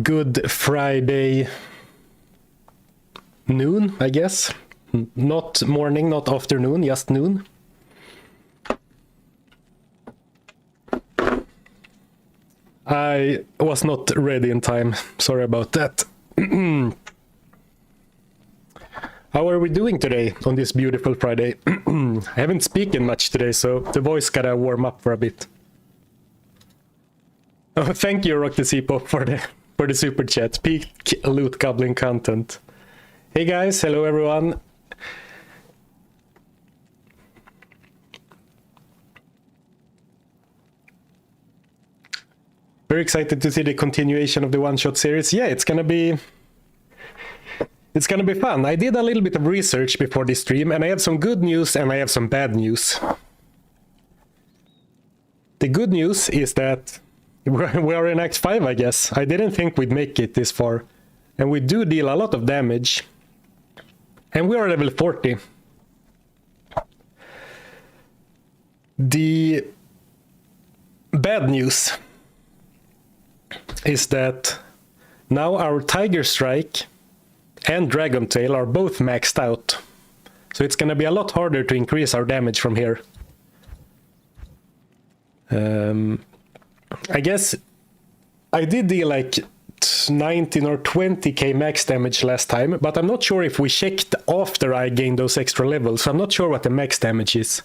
Good Friday noon, I guess. Not morning, not afternoon, just noon. I was not ready in time. Sorry about that. How are we doing today on this beautiful Friday? I haven't spoken much today, so the voice gotta warm up for a bit. Oh, thank you, Rock the Seapop, for the super chat. Peak loot goblin content. Hey guys, hello everyone. Very excited to see the continuation of the One Shot series. Yeah, it's gonna be fun. I did a little bit of research before this stream, and I have some good news and I have some bad news. The good news is that we are in Act 5, I guess. I didn't think we'd make it this far. And we do deal a lot of damage. And we are level 40. The bad news is that now our Tiger Strike and Dragon Tail are both maxed out. So it's gonna be a lot harder to increase our damage from here. I guess I did deal like 19 or 20k max damage last time, but I'm not sure if we checked after I gained those extra levels, so I'm not sure what the max damage is.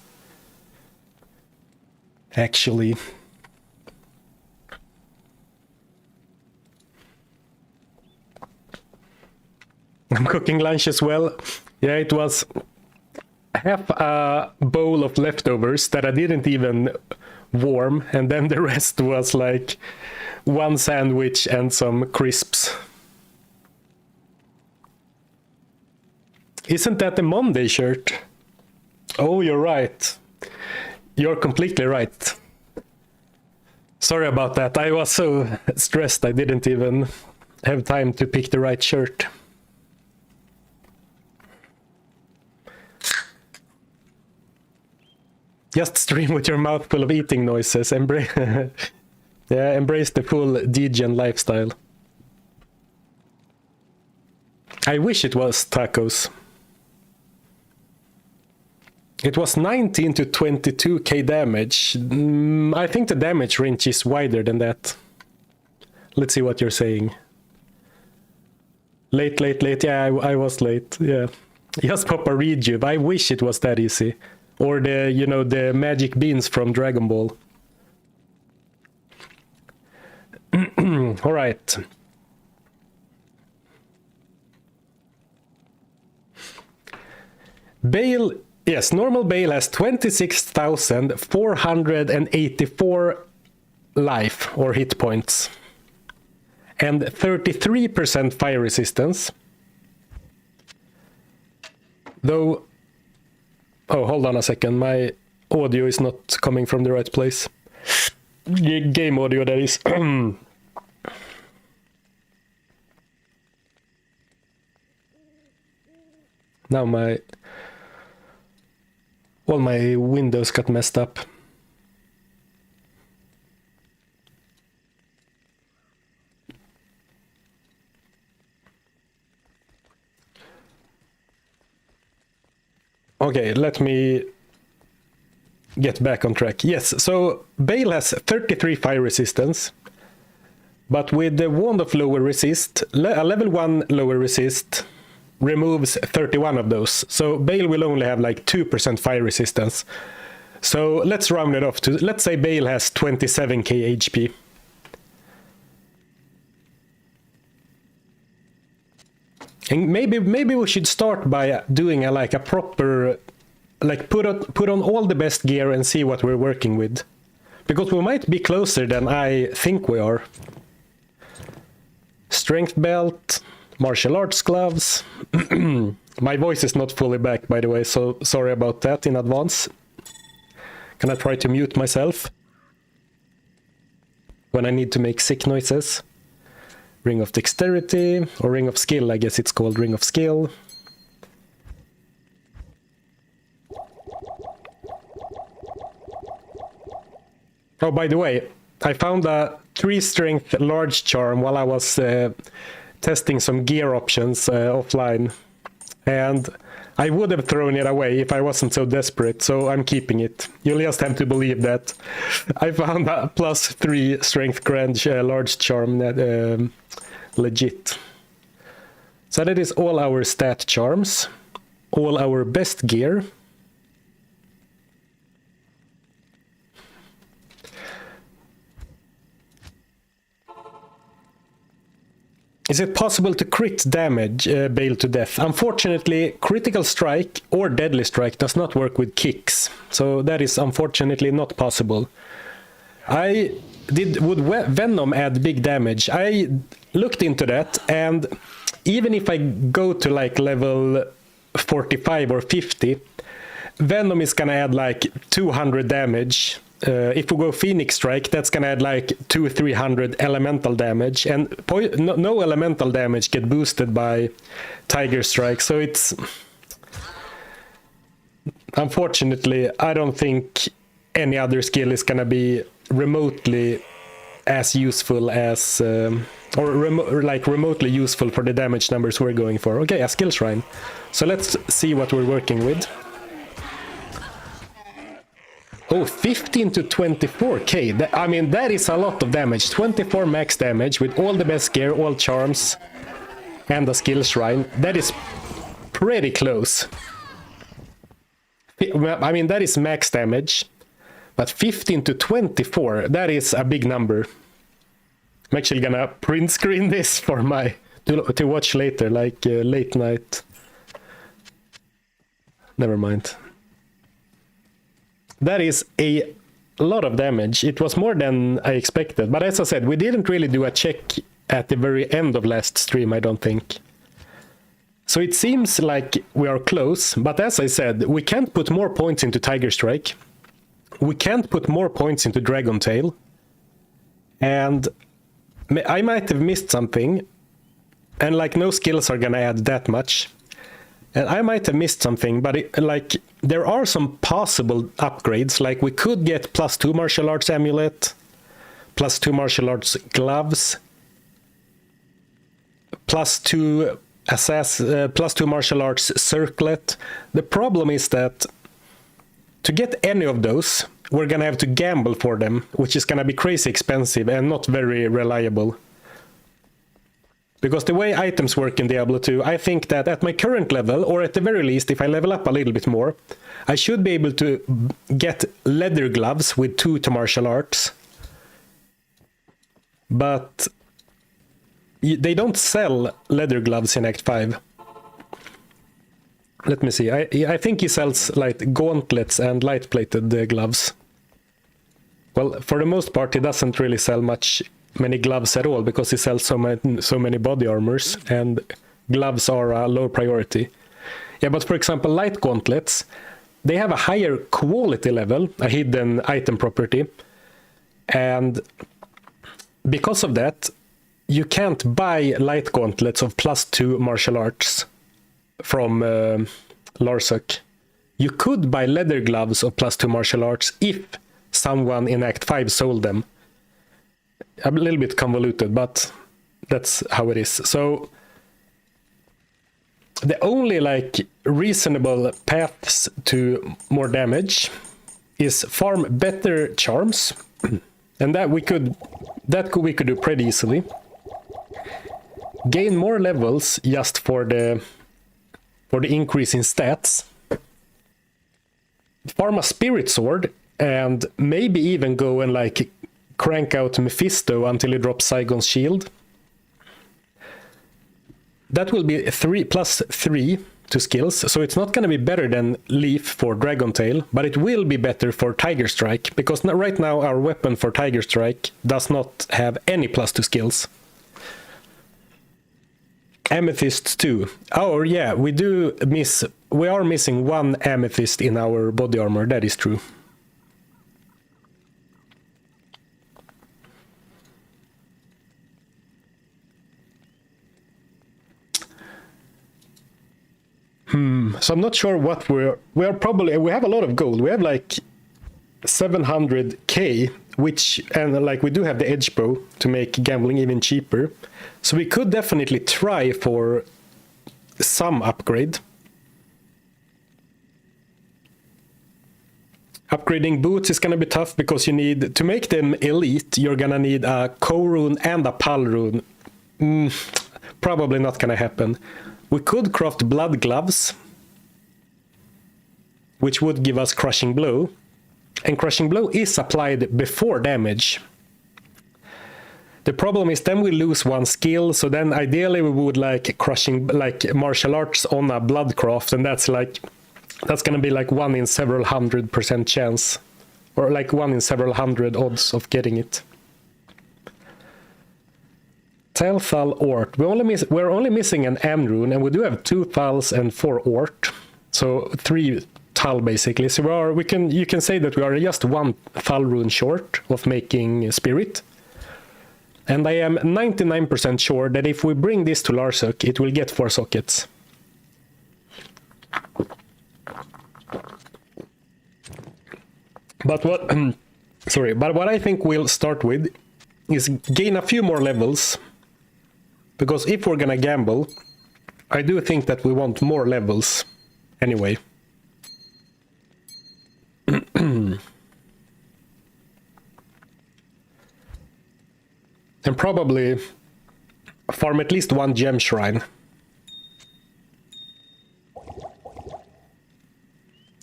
Actually. I'm cooking lunch as well. Yeah, it was half a bowl of leftovers that I didn't even warm, and then the rest was like one sandwich and some crisps. Isn't that the Monday shirt? Oh, you're right. You're completely right. Sorry about that. I was so stressed I didn't even have time to pick the right shirt. Just stream with your mouth full of eating noises. Embrace the full degen lifestyle. I wish it was tacos. It was 19 to 22k damage. I think the damage range is wider than that. Let's see what you're saying. Late. Yeah, I was late. Yeah. Just pop a rejuve. I wish it was that easy. Or the, you know, the magic beans from Dragon Ball. All right. Baal, yes, normal Baal has 26,484 life or hit points. And 33% fire resistance. Though... Oh, hold on a second. My audio is not coming from the right place. Game audio, that is. Now all my windows got messed up. Okay, let me get back on track. Yes, so Baal has 33 fire resistance, but with the Wand of Lower Resist, a level 1 Lower Resist removes 31 of those. So Baal will only have like 2% fire resistance. So let's round it off to, let's say Baal has 27k HP. And maybe we should start by doing a proper, like put on all the best gear and see what we're working with, because we might be closer than I think we are. Strength belt, martial arts gloves. My voice is not fully back, by the way, so sorry about that in advance. Can I try to mute myself when I need to make sick noises? Ring of Dexterity, or Ring of Skill, I guess it's called Ring of Skill. Oh, by the way, I found a 3 strength large charm while I was testing some gear options offline. And I would have thrown it away if I wasn't so desperate, so I'm keeping it. You'll just have to believe that. I found a +3 strength grand large charm legit. So that is all our stat charms, all our best gear. Is it possible to crit damage Baal to death? Unfortunately, critical strike or deadly strike does not work with kicks, so that is unfortunately not possible. Would Venom add big damage? I looked into that, and even if I go to like level 45 or 50, Venom is gonna add like 200 damage. If we go Phoenix Strike, that's gonna add like 200-300 elemental damage, and no elemental damage get boosted by Tiger Strike, so it's... Unfortunately, I don't think any other skill is gonna be remotely as useful as... remotely useful for the damage numbers we're going for. Okay, a skill shrine. So let's see what we're working with. Oh, 15 to 24k. I mean, that is a lot of damage. 24 max damage with all the best gear, all charms, and a skill shrine. That is pretty close. I mean, that is max damage. But 15 to 24, that is a big number. I'm actually gonna print screen this for my... to watch later, like late night. Never mind. That is a lot of damage. It was more than I expected. But as I said, we didn't really do a check at the very end of last stream, I don't think. So it seems like we are close. But as I said, we can't put more points into Tiger Strike. We can't put more points into Dragon Tail. And I might have missed something. And like no skills are gonna add that much. And I might have missed something, but there are some possible upgrades. Like we could get +2 martial arts amulet, +2 martial arts gloves, +2 +2 martial arts circlet. The problem is that to get any of those, we're gonna have to gamble for them, which is gonna be crazy expensive and not very reliable. Because the way items work in Diablo 2, I think that at my current level, or at the very least, if I level up a little bit more, I should be able to get leather gloves with 2 to martial arts. But they don't sell leather gloves in Act 5. Let me see. I think he sells like gauntlets and light-plated gloves. Well, for the most part, he doesn't really sell many gloves at all, because he sells so many body armors, and gloves are a low priority. Yeah, but for example, light gauntlets, they have a higher quality level, a hidden item property, and because of that, you can't buy light gauntlets of +2 martial arts from Larsuk. You could buy leather gloves of +2 martial arts if someone in Act 5 sold them. A little bit convoluted, but that's how it is. So the only like reasonable paths to more damage is farm better charms, and that we could do pretty easily. Gain more levels just for the increase in stats. Farm a spirit sword, and maybe even go and like crank out Mephisto until he drops Saigon's shield. That will be +3 to skills, so it's not going to be better than Leaf for Dragon Tail, but it will be better for Tiger Strike, because right now our weapon for Tiger Strike does not have any +2 skills. Amethyst 2. Oh yeah, we are missing 1 amethyst in our body armor, that is true. So I'm not sure what we have a lot of gold. We have like 700k and like we do have the edge bow to make gambling even cheaper. So we could definitely try for some upgrade. Upgrading boots is gonna be tough because you need, to make them elite, you're gonna need a Ko rune and a Pal rune. Probably not gonna happen. We could craft blood gloves, which would give us crushing blow. And crushing blow is applied before damage. The problem is then we lose one skill, so then ideally we would like crushing, like martial arts on a blood craft, and that's gonna be like 1 in several 100% chance, or like 1 in several hundred odds of getting it. Telthal Ort. We're only missing an M rune, and we do have 2 Thals and 4 Ort, so 3 Thal basically. So you can say that we are just 1 Thal rune short of making Spirit. And I am 99% sure that if we bring this to Larsuk, it will get 4 sockets. But what I think we'll start with is gain a few more levels. Because if we're gonna gamble, I do think that we want more levels anyway. And probably farm at least 1 gem shrine.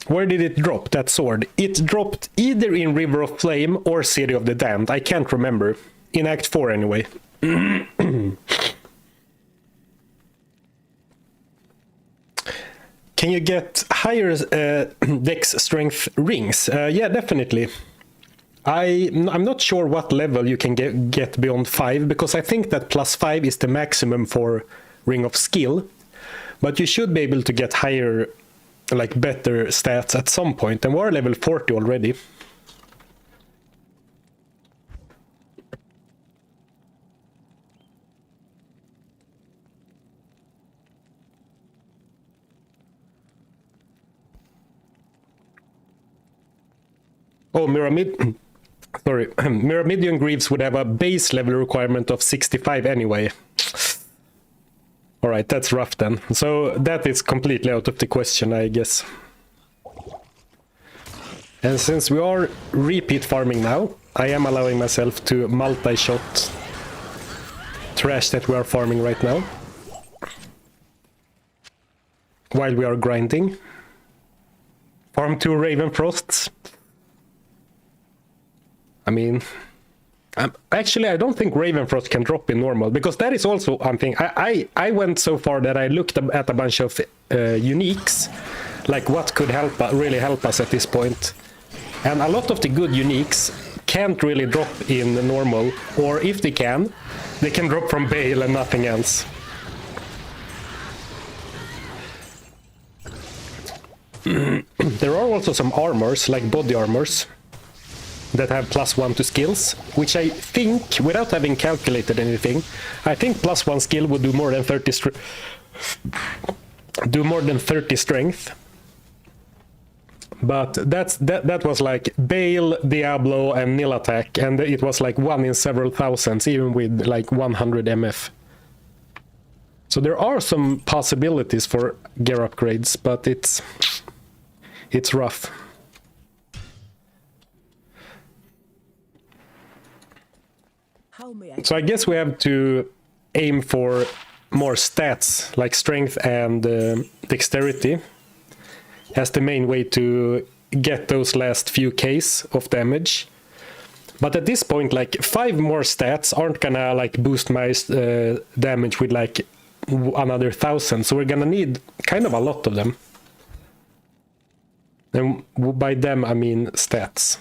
Where did it drop, that sword? It dropped either in River of Flame or City of the Damned. I can't remember. In Act 4 anyway. Can you get higher dex strength rings? Yeah, definitely. I'm not sure what level you can get beyond 5, because I think that +5 is the maximum for Ring of Skill. But you should be able to get higher, like better stats at some point, and we're level 40 already. Oh, Myrmidon Greaves would have a base level requirement of 65 anyway. Alright, that's rough then. So that is completely out of the question, I guess. And since we are repeat farming now, I am allowing myself to multi-shot trash that we are farming right now. While we are grinding. Farm 2 Ravenfrosts. I mean, actually, I don't think Ravenfrost can drop in normal, because that is also one thing. I went so far that I looked at a bunch of uniques, like what could really help us at this point. And a lot of the good uniques can't really drop in normal, or if they can drop from Baal and nothing else. There are also some armors, like body armors, that have +1 to skills, which I think, without having calculated anything, I think +1 skill would do more than 30 strength. But that was like Baal, Diablo, and Nil attack, and it was like 1 in several thousands, even with like 100 MF. So there are some possibilities for gear upgrades, but it's rough. So I guess we have to aim for more stats, like strength and dexterity, as the main way to get those last few Ks of damage. But at this point, like 5 more stats aren't gonna like boost my damage with like another 1,000, so we're gonna need kind of a lot of them. And by them I mean stats.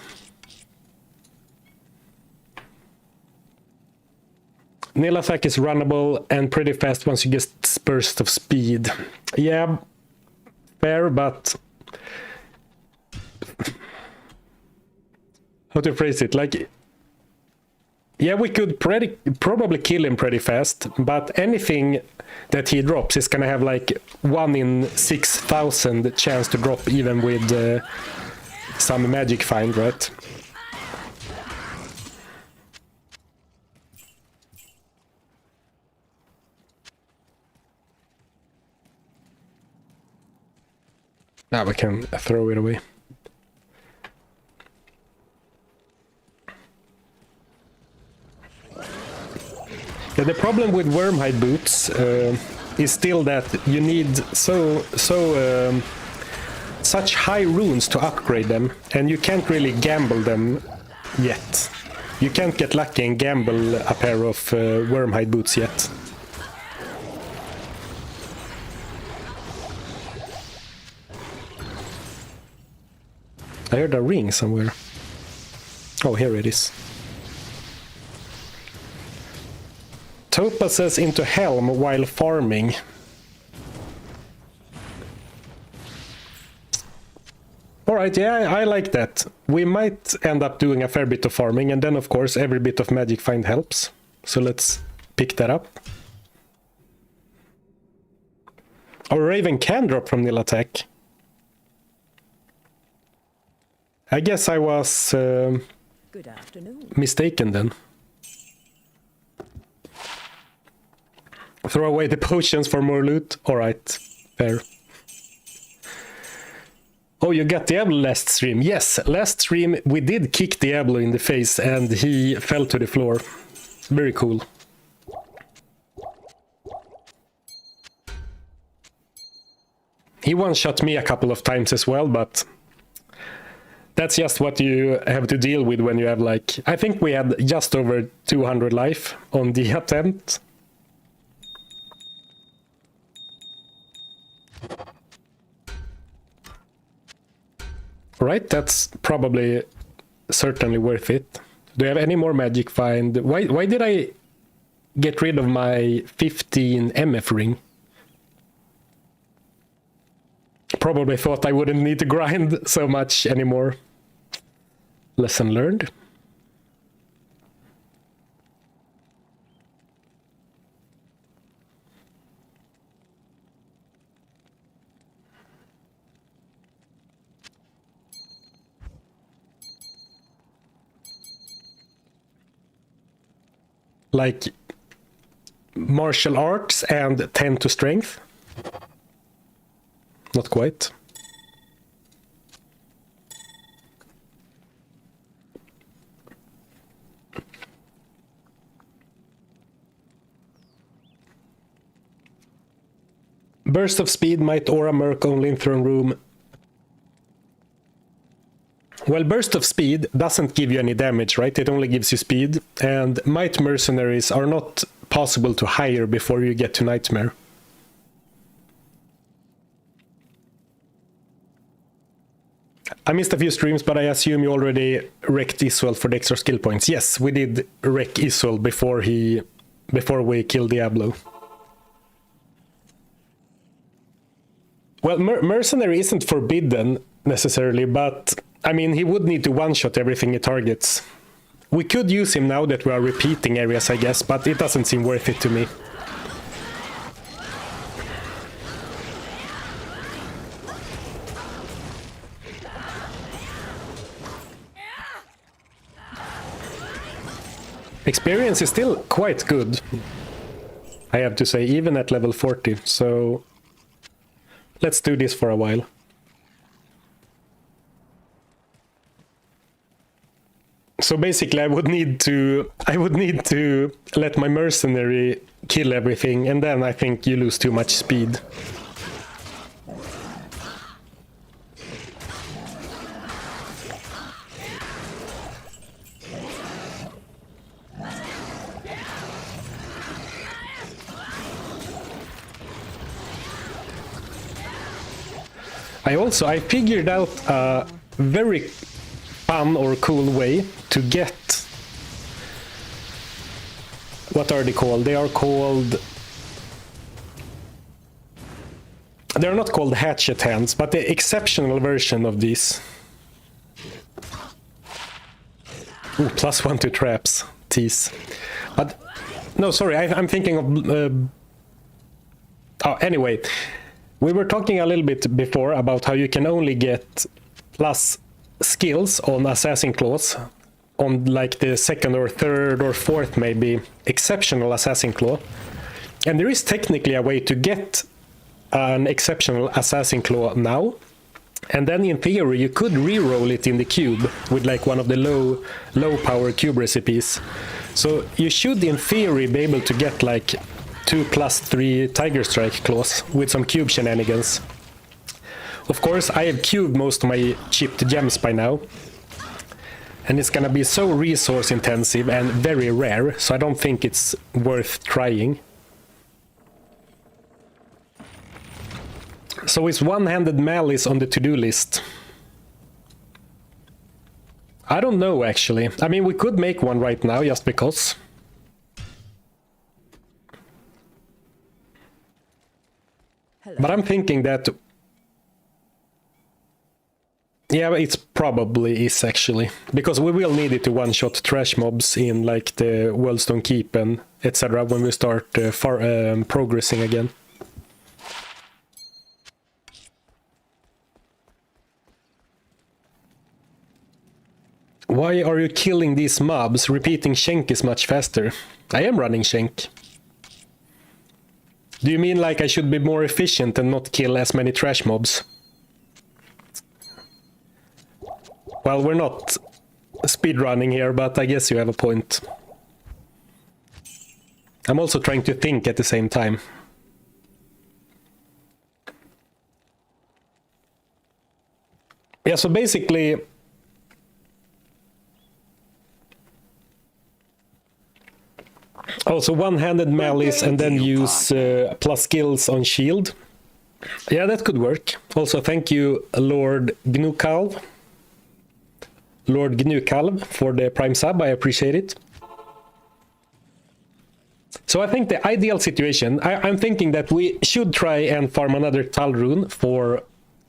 Nil attack is runnable and pretty fast once you get burst of speed. Yeah, fair, but how to phrase it? Like, yeah, we could probably kill him pretty fast, but anything that he drops is gonna have like 1 in 6,000 chance to drop, even with some magic find, right? Now we can throw it away. Yeah, the problem with wormhide boots is still that you need such high runes to upgrade them, and you can't really gamble them yet. You can't get lucky and gamble a pair of wormhide boots yet. I heard a ring somewhere. Oh, here it is. Topazes into Helm while farming. Alright, yeah, I like that. We might end up doing a fair bit of farming, and then of course every bit of magic find helps. So let's pick that up. Our Raven can drop from nil attack. I guess I was Good afternoon. Mistaken then. Throw away the potions for more loot? Alright, fair. Oh, you got Diablo last stream. Yes, last stream we did kick Diablo in the face and he fell to the floor. Very cool. He one-shot me a couple of times as well, but that's just what you have to deal with when you have, like, I think we had just over 200 life on the attempt. Right, that's probably certainly worth it. Do you have any more magic find? Why did I get rid of my 15 MF ring? Probably thought I wouldn't need to grind so much anymore. Lesson learned. Like martial arts and 10 to strength? Not quite. Burst of speed might aura merc only in throne room. Well, burst of speed doesn't give you any damage, right? It only gives you speed, and might mercenaries are not possible to hire before you get to nightmare. I missed a few streams, but I assume you already wrecked Isuel for the extra skill points. Yes, we did wreck Isuel before we killed Diablo. Well, mercenary isn't forbidden necessarily, but I mean, he would need to one-shot everything he targets. We could use him now that we are repeating areas, I guess, but it doesn't seem worth it to me. Experience is still quite good, I have to say, even at level 40, so let's do this for a while. So basically I would need to let my mercenary kill everything, and then I think you lose too much speed. I figured out a very fun or cool way to get, what are they called? They're not called hatchet hands, but the exceptional version of these. Ooh, +1 to traps, tease. But no, sorry, I'm thinking of oh, anyway, we were talking a little bit before about how you can only get plus skills on Assassin Claws on like the second or third or fourth maybe exceptional Assassin Claw. And there is technically a way to get an exceptional Assassin Claw now, And then in theory you could re-roll it in the cube with like one of the low power cube recipes. So you should in theory be able to get like 2+3 Tiger Strike claws with some cube shenanigans. Of course I have cubed most of my chipped gems by now. And it's gonna be so resource intensive and very rare, so I don't think it's worth trying. So is one-handed malice on the to-do list? I don't know actually. I mean, we could make one right now just because. Hello. But I'm thinking that... Yeah, it probably is actually. Because we will need it to one-shot trash mobs in like the Worldstone Keep and etc. when we start progressing again. Why are you killing these mobs? Repeating Shenk is much faster. I am running Shenk. Do you mean like I should be more efficient and not kill as many trash mobs? Well, we're not speedrunning here, but I guess you have a point. I'm also trying to think at the same time. Yeah, so basically... Also one-handed malice and then use plus skills on shield. Yeah, that could work. Also, thank you, Lord Gnukalv. Lord Gnukalv for the prime sub, I appreciate it. So I think the ideal situation, I'm thinking that we should try and farm another Tal rune for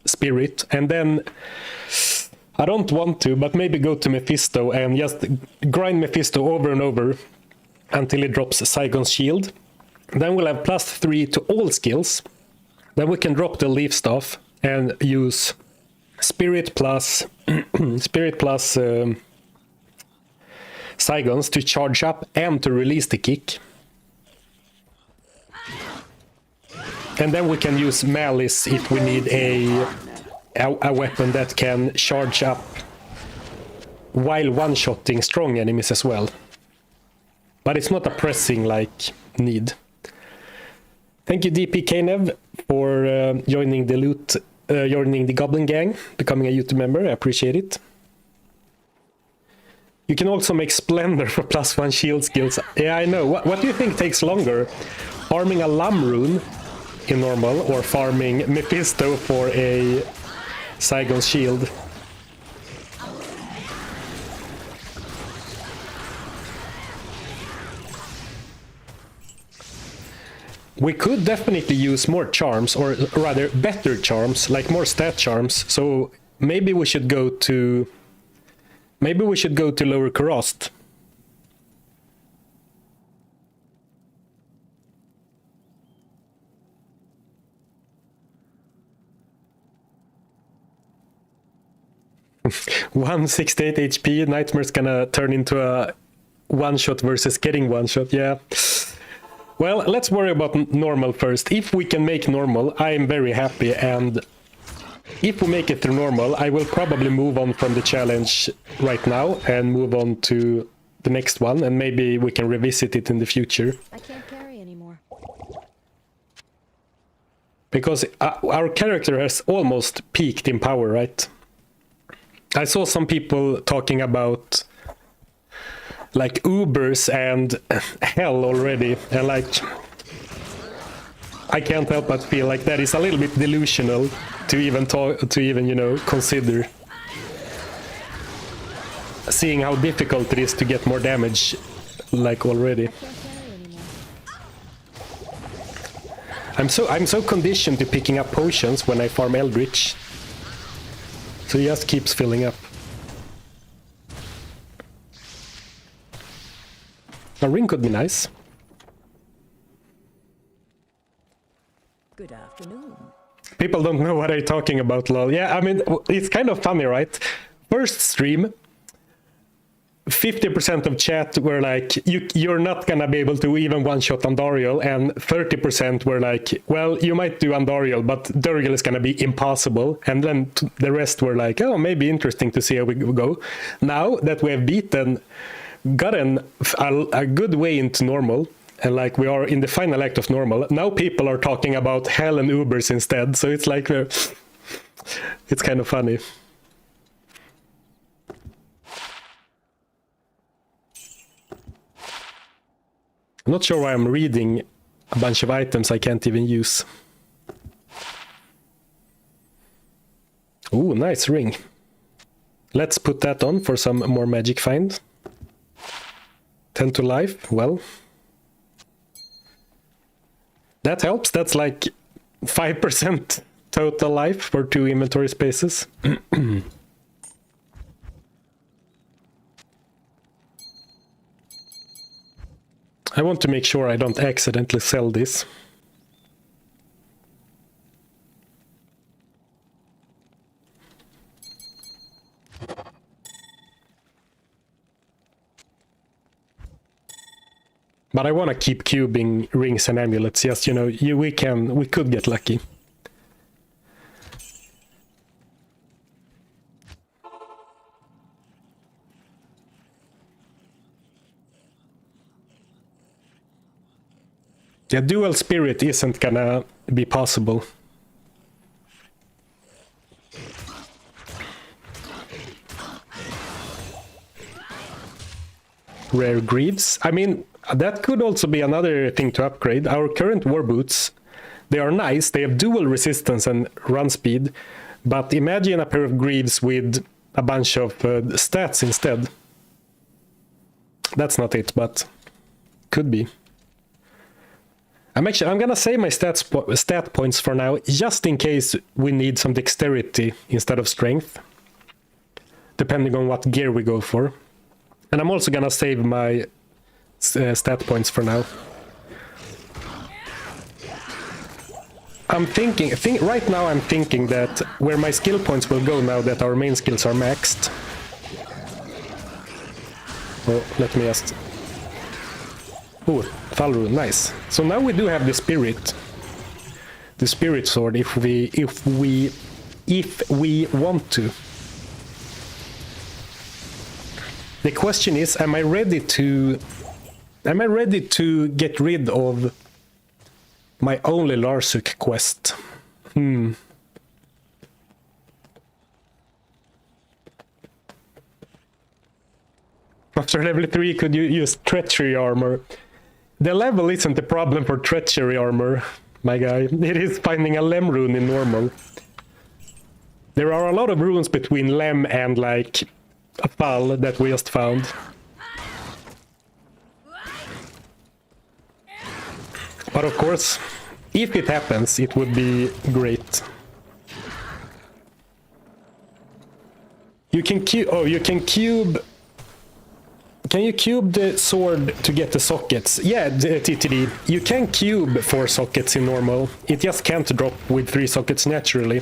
Spirit, and then I don't want to, but maybe go to Mephisto and just grind Mephisto over and over until it drops Saigon's shield. Then we'll have +3 to all skills. Then we can drop the leaf staff and use Spirit plus Saigons to charge up and to release the kick. And then we can use Malice if we need a weapon that can charge up while one-shotting strong enemies as well. But it's not a pressing like need. Thank you DP Kanev for joining the Goblin Gang, becoming a YouTube member. I appreciate it. You can also make Splendor for +1 shield skills. Yeah, I know. What do you think takes longer? Farming a Lam rune in normal or farming Mephisto for a Saigon's shield? We could definitely use more charms, or rather better charms, like more stat charms. So maybe we should go to Lower Kurast. (168 HP, Nightmare's gonna turn into a one-shot versus getting one-shot, yeah. Well, let's worry about normal first. If we can make normal, I am very happy, and if we make it through normal, I will probably move on from the challenge right now and move on to the next one, and maybe we can revisit it in the future. I can't carry anymore. Because our character has almost peaked in power, right? I saw some people talking about like Ubers and hell already, and like I can't help but feel like that is a little bit delusional to even you know, consider, seeing how difficult it is to get more damage like already. I'm so conditioned to picking up potions when I farm Eldritch, so it just keeps filling up. A ring could be nice. Good afternoon. People don't know what I'm talking about, lol. Yeah, I mean, it's kind of funny, right? First stream, 50% of chat were like, you're not gonna be able to even one-shot Andariel, and 30% were like, well, you might do Andariel, but Durgal is gonna be impossible. And then the rest were like, oh, maybe interesting to see how we go. Now that we have gotten a good way into normal, and like we are in the final act of normal, now people are talking about hell and Ubers instead. So it's like, it's kind of funny. I'm not sure why I'm reading a bunch of items I can't even use. Ooh, nice ring. Let's put that on for some more magic find. 10 to life, well. That helps, that's like 5% total life for 2 inventory spaces. I want to make sure I don't accidentally sell this. But I want to keep cubing rings and amulets. Yes, you know, we could get lucky. Yeah, dual spirit isn't gonna be possible. Rare greaves. I mean, that could also be another thing to upgrade. Our current war boots, they are nice. They have dual resistance and run speed. But imagine a pair of greaves with a bunch of stats instead. That's not it, but could be. I'm gonna save my stat points for now, just in case we need some dexterity instead of strength, depending on what gear we go for. And I'm also gonna save my stat points for now. Right now I'm thinking that where my skill points will go now that our main skills are maxed. Oh, let me just... Oh, Falru, nice. So now we do have the spirit sword if we want to. The question is, am I ready to get rid of my only Larsuk quest? After level 3, could you use treachery armor? The level isn't the problem for treachery armor, my guy. It is finding a Lem rune in normal. There are a lot of runes between Lem and like a Baal that we just found. But of course, if it happens, it would be great. You can cube... Can you cube the sword to get the sockets? Yeah, TTD. You can cube 4 sockets in normal. It just can't drop with 3 sockets naturally.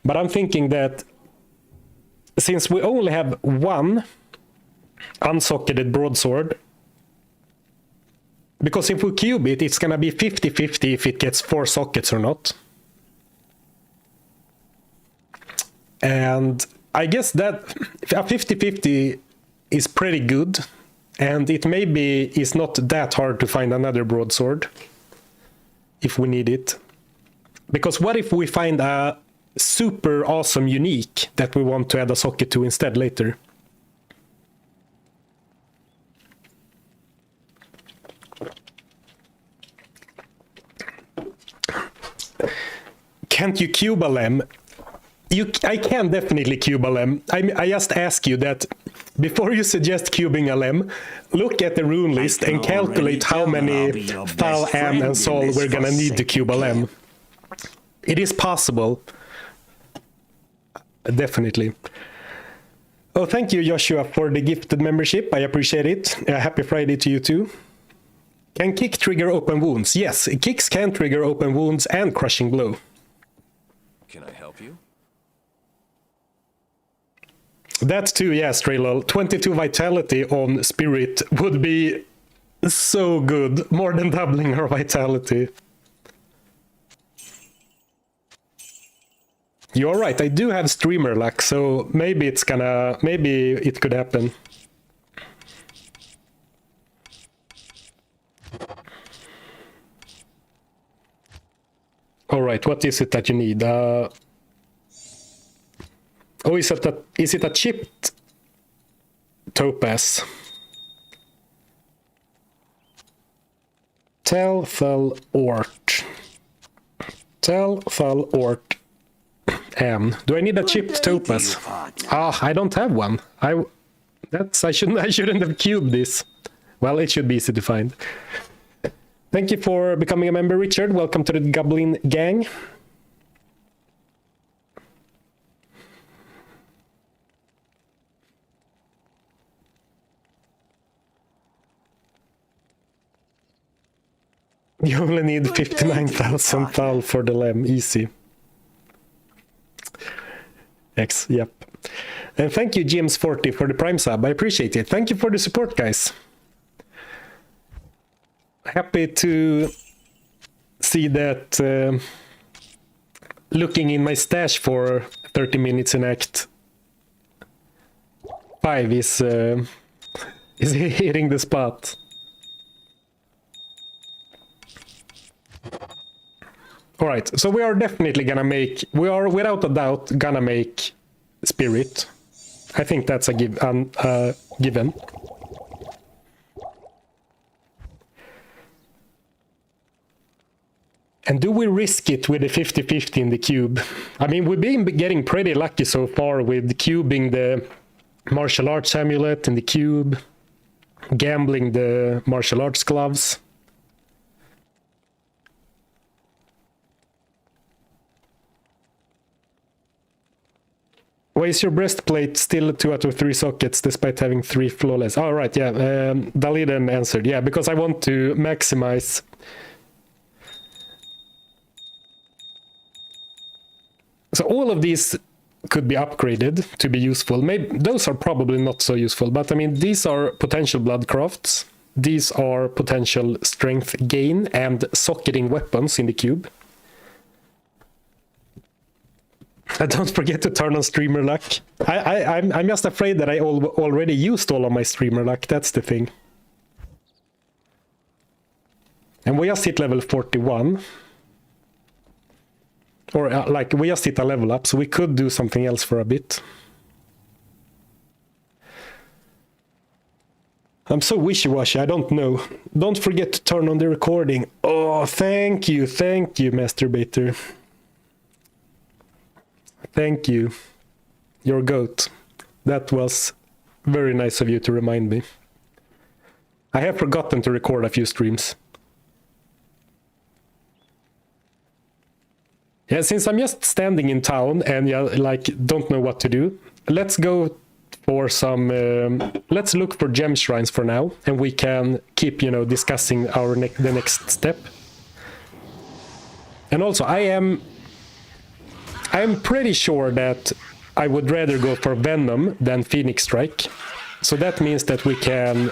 But I'm thinking that since we only have 1 unsocketed broadsword, because if we cube it, it's gonna be 50-50 if it gets 4 sockets or not. And I guess that a 50-50 is pretty good, and it maybe is not that hard to find another broadsword if we need it. Because what if we find a super awesome unique that we want to add a socket to instead later? Can't you cube a Lem? I can definitely cube a Lem. I just ask you that before you suggest cubing a Lem, look at the rune list and calculate how many Thal, Am, and Sol we're gonna need to cube a Lem. It is possible. Definitely. Oh, thank you, Joshua, for the gifted membership. I appreciate it. Happy Friday to you too. Can kick trigger open wounds? Yes, kicks can trigger open wounds and crushing blow. Can I help you? That too, yeah, Straylol. 22 vitality on Spirit would be so good. More than doubling her vitality. You're right, I do have streamer luck, so maybe it's gonna... maybe it could happen. Alright, what is it that you need? Oh, is it a chipped topaz? Telfal Ort. Telfal Ort. Do I need a chipped topaz? Ah, I don't have one. I shouldn't have cubed this. Well, it should be easy to find. Thank you for becoming a member, Richard. Welcome to the Goblin Gang. You only need 59,000 thal for the lem, easy. X, yep. And thank you, James40, for the Prime sub. I appreciate it. Thank you for the support, guys. Happy to see that looking in my stash for 30 minutes in Act 5 is hitting the spot. All right, so we are definitely gonna make, we are without a doubt gonna make Spirit. I think that's a given. And do we risk it with a 50-50 in the cube? I mean, we've been getting pretty lucky so far with cubing the martial arts amulet in the cube, gambling the martial arts gloves. Why is your breastplate still 2 out of 3 sockets despite having 3 flawless? Oh, right, yeah. Daliden answered. Yeah, because I want to maximize. So all of these could be upgraded to be useful. Maybe those are probably not so useful, but I mean, these are potential blood crafts. These are potential strength gain and socketing weapons in the cube. And don't forget to turn on streamer luck. I'm just afraid that I already used all of my streamer luck. That's the thing. And we just hit level 41. Or like we just hit a level up, so we could do something else for a bit. I'm so wishy-washy, I don't know. Don't forget to turn on the recording. Oh, thank you, Masturbator. Thank you. Your goat. That was very nice of you to remind me. I have forgotten to record a few streams. Yeah, since I'm just standing in town and like don't know what to do, let's go for some. Let's look for gem shrines for now, and we can keep, discussing our the next step. And also, I'm pretty sure that I would rather go for Venom than Phoenix Strike. So that means that we can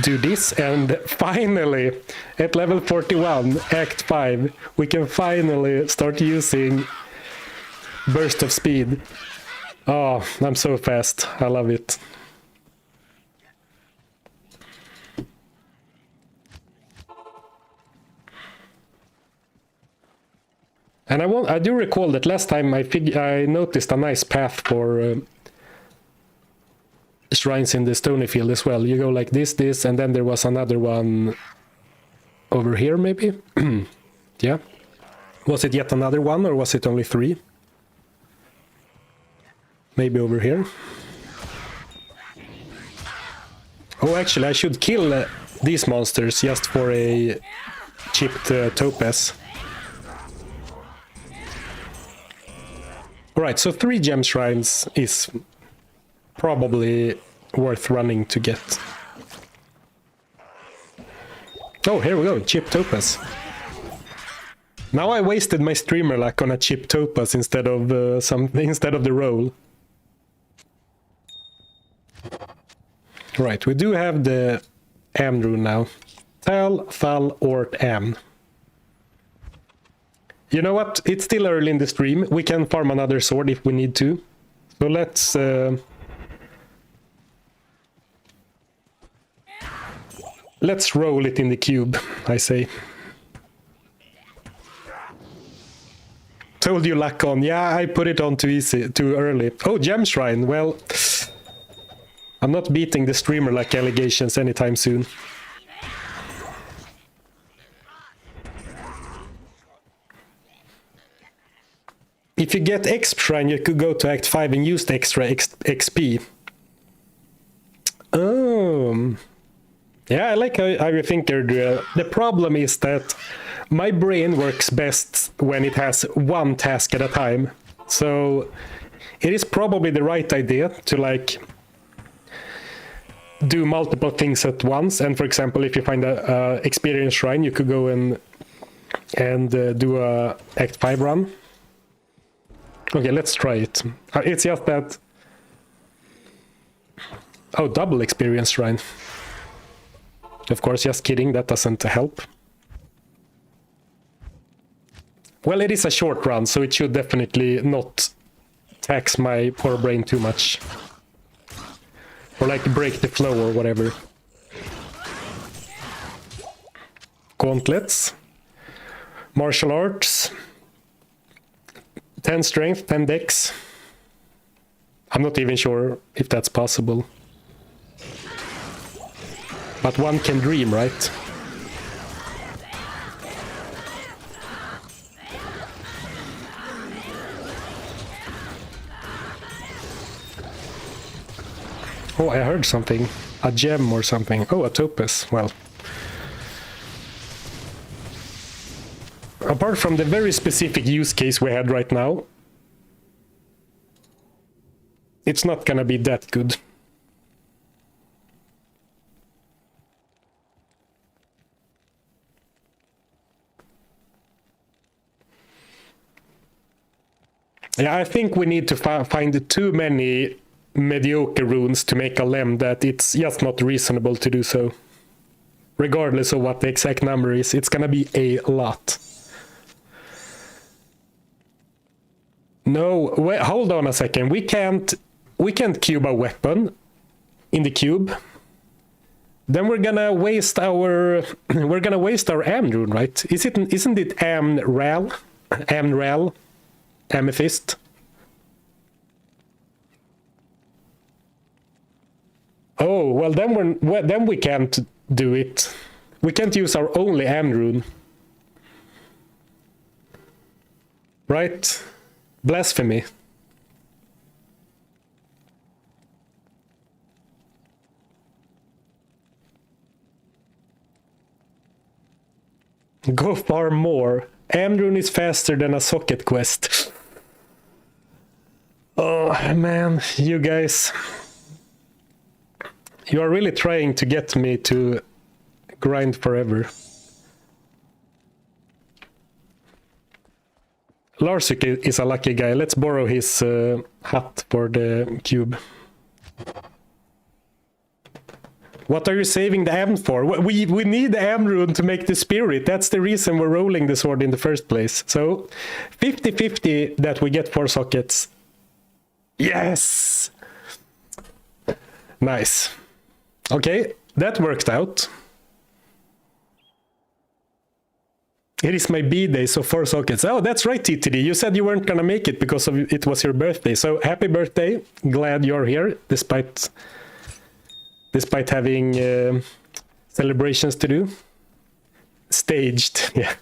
do this, and finally, at level 41, Act 5, we can finally start using Burst of Speed. Oh, I'm so fast. I love it. And I do recall that last time I noticed a nice path for shrines in the Stony Field as well. You go like this, and then there was another one over here, maybe? Yeah. Was it yet another one, or was it only 3? Maybe over here. Oh, actually, I should kill these monsters just for a chipped topaz. Alright, so 3 gem shrines is probably worth running to get. Oh, here we go, chip topaz. Now I wasted my streamer luck on a chip topaz instead of the roll. Right, we do have the Am rune now. Tal, Thal, Ort, Am. You know what? It's still early in the stream. We can farm another sword if we need to. So let's roll it in the cube, I say. Told you luck on. Yeah, I put it on too easy, too early. Oh, Gem Shrine. Well, I'm not beating the streamer like allegations anytime soon. If you get X Shrine, you could go to Act 5 and use the extra XP. Yeah, I like how you think they're doing. The problem is that my brain works best when it has one task at a time. So it is probably the right idea to like do multiple things at once. And for example, if you find a experience shrine, you could go and do a Act 5 run. Okay, let's try it. It's just that... Oh, double experience shrine. Of course, just kidding, that doesn't help. Well, it is a short run, so it should definitely not tax my poor brain too much. Or like break the flow or whatever. Gauntlets. Martial arts. 10 strength, 10 dex. I'm not even sure if that's possible. But one can dream, right? Oh, I heard something. A gem or something. Oh, a topaz. Well. Apart from the very specific use case we had right now, it's not gonna be that good. Yeah, I think we need to find too many mediocre runes to make a lem that it's just not reasonable to do so. Regardless of what the exact number is, it's gonna be a lot. No, wait, hold on a second. We can't cube a weapon in the cube. Then we're gonna waste our Am rune, right? Isn't it Amral? Amral? Amethyst? Oh, well then we can't do it. We can't use our only Am rune. Right? Blasphemy. Go farm more. Am rune is faster than a socket quest. Oh man, you guys. You are really trying to get me to grind forever. Larsuk is a lucky guy. Let's borrow his hat for the cube. What are you saving the Am for? We need the Am rune to make the spirit. That's the reason we're rolling the sword in the first place. So 50-50 that we get 4 sockets. Yes! Nice. Okay, that worked out. It is my B-day, so 4 sockets. Oh, that's right, TTD. You said you weren't gonna make it because it was your birthday. So happy birthday. Glad you're here, despite having celebrations to do. Staged, yeah.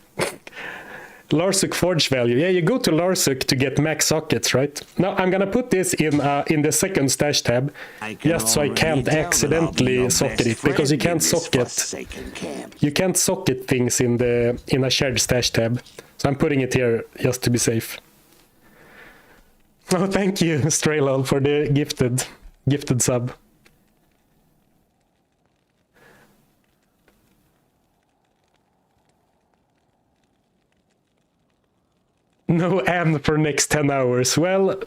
Larsuk Forge value. Yeah, you go to Larsuk to get max sockets, right? Now I'm gonna put this in the second stash tab, just so I can't accidentally socket it, because you can't socket things in a shared stash tab. So I'm putting it here just to be safe. Oh, thank you, Straylol, for the gifted sub. No Am for next 10 hours. Well,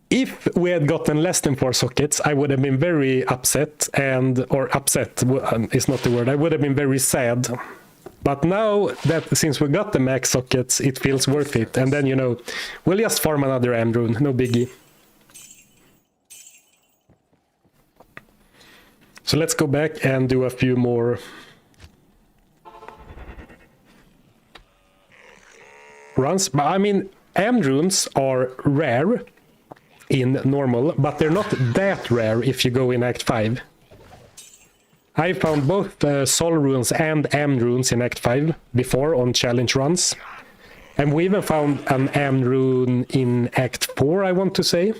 If we had gotten less than 4 sockets, I would have been very upset, or upset is not the word. I would have been very sad. But now that since we got the max sockets, it feels worth it. And then, you know, we'll just farm another end rune, no biggie. So let's go back and do a few more runs. But I mean, end runes are rare in normal, but they're not that rare if you go in Act 5. I found both Sol runes and Am runes in Act 5 before on challenge runs. And we even found an Am rune in Act 4, I want to say.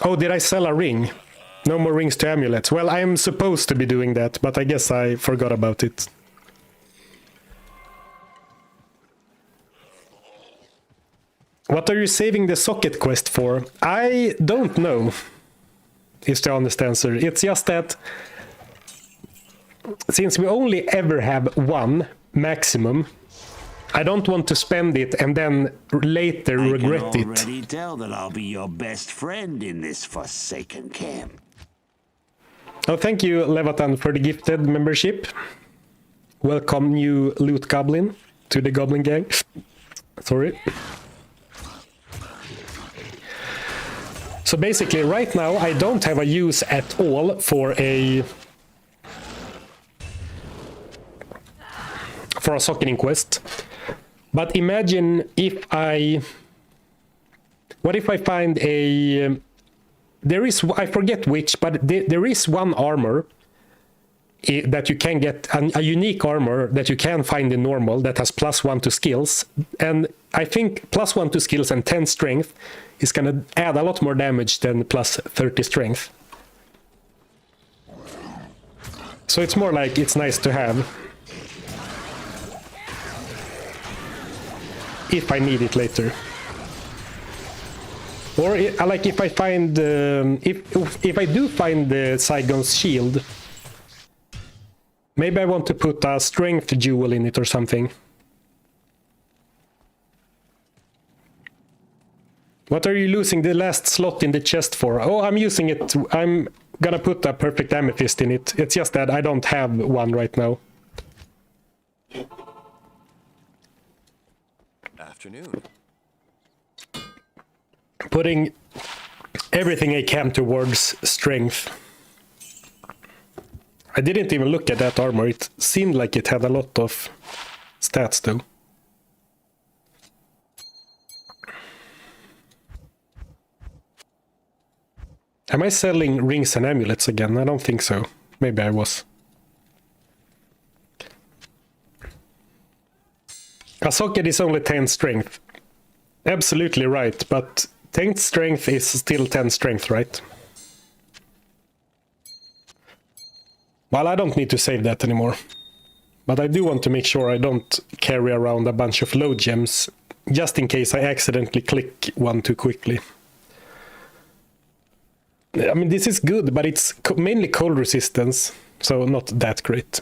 Oh, did I sell a ring? No more rings to amulets. Well, I'm supposed to be doing that, but I guess I forgot about it. What are you saving the socket quest for? I don't know, is the honest answer. It's just that since we only ever have one maximum, I don't want to spend it and then later regret it. I can already tell that I'll be your best friend in this forsaken camp. Oh, thank you, Levatan, for the gifted membership. Welcome, you loot goblin, to the goblin gang. Sorry. So basically, right now, I don't have a use at all for a socketing quest. But imagine if what if I find a... There is, I forget which, but there is one armor that you can get, a unique armor that you can find in normal that has +1 to skills. And I think +1 to skills and 10 strength is going to add a lot more damage than +30 strength. So it's more like it's nice to have. If I need it later. Or like if I find, if I do find the Saigon's shield, maybe I want to put a strength jewel in it or something. What are you losing the last slot in the chest for? Oh, I'm using it. I'm gonna put a perfect amethyst in it. It's just that I don't have one right now. Afternoon. Putting everything I can towards strength. I didn't even look at that armor. It seemed like it had a lot of stats though. Am I selling rings and amulets again? I don't think so. Maybe I was. A socket is only 10 strength. Absolutely right, but 10 strength is still 10 strength, right? Well, I don't need to save that anymore. But I do want to make sure I don't carry around a bunch of low gems, just in case I accidentally click one too quickly. I mean, this is good, but it's mainly cold resistance, so not that great.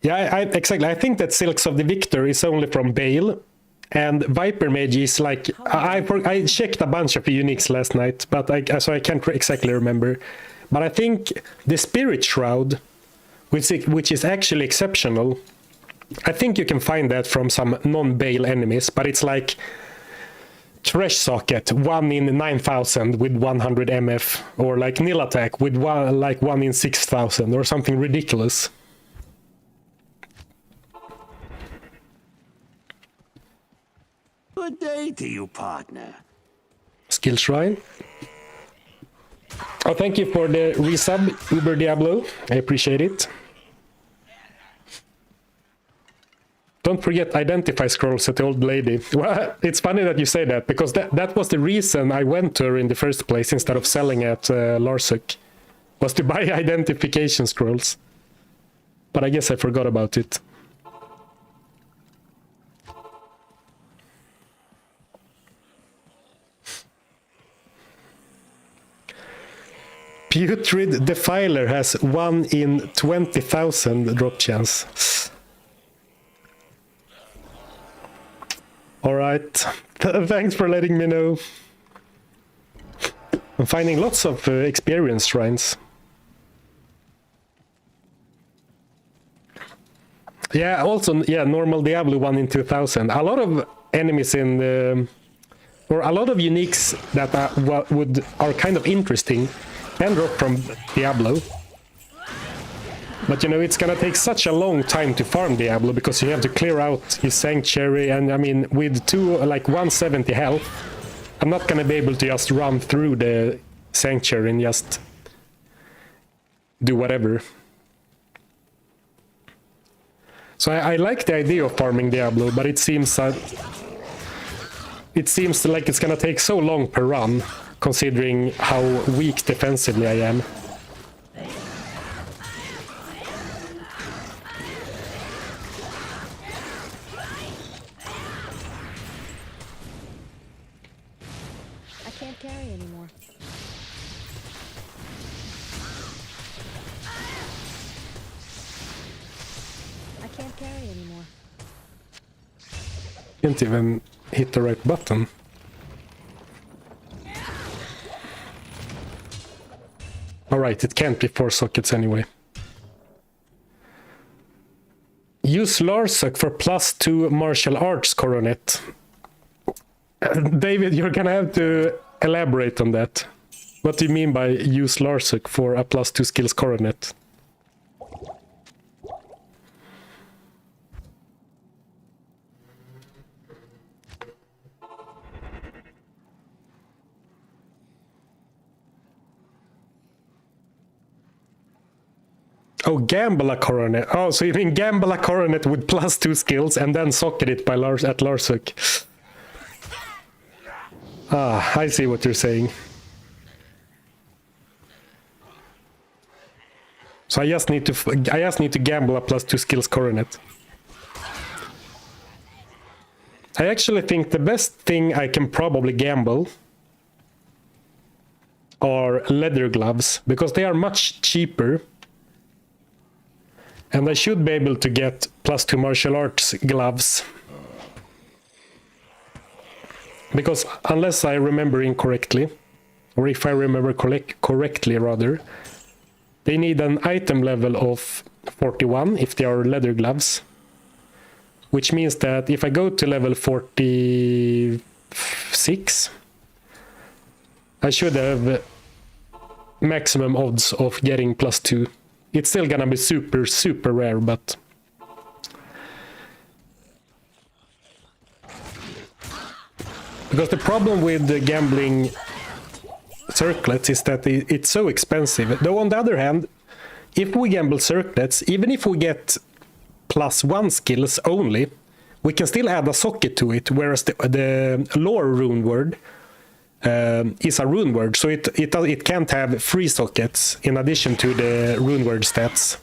Yeah, exactly. I think that Silks of the Victor is only from Baal, and Viper Mage is like... I checked a bunch of uniques last night, but so I can't exactly remember. But I think the Spirit Shroud, which is actually exceptional, I think you can find that from some non-Baal enemies, but it's like Trash Socket, 1 in 9,000 with 100 MF, or like Nil Attack with 1 in 6,000, or something ridiculous. Good day to you, partner. Skill Shrine. Oh, thank you for the resub, Uber Diablo. I appreciate it. Don't forget identify scrolls at the old lady. Well, it's funny that you say that, because that was the reason I went to her in the first place instead of selling at Larsuk, was to buy identification scrolls. But I guess I forgot about it. Putrid Defiler has 1 in 20,000 drop chance. Alright, thanks for letting me know. I'm finding lots of experience shrines. Yeah, also, yeah, normal Diablo 1 in 2000. A lot of enemies in the... or a lot of uniques that are kind of interesting can drop from Diablo. But you know, it's gonna take such a long time to farm Diablo because you have to clear out his sanctuary, and I mean, with 170 health, I'm not gonna be able to just run through the sanctuary and just do whatever. So I like the idea of farming Diablo, but it seems like it's gonna take so long per run, considering how weak defensively I am. I can't carry anymore. I can't carry anymore. Can't even hit the right button. Alright, it can't be 4 sockets anyway. Use Larsuk for +2 martial arts coronet. David, you're gonna have to elaborate on that. What do you mean by use Larsuk for a +2 skills coronet? Oh, gamble a coronet. Oh, so you mean gamble a coronet with +2 skills and then socket it by at Larsuk. Ah, I see what you're saying. So I just need to gamble a +2 skills coronet. I actually think the best thing I can probably gamble are leather gloves, because they are much cheaper. And I should be able to get +2 martial arts gloves. Because unless I remember incorrectly, or if I remember correctly rather, they need an item level of 41 if they are leather gloves. Which means that if I go to level 46, I should have maximum odds of getting +2. It's still gonna be super, super rare, but... Because the problem with the gambling circlets is that it's so expensive. Though on the other hand, if we gamble circlets, even if we get +1 skills only, we can still add a socket to it, whereas the lore rune word is a rune word, so it can't have 3 sockets in addition to the rune word stats.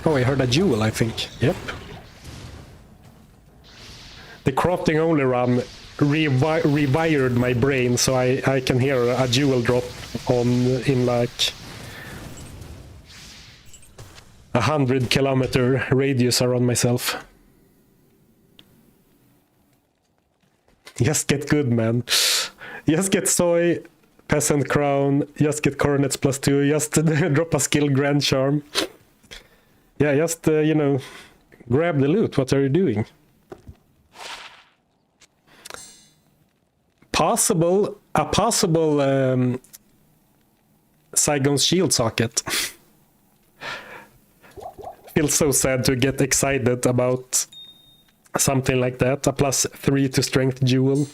Oh, I heard a jewel, I think. Yep. The crafting only run rewired my brain, so I can hear a jewel drop in like 100-kilometer radius around myself. Just get good, man. Just get soy, peasant crown, just get coronets +2, just drop a skill grand charm. Yeah, just, you know, grab the loot. What are you doing? A possible Saigon's shield socket. Feels so sad to get excited about something like that. A +3 to strength jewel.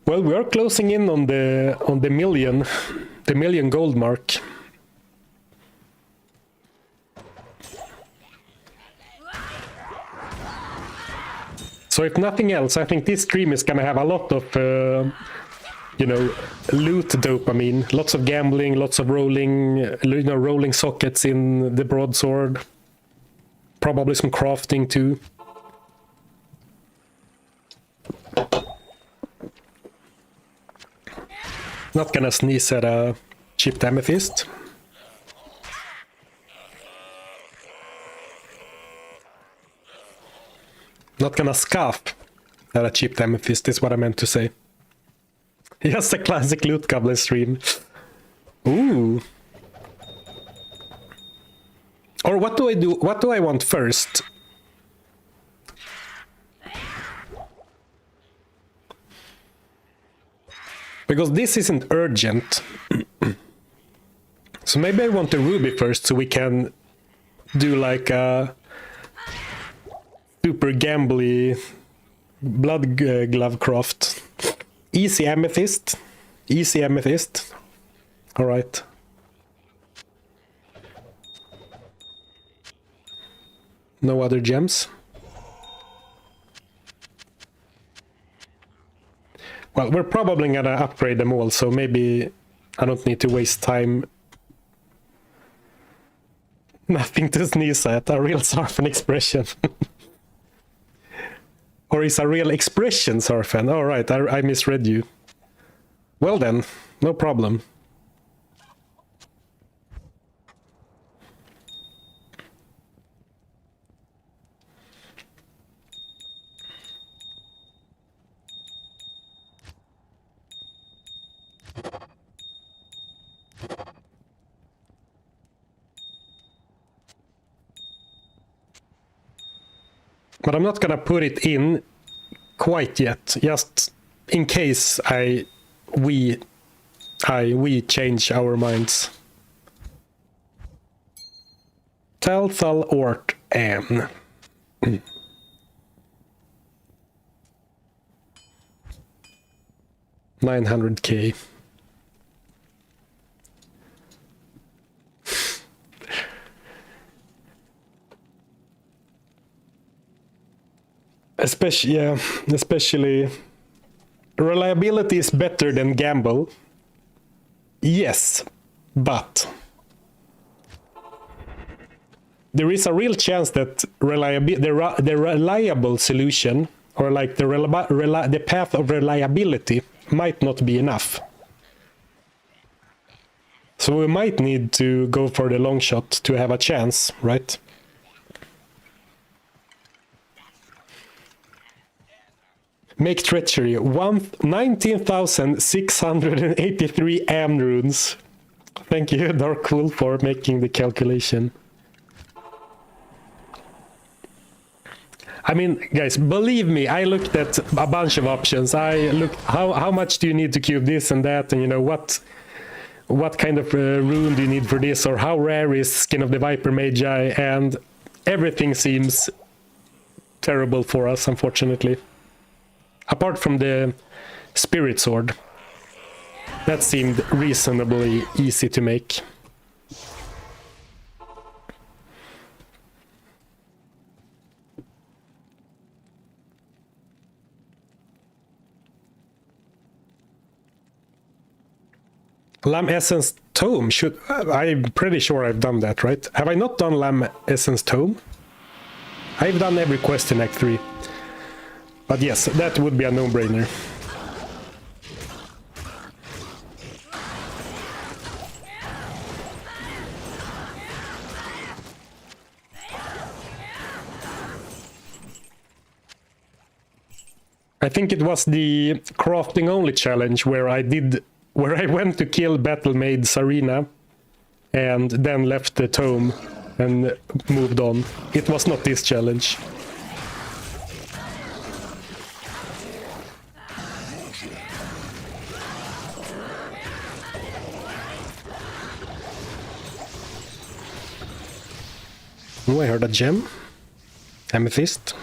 Well, we are closing in on the million gold mark. So if nothing else, I think this stream is gonna have a lot of you know, loot dopamine. Lots of gambling, lots of rolling, you know, rolling sockets in the broadsword. Probably some crafting too. Not gonna sneeze at a chipped amethyst. Not gonna scoff at a chipped amethyst is what I meant to say. Just a classic loot goblin stream. Ooh. Or what do I do? What do I want first? Because this isn't urgent. So maybe I want the ruby first so we can do like a super gambly blood glove craft. Easy amethyst. Easy amethyst. Alright. No other gems. Well, we're probably gonna upgrade them all, so maybe I don't need to waste time. Nothing to sneeze at, a real Sarfen expression. Or is a real expression Sarfen? Oh, right, I misread you. Well then, no problem. But I'm not gonna put it in quite yet, just in case we change our minds. Telthal Ort N. 900k. Especially reliability is better than gamble. Yes, but there is a real chance that the reliable solution, or like the path of reliability, might not be enough. So we might need to go for the long shot to have a chance, right? Make treachery 19,683 am runes. Thank you, Darkwool, for making the calculation. I mean, guys, believe me, I looked at a bunch of options. I looked how much do you need to cube this and that, and you know what kind of rune do you need for this, or how rare is Skin of the Viper Magi, and everything seems terrible for us, unfortunately. Apart from the Spirit Sword. That seemed reasonably easy to make. Lamb Essence Tome should... I'm pretty sure I've done that, right? Have I not done Lamb Essence Tome? I've done every quest in Act 3. But yes, that would be a no-brainer. I think it was the crafting only challenge where I went to kill Battle Maid Sarina and then left the tome and moved on. It was not this challenge. Oh, I heard a gem. Amethyst.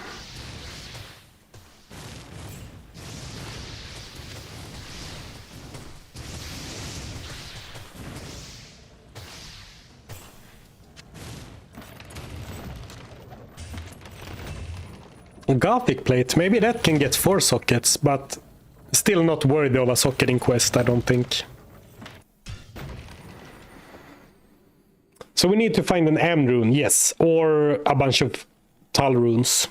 Gothic plate, maybe that can get 4 sockets, but still not worthy of a socketing quest, I don't think. So we need to find an Am rune, yes, or a bunch of Tal runes.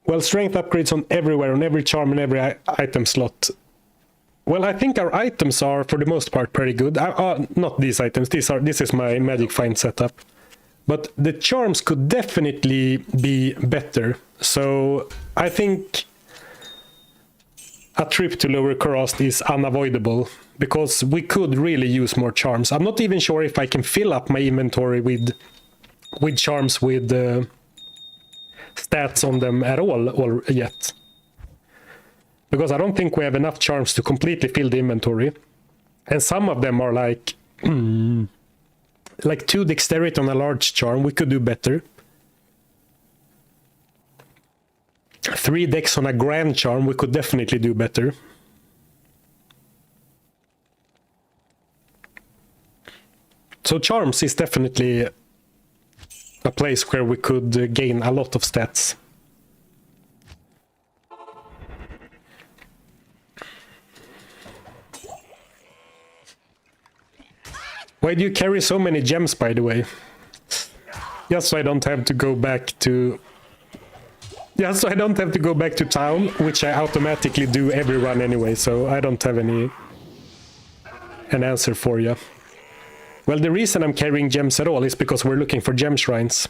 Well, strength upgrades on everywhere, on every charm and every item slot. Well, I think our items are, for the most part, pretty good. Not these items, this is my magic find setup. But the charms could definitely be better. So I think a trip to Lower Karast is unavoidable, because we could really use more charms. I'm not even sure if I can fill up my inventory with charms with stats on them at all yet. Because I don't think we have enough charms to completely fill the inventory. And some of them are like 2 dexterity on a large charm. We could do better. 3 dex on a grand charm. We could definitely do better. So charms is definitely a place where we could gain a lot of stats. Why do you carry so many gems, by the way? Just so I don't have to go back to... Just so I don't have to go back to town, which I automatically do every run anyway, so I don't have an answer for you. Well, the reason I'm carrying gems at all is because we're looking for gem shrines.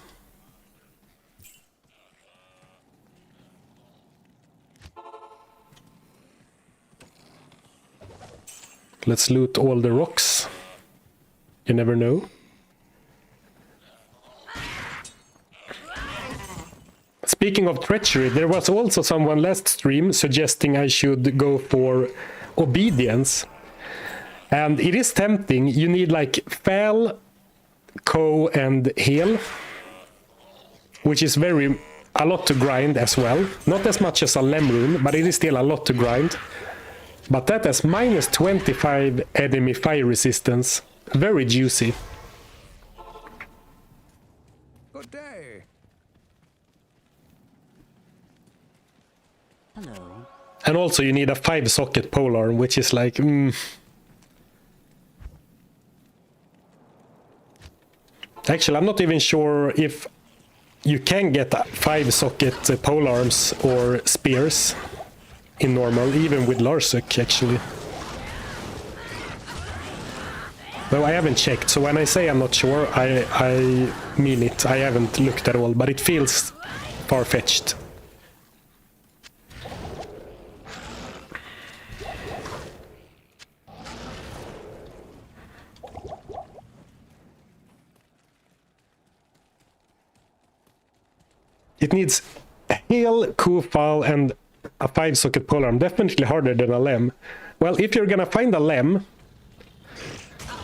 Let's loot all the rocks. You never know. Speaking of treachery, there was also someone last stream suggesting I should go for obedience. And it is tempting. You need like Fel, Ko, and Hel, which is a lot to grind as well. Not as much as a Lem rune, but it is still a lot to grind. But that has minus 25 enemy fire resistance. Very juicy. Good day. Hello. And also you need a 5-socket polearm, which is like... Actually, I'm not even sure if you can get 5-socket polearms or spears in normal, even with Larsuk, actually. Though I haven't checked, so when I say I'm not sure, I mean it. I haven't looked at all, but it feels far-fetched. It needs a Hel, Kufal, and a 5-socket polearm. Definitely harder than a Lem. Well, if you're gonna find a Lem,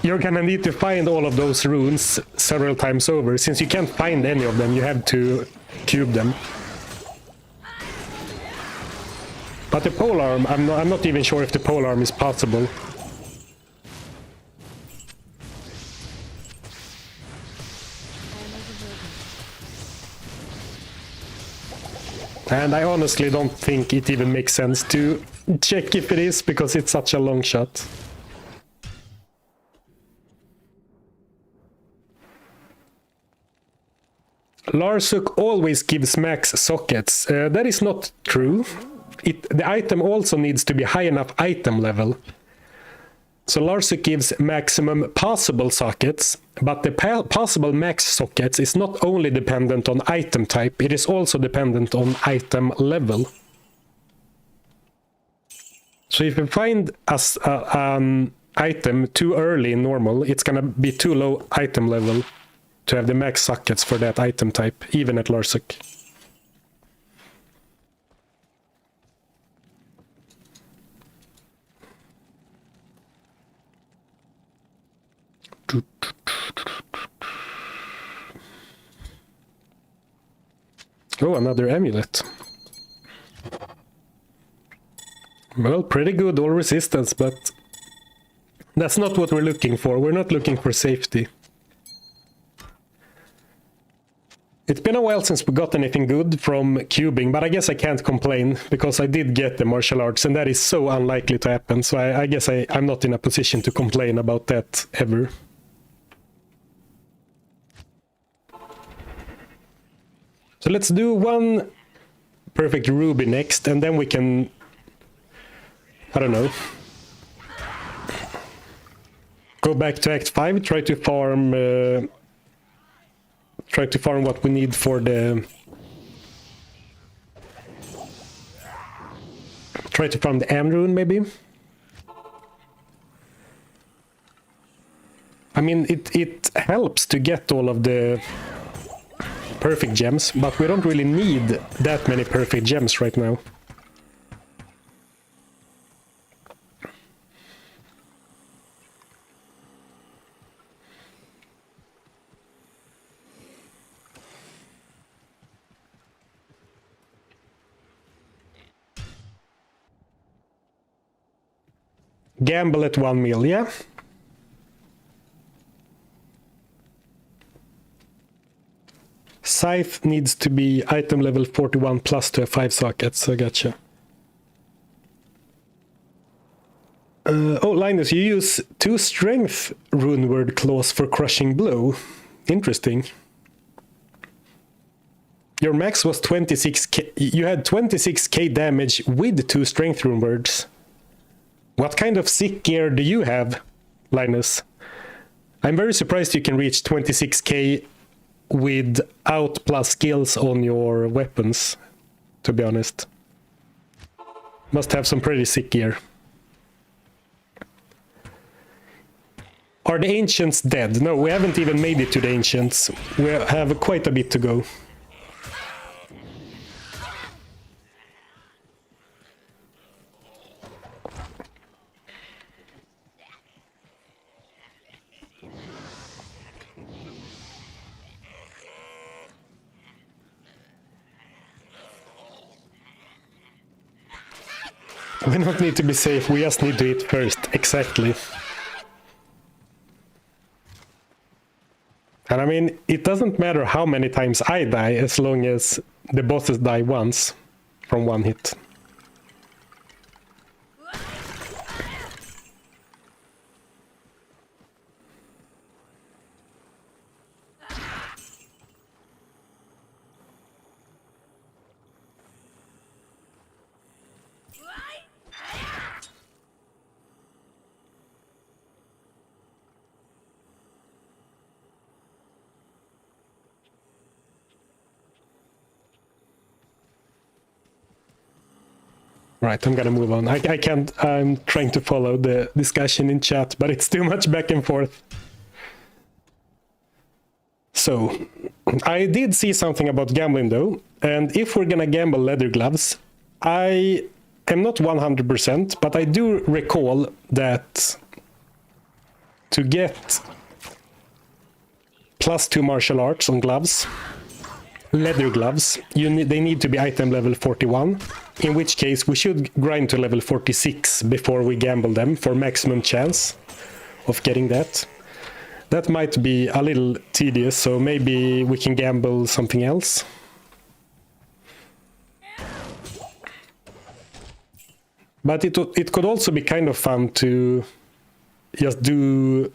you're gonna need to find all of those runes several times over. Since you can't find any of them, you have to cube them. But the polearm, I'm not even sure if the polearm is possible. And I honestly don't think it even makes sense to check if it is, because it's such a long shot. Larsuk always gives max sockets. That is not true. The item also needs to be high enough item level. So Larsuk gives maximum possible sockets, but the possible max sockets is not only dependent on item type, it is also dependent on item level. So if you find an item too early in normal, it's gonna be too low item level to have the max sockets for that item type, even at Larsuk. Oh, another amulet. Well, pretty good all resistance, but that's not what we're looking for. We're not looking for safety. It's been a while since we got anything good from cubing, but I guess I can't complain because I did get the martial arts, and that is so unlikely to happen. So I guess I'm not in a position to complain about that ever. So let's do one perfect ruby next, and then we can, I don't know, go back to Act 5, try to farm what we need for the... Try to farm the Amrune, maybe? I mean, it helps to get all of the perfect gems, but we don't really need that many perfect gems right now. Gamble at 1 mil, yeah? Scythe needs to be item level 41 plus to have 5 sockets, so gotcha. Oh, Linus, you use 2 strength rune word claws for crushing blow. Interesting. Your max was 26k. You had 26k damage with 2 strength rune words. What kind of sick gear do you have, Linus? I'm very surprised you can reach 26k without plus skills on your weapons, to be honest. Must have some pretty sick gear. Are the ancients dead? No, we haven't even made it to the ancients. We have quite a bit to go. We don't need to be safe, we just need to eat first. Exactly. And I mean, it doesn't matter how many times I die as long as the bosses die once from one hit. Right, I'm gonna move on. I can't, I'm trying to follow the discussion in chat, but it's too much back and forth. So, I did see something about gambling though, and if we're gonna gamble leather gloves, I am not 100%, but I do recall that to get +2 martial arts on gloves, leather gloves, they need to be item level 41, in which case we should grind to level 46 before we gamble them for maximum chance of getting that. That might be a little tedious, so maybe we can gamble something else. But it could also be kind of fun to just do,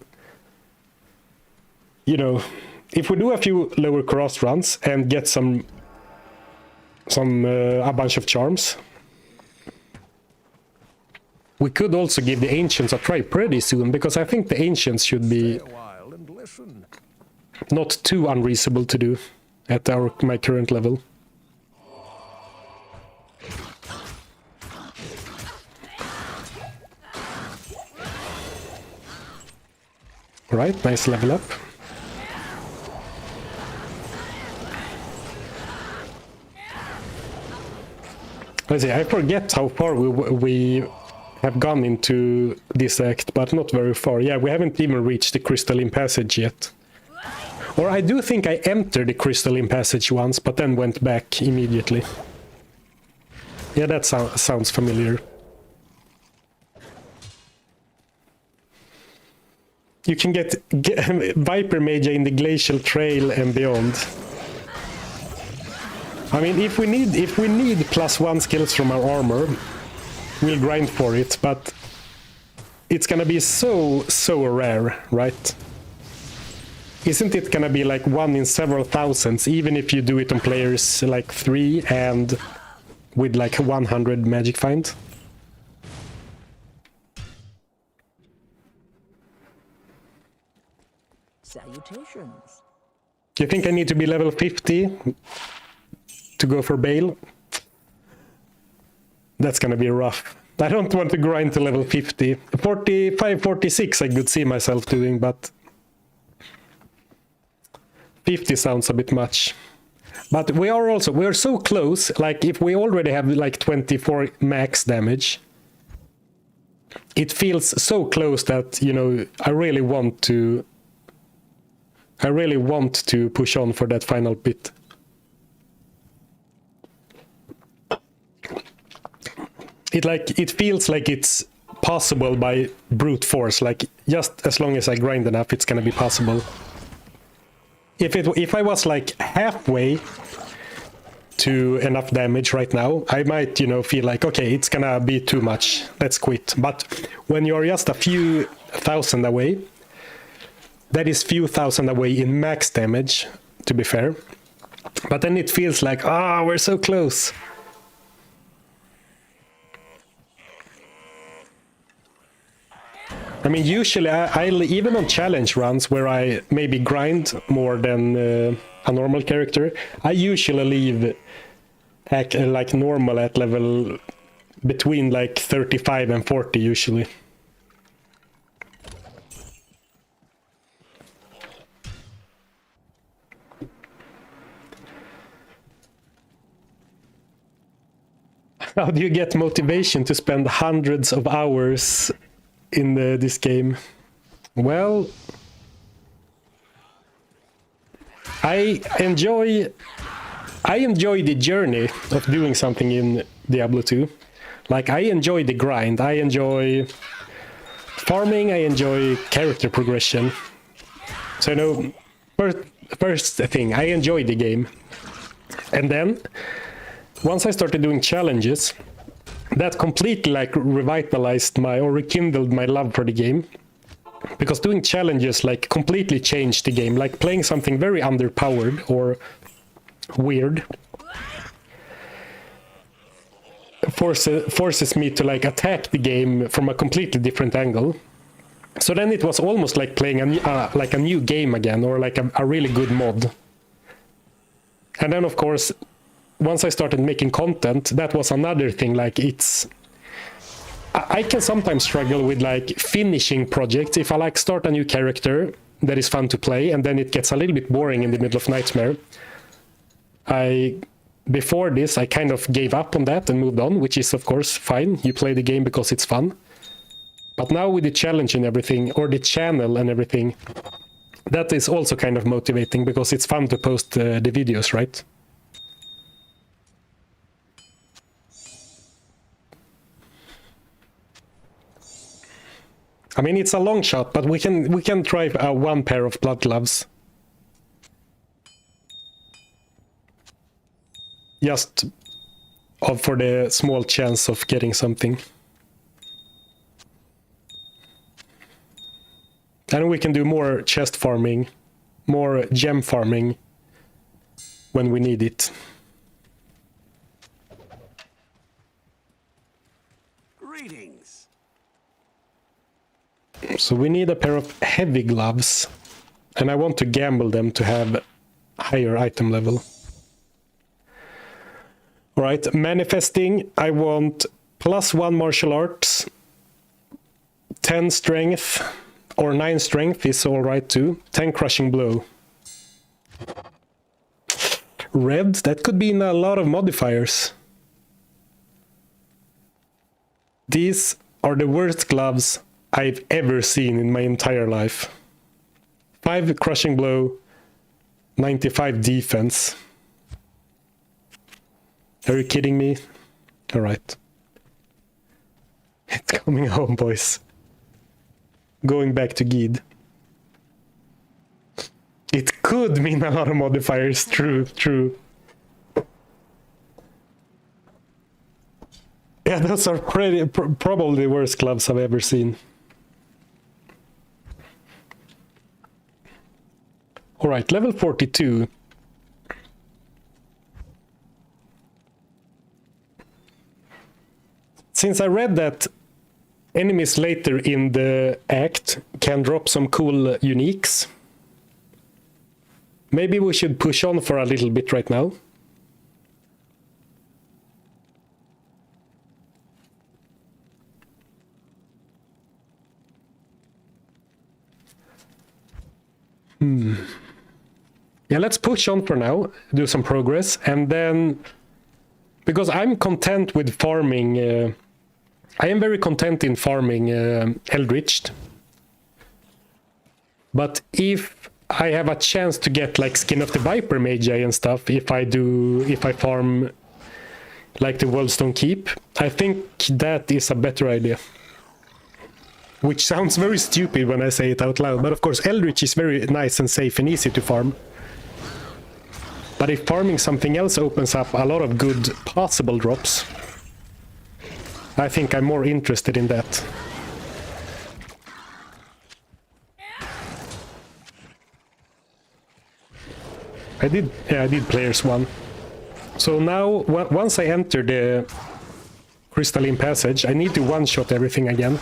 you know, if we do a few lower cross runs and get a bunch of charms, we could also give the ancients a try pretty soon, because I think the ancients should be not too unreasonable to do at my current level. Right, nice level up. Let's see, I forget how far we have gone into this act, but not very far. Yeah, we haven't even reached the Crystalline Passage yet. Or I do think I entered the Crystalline Passage once, but then went back immediately. Yeah, that sounds familiar. You can get Viper Mage in the Glacial Trail and beyond. I mean, if we need +1 skills from our armor, we'll grind for it, but it's gonna be so rare, right? Isn't it gonna be like 1 in several thousands, even if you do it on players like 3 and with like 100 magic find? Salutations. Do you think I need to be level 50 to go for Baal? That's gonna be rough. I don't want to grind to level 50. 45, 46 I could see myself doing, but 50 sounds a bit much. But we're so close, like if we already have like 24 max damage, it feels so close that, you know, I really want to push on for that final bit. It feels like it's possible by brute force, like just as long as I grind enough, it's gonna be possible. If I was like halfway to enough damage right now, I might, you know, feel like, okay, it's gonna be too much, let's quit. But when you're just a few thousand away, that is few thousand away in max damage, to be fair. But then it feels like, we're so close. I mean, usually, I'll even on challenge runs where I maybe grind more than a normal character, I usually leave like normal at level between like 35 and 40 usually. How do you get motivation to spend hundreds of hours in this game? Well, I enjoy the journey of doing something in Diablo 2. Like, I enjoy the grind, I enjoy farming, I enjoy character progression. So, you know, first thing, I enjoy the game. And then, once I started doing challenges, that completely like revitalized or rekindled my love for the game. Because doing challenges like completely changed the game, like playing something very underpowered or weird forces me to like attack the game from a completely different angle. So then it was almost like playing a new game again, or like a really good mod. And then of course, once I started making content, that was another thing. Like, I can sometimes struggle with like finishing projects. If I like start a new character that is fun to play, and then it gets a little bit boring in the middle of Nightmare. Before this, I kind of gave up on that and moved on, which is of course fine. You play the game because it's fun. But now with the challenge and everything, or the channel and everything, that is also kind of motivating because it's fun to post the videos, right? I mean, it's a long shot, but we can try one pair of blood gloves. Just for the small chance of getting something. And we can do more chest farming, more gem farming when we need it. Greetings. So we need a pair of heavy gloves, and I want to gamble them to have higher item level. Alright, manifesting, I want +1 martial arts, 10 strength, or 9 strength is alright too, 10 crushing blow. Red, that could be in a lot of modifiers. These are the worst gloves I've ever seen in my entire life. 5 crushing blow, 95 defense. Are you kidding me? Alright. It's coming home, boys. Going back to Gid. It could mean a lot of modifiers, true. Yeah, those are probably the worst gloves I've ever seen. All right, level 42. Since I read that enemies later in the act can drop some cool uniques, maybe we should push on for a little bit right now. Yeah, let's push on for now, do some progress, and then, because I'm content with farming, I am very content in farming Eldritched, but if I have a chance to get like Skin of the Viper Magi and stuff, if I farm like the Worldstone Keep, I think that is a better idea. Which sounds very stupid when I say it out loud, but of course Eldritch is very nice and safe and easy to farm. But if farming something else opens up a lot of good possible drops, I think I'm more interested in that. I did Players 1. So now, once I enter the Crystalline Passage, I need to one-shot everything again.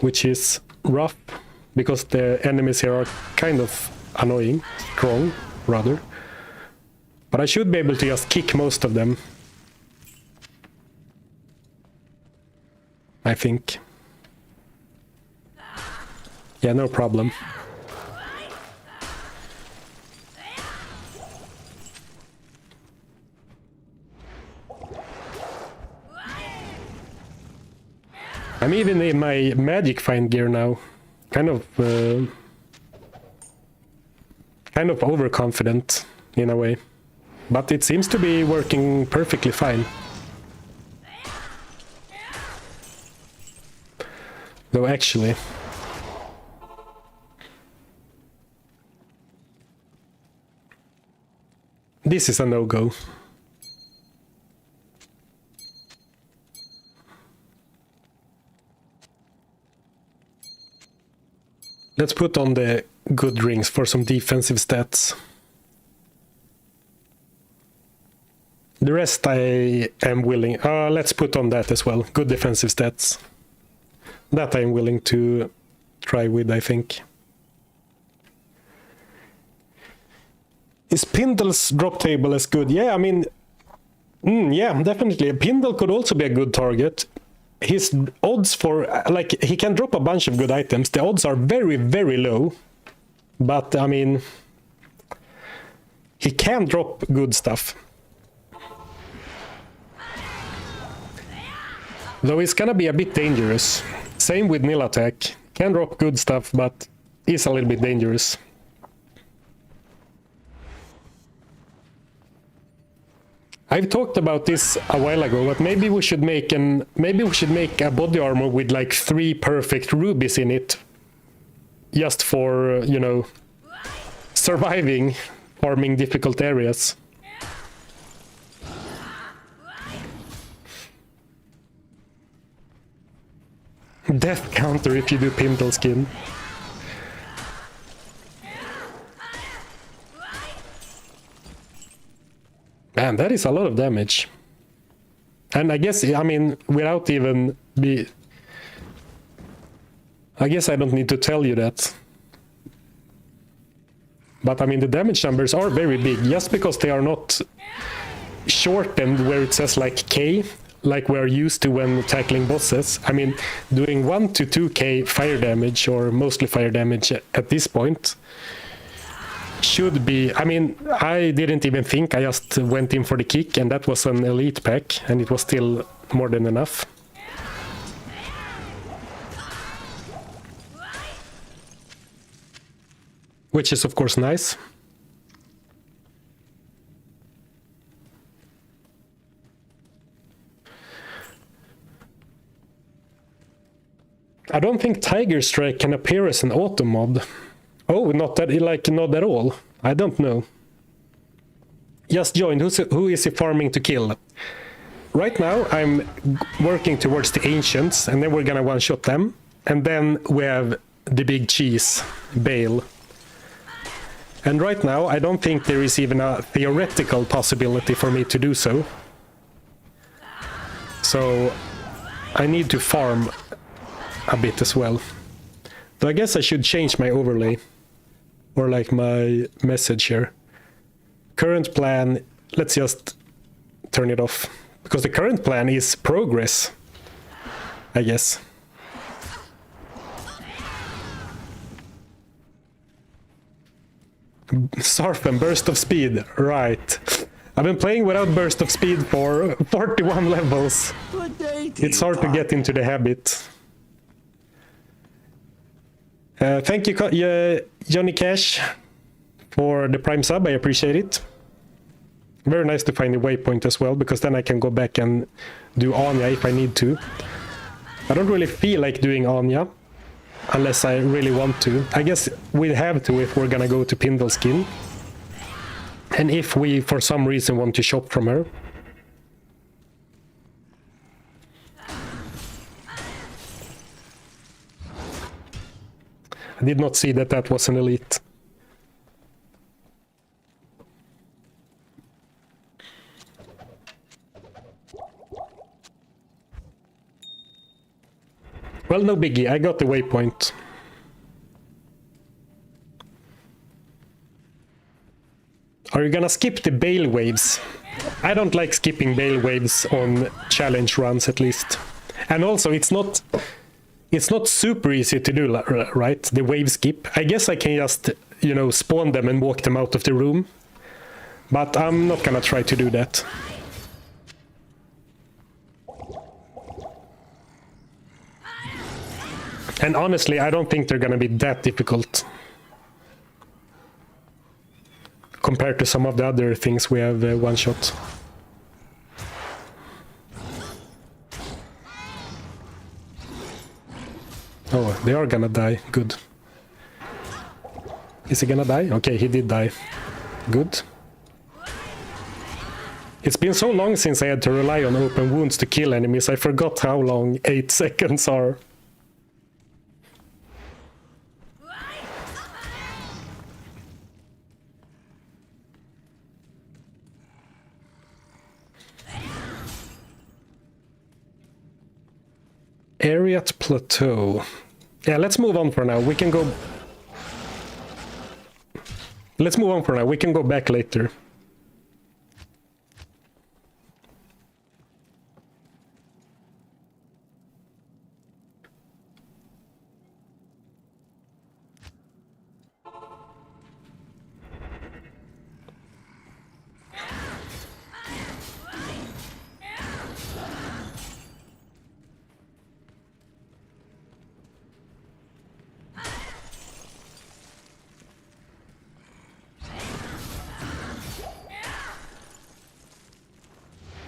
Which is rough, because the enemies here are kind of annoying, strong, rather. But I should be able to just kick most of them. I think. Yeah, no problem. I'm even in my magic find gear now. Kind of overconfident in a way. But it seems to be working perfectly fine. Though actually, this is a no-go. Let's put on the good rings for some defensive stats. The rest I am willing... let's put on that as well. Good defensive stats. That I am willing to try with, I think. Is Pindle's drop table as good? Yeah, I mean... yeah, definitely. Pindle could also be a good target. His odds for... like, he can drop a bunch of good items. The odds are very, very low. But, I mean... he can drop good stuff. Though it's gonna be a bit dangerous. Same with nil attack. Can drop good stuff, but is a little bit dangerous. I've talked about this a while ago, but maybe we should make a body armor with like 3 perfect rubies in it, just for, you know, surviving, farming difficult areas. Death counter if you do Pindle skin. Man, that is a lot of damage. And I guess, I mean, without even be... I guess I don't need to tell you that. But I mean, the damage numbers are very big, just because they are not shortened where it says like K, like we're used to when tackling bosses. I mean, doing 1 to 2k fire damage, or mostly fire damage at this point, should be... I mean, I didn't even think, I just went in for the kick, and that was an elite pack, and it was still more than enough. Which is of course nice. I don't think Tiger Strike can appear as an auto mod. Oh, not that, like, not at all. I don't know. Just joined. Who is he farming to kill? right now I'm working towards the Ancients, and then we're gonna one-shot them. And then we have the big cheese, Baal. And right now, I don't think there is even a theoretical possibility for me to do so. So I need to farm a bit as well. So I guess I should change my overlay, or like my message here. Current plan, let's just turn it off. Because the current plan is progress, I guess. Surf and burst of speed, right. I've been playing without burst of speed for 41 levels. Good day to It's you, hard to get into the habit. Thank you, Johnny Cash, for the Prime sub. I appreciate it. Very nice to find a waypoint as well, because then I can go back and do Anya if I need to. I don't really feel like doing Anya, unless I really want to. I guess we have to if we're gonna go to Pindleskin. And if we, for some reason, want to shop from her. I did not see that that was an elite. Well, no biggie, I got the waypoint. Are you gonna skip the Baal waves? I don't like skipping Baal waves on challenge runs, at least. And also, it's not super easy to do, right? The wave skip. I guess I can just, you know, spawn them and walk them out of the room. But I'm not gonna try to do that. And honestly, I don't think they're gonna be that difficult compared to some of the other things we have one shot. Oh, they are gonna die. Good. Is he gonna die? Okay, he did die. Good. It's been so long since I had to rely on open wounds to kill enemies, I forgot how long 8 seconds are. Ariat Plateau. Yeah, let's move on for now. We can go... Let's move on for now. We can go back later.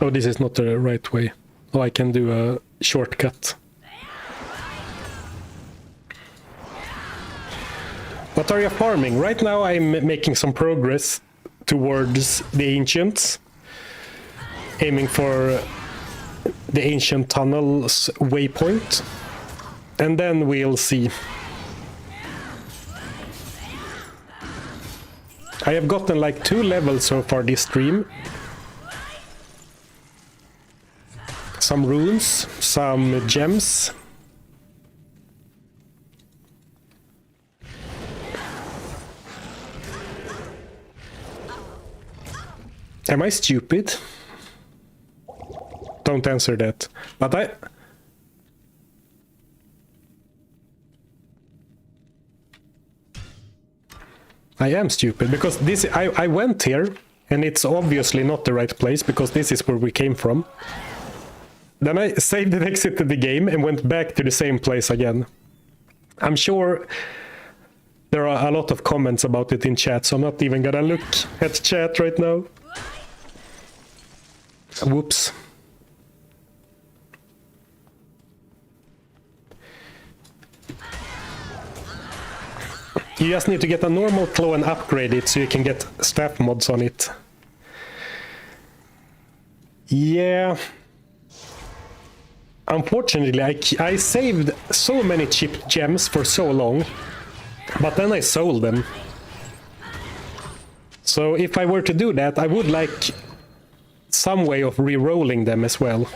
Oh, this is not the right way. Oh, I can do a shortcut. What are you farming? Right now I'm making some progress towards the Ancients. Aiming for the Ancient Tunnels waypoint. And then we'll see. I have gotten like 2 levels so far this stream. Some runes, some gems. Am I stupid? Don't answer that. But I am stupid, because this I went here and it's obviously not the right place, because this is where we came from. Then I saved and exited the game and went back to the same place again. I'm sure there are a lot of comments about it in chat, so I'm not even gonna look at chat right now. Whoops. You just need to get a normal claw and upgrade it so you can get staff mods on it. Yeah. Unfortunately, I saved so many chipped gems for so long, but then I sold them. So if I were to do that, I would like some way of re-rolling them as well.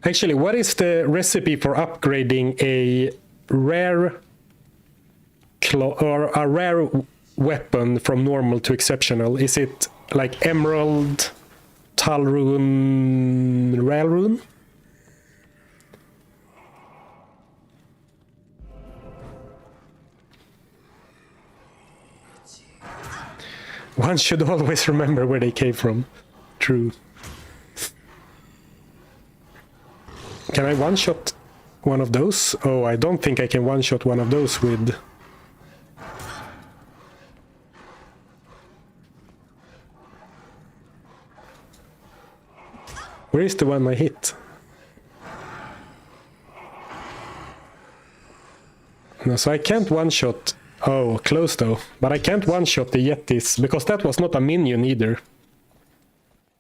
Actually, what is the recipe for upgrading a rare or a rare weapon from normal to exceptional? Is it like emerald, talrune, railrune? One should always remember where they came from. True. Can I one-shot one of those? Oh, I don't think I can one-shot one of those with... Where is the one I hit? No, so I can't one-shot... Oh, close though. But I can't one-shot the Yetis, because that was not a minion either.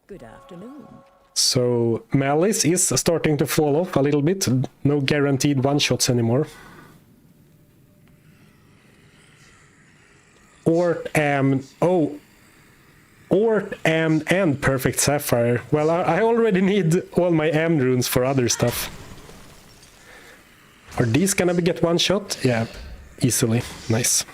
Good afternoon. So Malice is starting to fall off a little bit. No guaranteed one-shots anymore. Ort, and Perfect Sapphire. Well, I already need all my Am runes for other stuff. Are these gonna get one shot? Yeah, easily. Nice.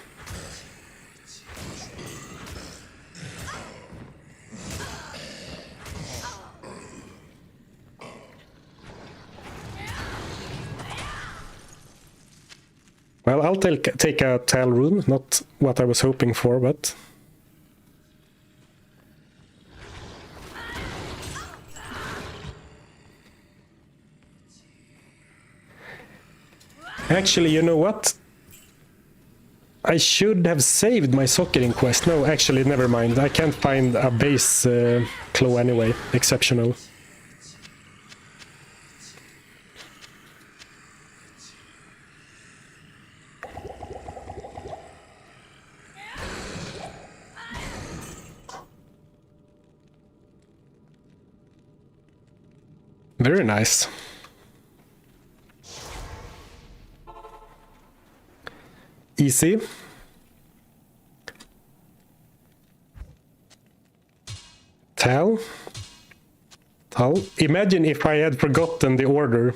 Well, I'll take a Tal rune, not what I was hoping for, but... Actually, you know what? I should have saved my socketing quest. No, actually, never mind. I can't find a base claw anyway. Exceptional. Very nice. Easy. Tal. Imagine if I had forgotten the order.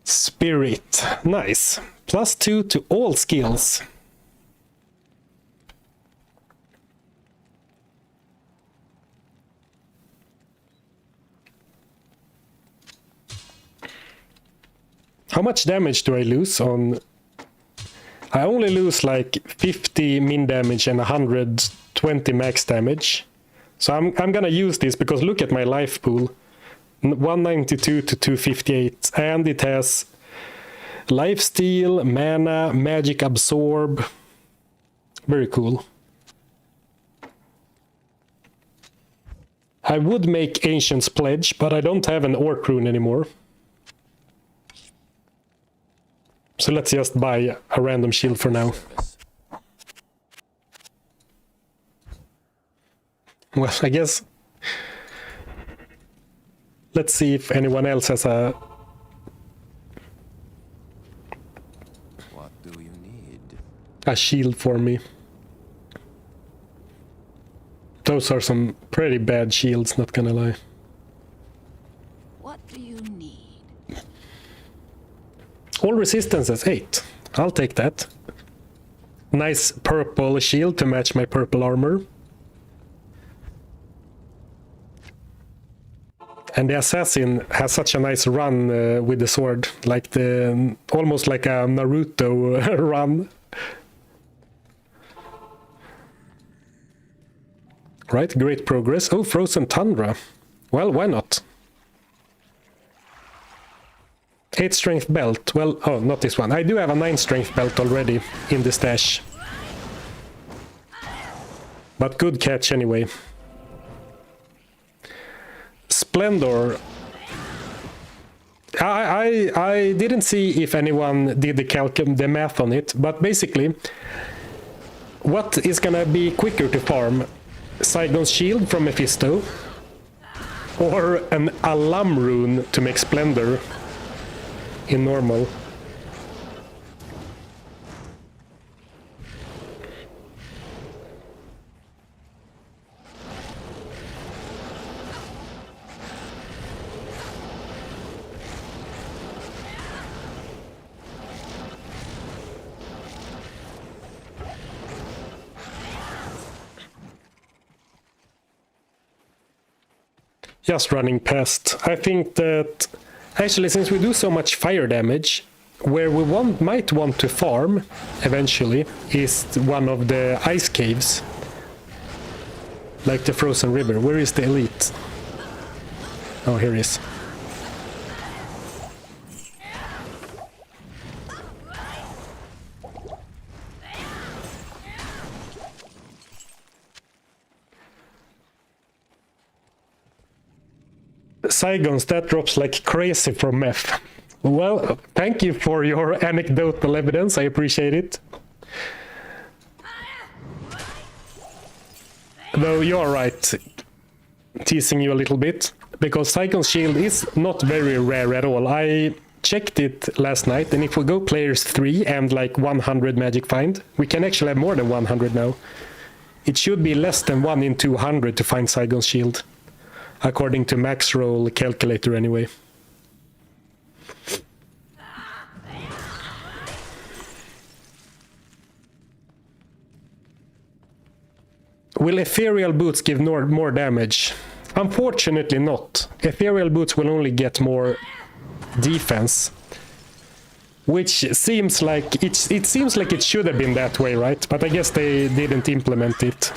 Spirit. Nice. +2 to all skills. How much damage do I lose on... I only lose like 50 min damage and 120 max damage. So I'm gonna use this because look at my life pool. 192 to 258. And it has lifesteal, mana, magic absorb. Very cool. I would make Ancient's Pledge, but I don't have an Orc rune anymore. So let's just buy a random shield for now. Well, I guess... Let's see if anyone else has a... What do you need? A shield for me. Those are some pretty bad shields, not gonna lie. What do you need? All resistances 8. I'll take that. Nice purple shield to match my purple armor. And the assassin has such a nice run with the sword, like the almost like a Naruto run. Right, great progress. Oh, Frozen Tundra. Well, why not? 8 strength belt. Well, oh, not this one. I do have a 9 strength belt already in the stash. But good catch anyway. Splendor. I didn't see if anyone did the math on it, but basically what is gonna be quicker to farm? Saigon's Shield from Mephisto, or an Alam rune to make Splendor in normal? Just running past. I think that actually, since we do so much fire damage, where we might want to farm eventually is one of the ice caves, like the frozen river. Where is the elite? Oh, here he is. Saigons, that drops like crazy from meth. Well, thank you for your anecdotal evidence. I appreciate it. Though you are right, teasing you a little bit, because Saigon's Shield is not very rare at all. I checked it last night, and if we go players 3 and like 100 magic find, we can actually have more than 100 now. It should be less than 1 in 200 to find Saigon's Shield, according to max roll calculator anyway. Will Ethereal Boots give more damage? Unfortunately not. Ethereal Boots will only get more defense. Which seems like it seems like it should have been that way, right? But I guess they didn't implement it.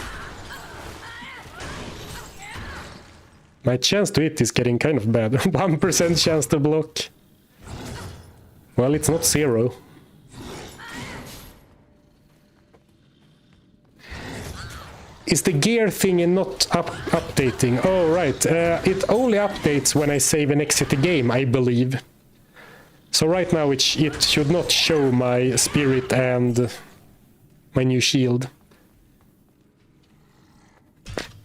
My chance to hit is getting kind of bad. 1% chance to block. Well, it's not 0. Is the gear thingy not updating? Oh, right. It only updates when I save and exit the game, I believe. So right now it should not show my spirit and my new shield.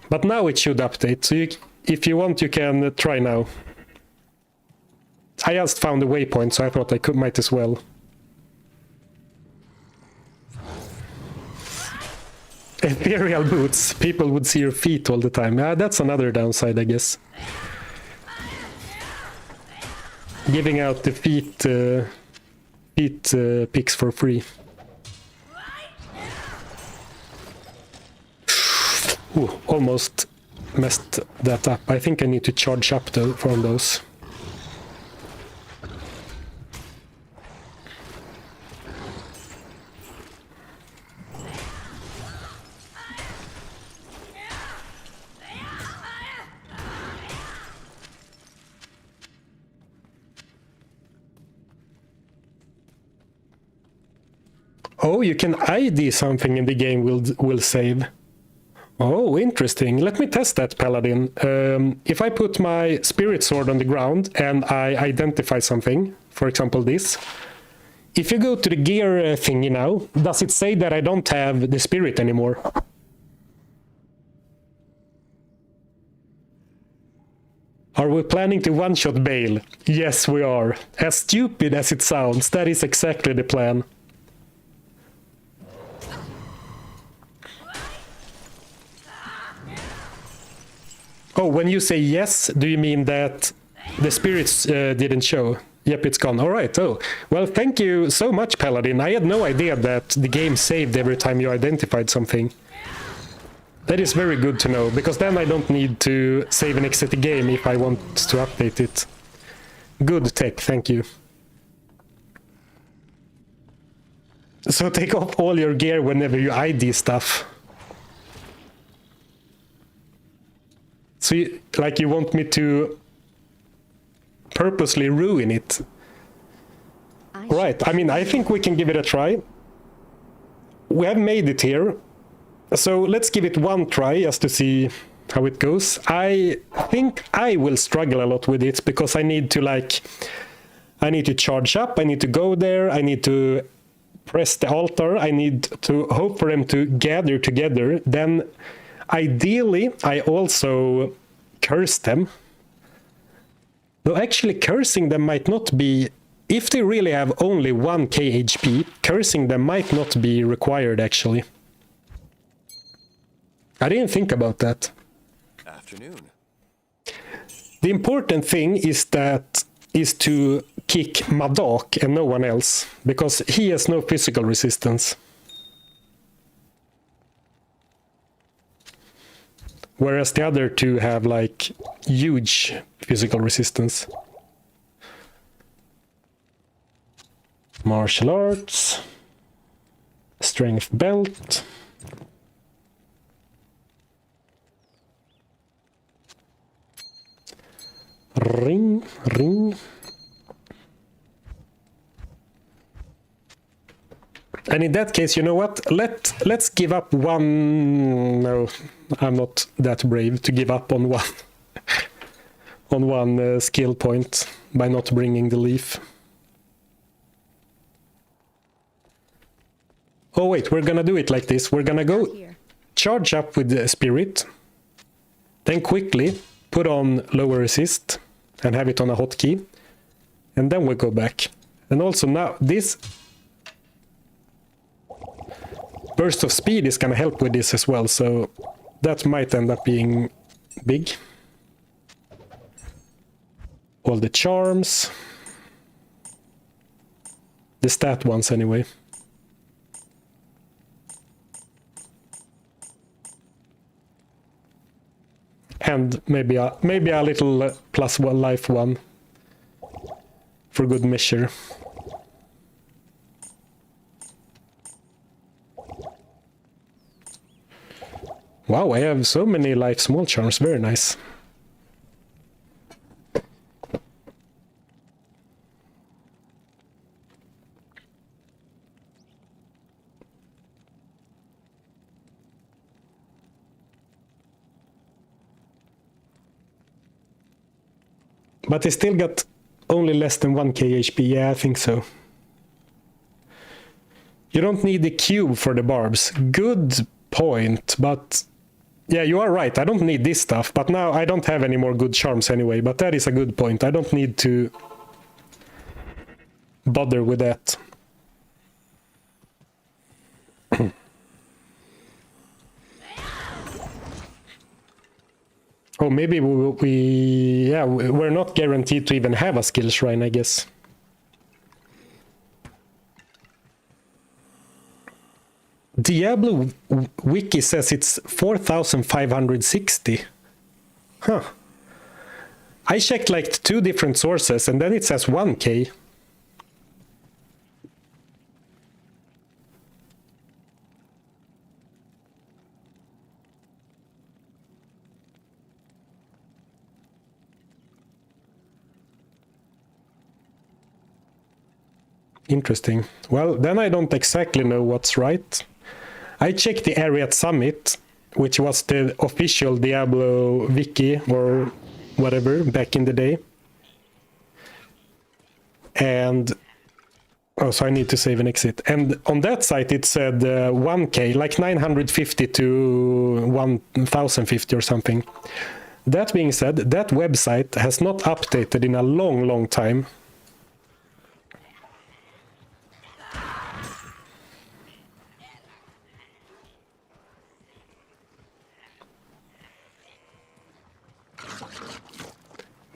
But now it should update. So if you want, you can try now. I just found a waypoint, so I thought I might as well. Ethereal Boots. People would see your feet all the time. Yeah, that's another downside, I guess. Giving out the feet pics for free. Ooh, almost messed that up. I think I need to charge up from those. Oh, you can ID something in the game will save. Oh, interesting. Let me test that, Paladin. If I put my spirit sword on the ground and I identify something, for example this, if you go to the gear thingy now, does it say that I don't have the spirit anymore? Are we planning to one-shot Baal? Yes, we are. As stupid as it sounds, that is exactly the plan. Oh, when you say yes, do you mean that the spirits didn't show? Yep, it's gone. All right. Oh, well, thank you so much, Paladin. I had no idea that the game saved every time you identified something. That is very good to know, because then I don't need to save and exit the game if I want to update it. Good tech, thank you. So take off all your gear whenever you ID stuff. So, you want me to purposely ruin it? Right, I mean, I think we can give it a try. We have made it here. So let's give it one try just to see how it goes. I think I will struggle a lot with it because I need to charge up, I need to go there, I need to press the altar. I need to hope for them to gather together. Then ideally, I also curse them. Though actually cursing them might not be... If they really have only 1k HP, cursing them might not be required actually. I didn't think about that. Afternoon. The important thing is to kick Madak and no one else, because he has no physical resistance. Whereas the other two have like huge physical resistance. Martial arts, strength belt. Ring. And in that case, you know what? Let's give up one. No, I'm not that brave to give up on one on one skill point by not bringing the leaf. Oh wait, we're gonna do it like this. We're gonna go charge up with the spirit, then quickly put on lower resist and have it on a hotkey, and then we go back. And also now this burst of speed is gonna help with this as well, so that might end up being big. All the charms, the stat ones anyway. And maybe a little plus one life one for good measure. Wow, I have so many life small charms, very nice. But they still got only less than 1k HP, yeah, I think so. You don't need the cube for the barbs. Good point, but yeah, you are right, I don't need this stuff, but now I don't have any more good charms anyway, but that is a good point. I don't need to bother with that. Oh, maybe we're not guaranteed to even have a skill shrine, I guess. Diablo wiki says it's 4,560. Huh. I checked like 2 different sources and then it says 1k. Interesting. Well, then I don't exactly know what's right. I checked the Ariat Summit, which was the official Diablo wiki or whatever back in the day. And oh, so I need to save and exit. And on that site it said 1k, like 950 to 1050 or something. That being said, that website has not updated in a long time.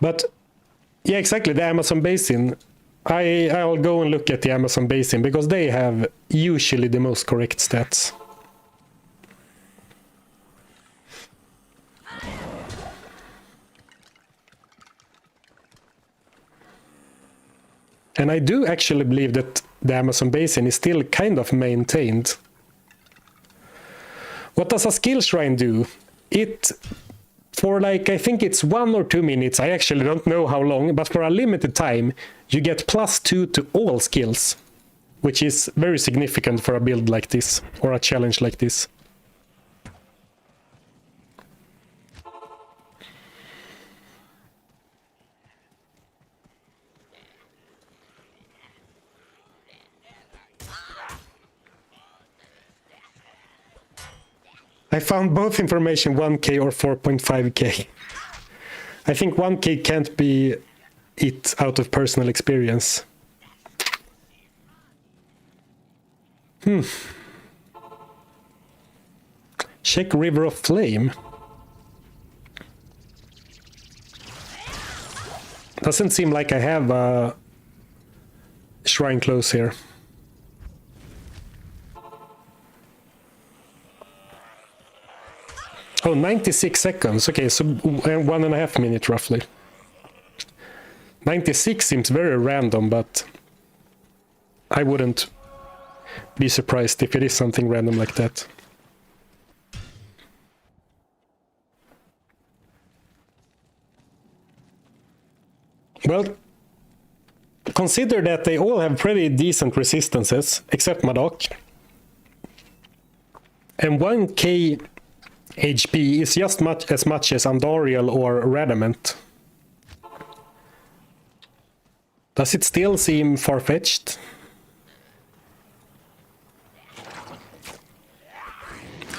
But yeah, exactly, the Amazon Basin. I'll go and look at the Amazon Basin because they have usually the most correct stats. And I do actually believe that the Amazon Basin is still kind of maintained. What does a skill shrine do? It... For like, I think it's 1 or 2 minutes, I actually don't know how long, but for a limited time, you get +2 to all skills, which is very significant for a build like this, or a challenge like this. I found both information 1k or 4.5k. I think 1k can't be it out of personal experience. Check River of Flame. Doesn't seem like I have a shrine close here. Oh, 96 seconds. Okay, so 1.5 minutes roughly. 96 seems very random, but I wouldn't be surprised if it is something random like that. Well, consider that they all have pretty decent resistances, except Madoc. And 1k HP is just as much as Andariel or Radamant. Does it still seem far-fetched?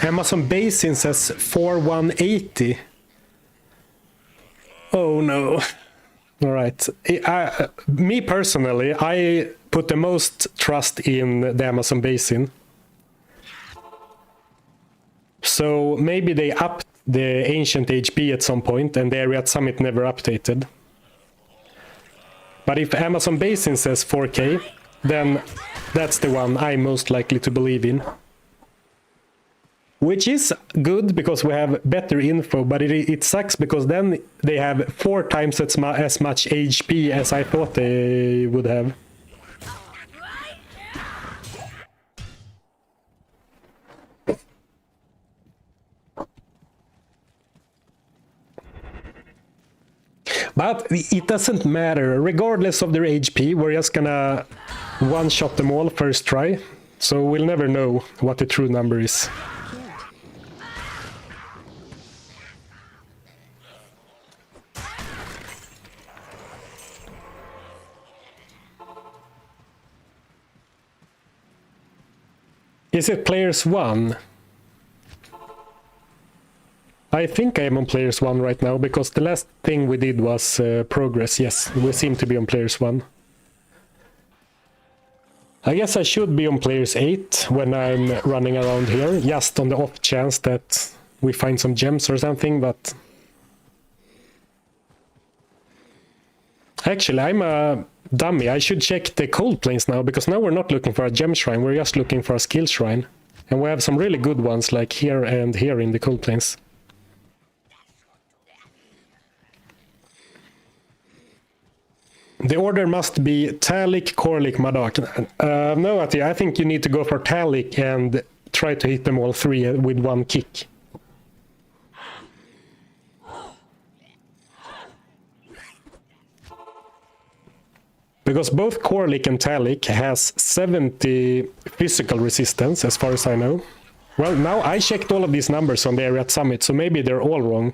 Amazon Basin says 4180. Oh no. All right. Me personally, I put the most trust in the Amazon Basin. So maybe they upped the ancient HP at some point and the area at Summit never updated. But if Amazon Basin says 4k, then that's the one I'm most likely to believe in. Which is good because we have better info, but it sucks because then they have 4 times as much HP as I thought they would have. But it doesn't matter. Regardless of their HP, we're just gonna one-shot them all first try. So we'll never know what the true number is. Is it players 1? I think I am on players 1 right now, because the last thing we did was progress. Yes, we seem to be on players 1. I guess I should be on players 8 when I'm running around here, just on the off chance that we find some gems or something, but... Actually, I'm a dummy. I should check the cold plains now, because now we're not looking for a gem shrine, we're just looking for a skill shrine. And we have some really good ones, like here and here in the cold plains. The order must be Talik, Korlik, Madoc. No, I think you need to go for Talik and try to hit them all 3 with 1 kick. Because both Korlik and Talik has 70 physical resistance, as far as I know. Well, now I checked all of these numbers on the area at Summit, so maybe they're all wrong.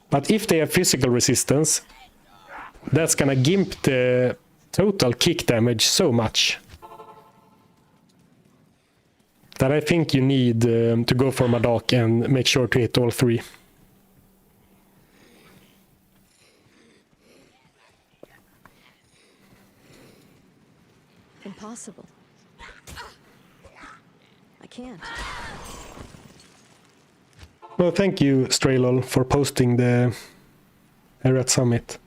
But if they have physical resistance, that's gonna gimp the total kick damage so much that I think you need to go for Madoc and make sure to hit all 3. Impossible. I can't. Well, thank you, Straylol, for posting the area at Summit.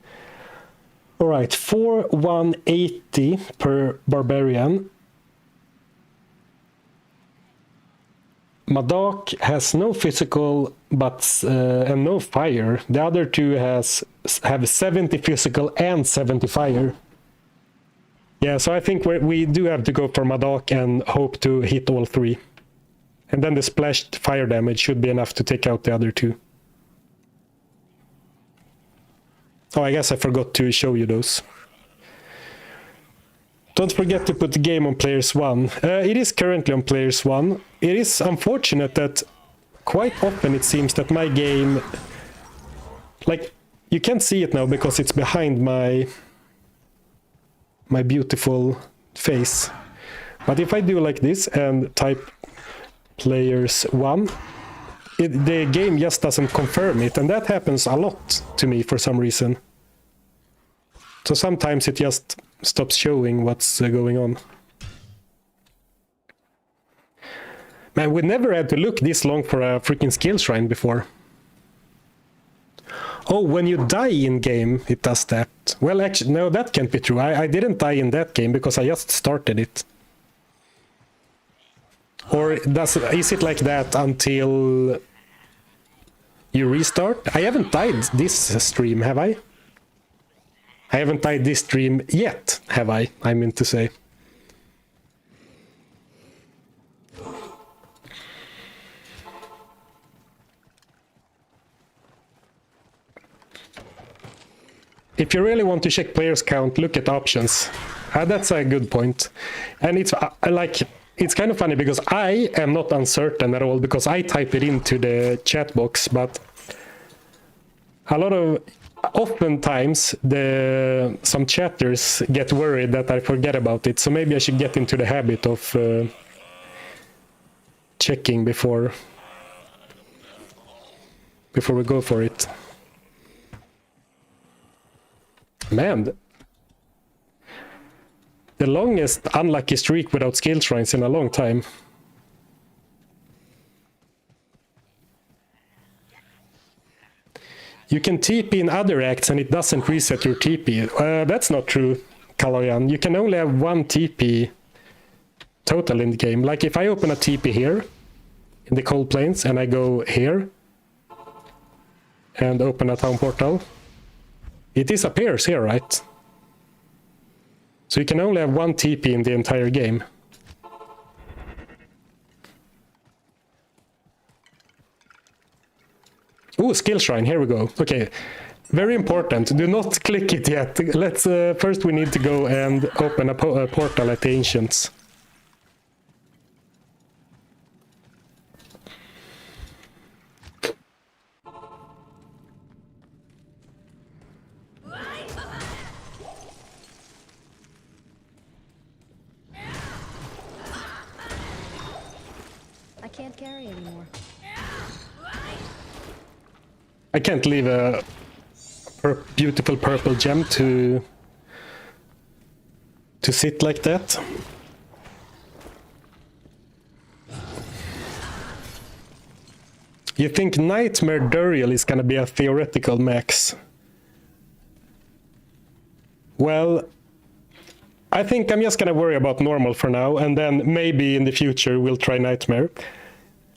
Alright, 4180 per barbarian. Madoc has no physical but and no fire. The other two have 70 physical and 70 fire. Yeah, so I think we do have to go for Madoc and hope to hit all 3. And then the splashed fire damage should be enough to take out the other 2. Oh, I guess I forgot to show you those. Don't forget to put the game on players 1. It is currently on players 1. It is unfortunate that quite often it seems that my game... Like, you can't see it now because it's behind my beautiful face. But if I do like this and type players 1, the game just doesn't confirm it, and that happens a lot to me for some reason. So sometimes it just stops showing what's going on. Man, we never had to look this long for a freaking skill shrine before. Oh, when you die in game, it does that. Well, actually, no, that can't be true. I didn't die in that game because I just started it. Or is it like that until you restart? I haven't died this stream, have I? I haven't died this stream yet, have I? I mean to say. If you really want to check players count, look at options. That's a good point. And it's it's kind of funny because I am not uncertain at all because I type it into the chat box, but oftentimes some chatters get worried that I forget about it. So maybe I should get into the habit of checking before we go for it. Man, the longest unlucky streak without skill shrines in a long time. You can TP in other acts and it doesn't reset your TP. That's not true, Kaloyan. You can only have one TP total in the game. Like if I open a TP here in the Cold Plains and I go here and open a town portal, it disappears here, right? So you can only have one TP in the entire game. Ooh, skill shrine, here we go. Okay, very important. Do not click it yet. Let's first we need to go and open a portal at the Ancients. I can't carry anymore. I can't leave a beautiful purple gem to sit like that. You think Nightmare Duriel is gonna be a theoretical max? Well, I think I'm just gonna worry about normal for now, and then maybe in the future we'll try Nightmare.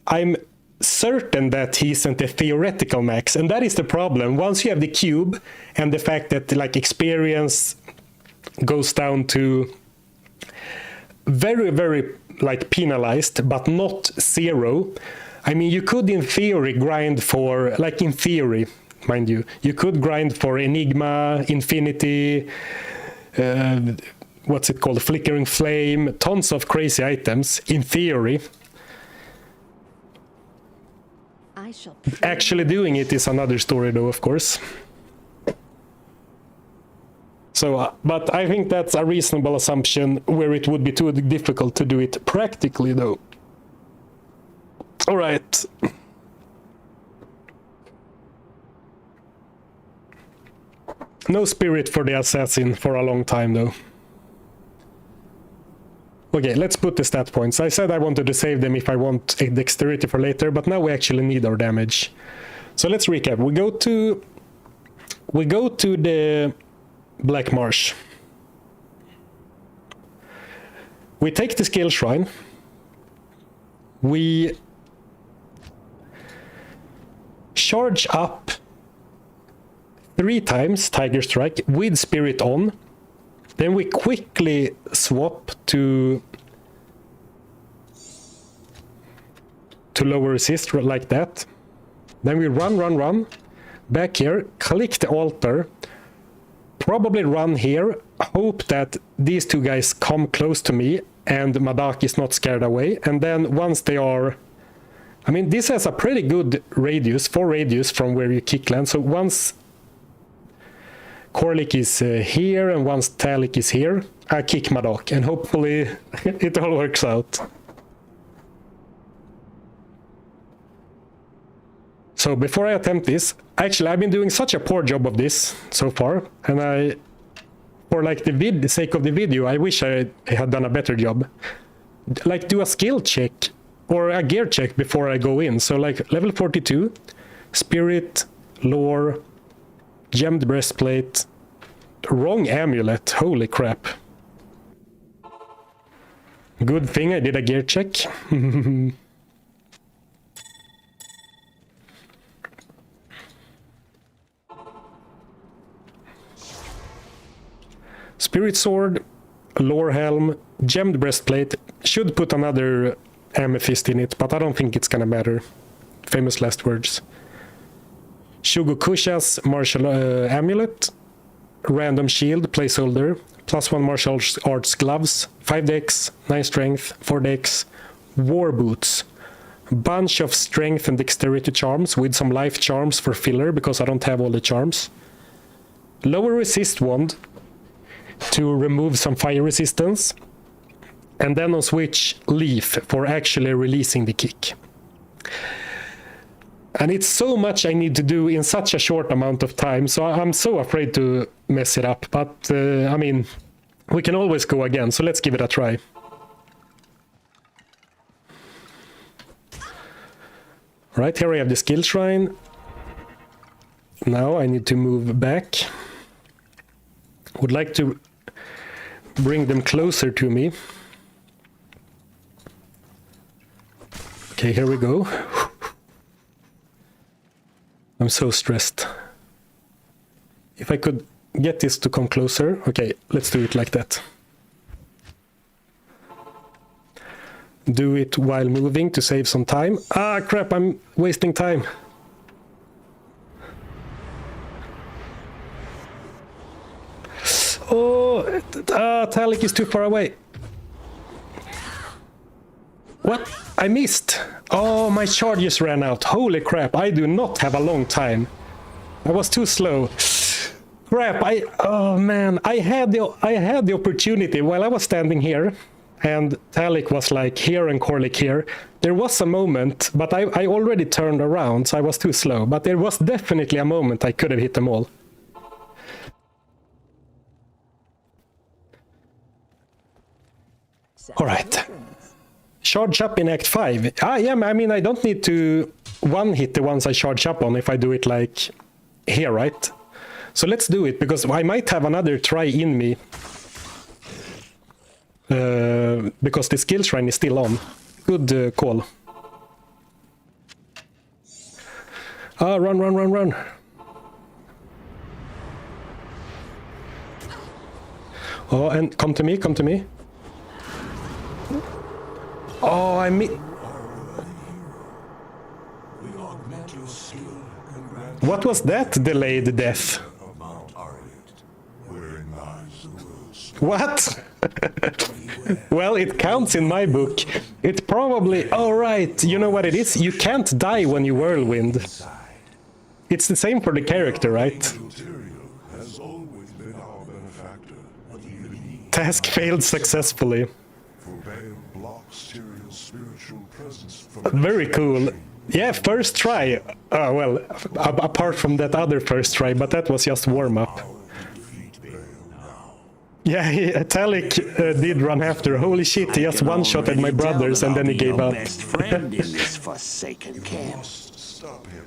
I'm certain that he isn't a theoretical max, and that is the problem. Once you have the cube and the fact that like experience goes down to very, very like penalized, but not zero. I mean, you could in theory grind for, like in theory, mind you, you could grind for Enigma, Infinity, what's it called, Flickering Flame, tons of crazy items in theory. I shall. Actually doing it is another story though, of course. So, but I think that's a reasonable assumption where it would be too difficult to do it practically though. All right. No spirit for the assassin for a long time though. Okay, let's put the stat points. I said I wanted to save them if I want a dexterity for later, but now we actually need our damage. So let's recap. We go to the Black Marsh. We take the skill shrine. We charge up 3 times Tiger Strike with Spirit on. Then we quickly swap to lower resist like that. Then we run back here, click the altar, probably run here, hope that these 2 guys come close to me and Madak is not scared away. And then once they are, I mean, this has a pretty good radius, 4 radius from where you kick land. So once Korlik is here and once Talik is here, I kick Madak and hopefully it all works out. So before I attempt this, actually I've been doing such a poor job of this so far, and for like the sake of the video, I wish I had done a better job. Like do a skill check or a gear check before I go in. So like level 42, spirit, lore, gemmed breastplate, wrong amulet, holy crap. Good thing I did a gear check. Spirit sword, lore helm, gemmed breastplate. Should put another amethyst in it, but I don't think it's gonna matter. Famous last words. Shugokusha's martial amulet, random shield placeholder, +1 martial arts gloves, 5 dex, 9 strength, 4 dex, war boots, bunch of strength and dexterity charms with some life charms for filler because I don't have all the charms. Lower resist wand to remove some fire resistance, and then on switch leaf for actually releasing the kick. And it's so much I need to do in such a short amount of time, so I'm so afraid to mess it up, but I mean, we can always go again, so let's give it a try. Right, here I have the skill shrine. Now I need to move back. Would like to bring them closer to me. Okay, here we go. I'm so stressed. If I could get this to come closer. Okay, let's do it like that. Do it while moving to save some time. Ah, crap, I'm wasting time. Oh, Talik is too far away. What? I missed. Oh, my charges ran out. Holy crap, I do not have a long time. I was too slow. Crap, oh man, I had the opportunity while I was standing here and Talik was like here and Korlik here. There was a moment, but I already turned around, so I was too slow. But there was definitely a moment I could have hit them all. All right. Charge up in Act 5. Ah, yeah, I mean, I don't need to one-hit the ones I charge up on if I do it like here, right? So let's do it, because I might have another try in me. Because the skill shrine is still on. Good call. Ah, run, run, run, run. Oh, and come to me, come to me. Oh, I mean... What was that delayed death? What? Well, it counts in my book. It probably... Oh, right. You know what it is? You can't die when you whirlwind. It's the same for the character, right? Task failed successfully. Very cool. Yeah, first try. Well, apart from that other first try, but that was just warm-up. Yeah, Talik did run after. Holy shit, he just one-shotted my brothers and then he gave up. Best friend in this forsaken camp.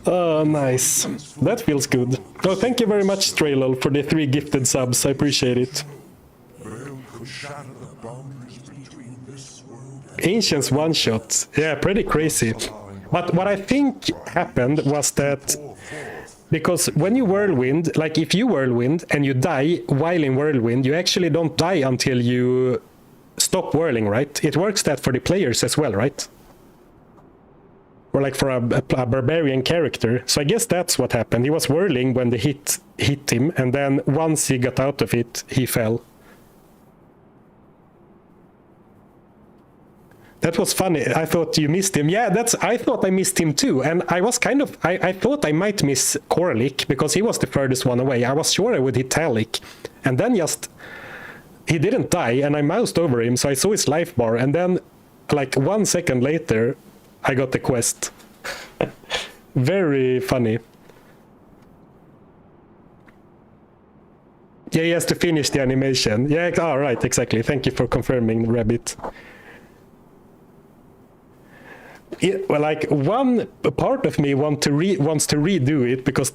Oh, nice. That feels good. Oh, thank you very much, Straylol, for the 3 gifted subs. I appreciate it. Ancients One Shot. Yeah, pretty crazy. But what I think happened was that because when you whirlwind, like if you whirlwind and you die while in whirlwind, you actually don't die until you stop whirling, right? It works that for the players as well, right? Or like for a barbarian character. So I guess that's what happened. He was whirling when the hit him, and then once he got out of it, he fell. That was funny. I thought you missed him. Yeah, I thought I missed him too. And I was kind of... I thought I might miss Korlik because he was the furthest one away. I was sure I would hit Talik. And then just... He didn't die and I moused over him, so I saw his life bar. And then, like 1 second later, I got the quest. Very funny. Yeah, he has to finish the animation. Yeah, all right, exactly. Thank you for confirming, Rabbit. Well, like, one part of me wants to redo it because,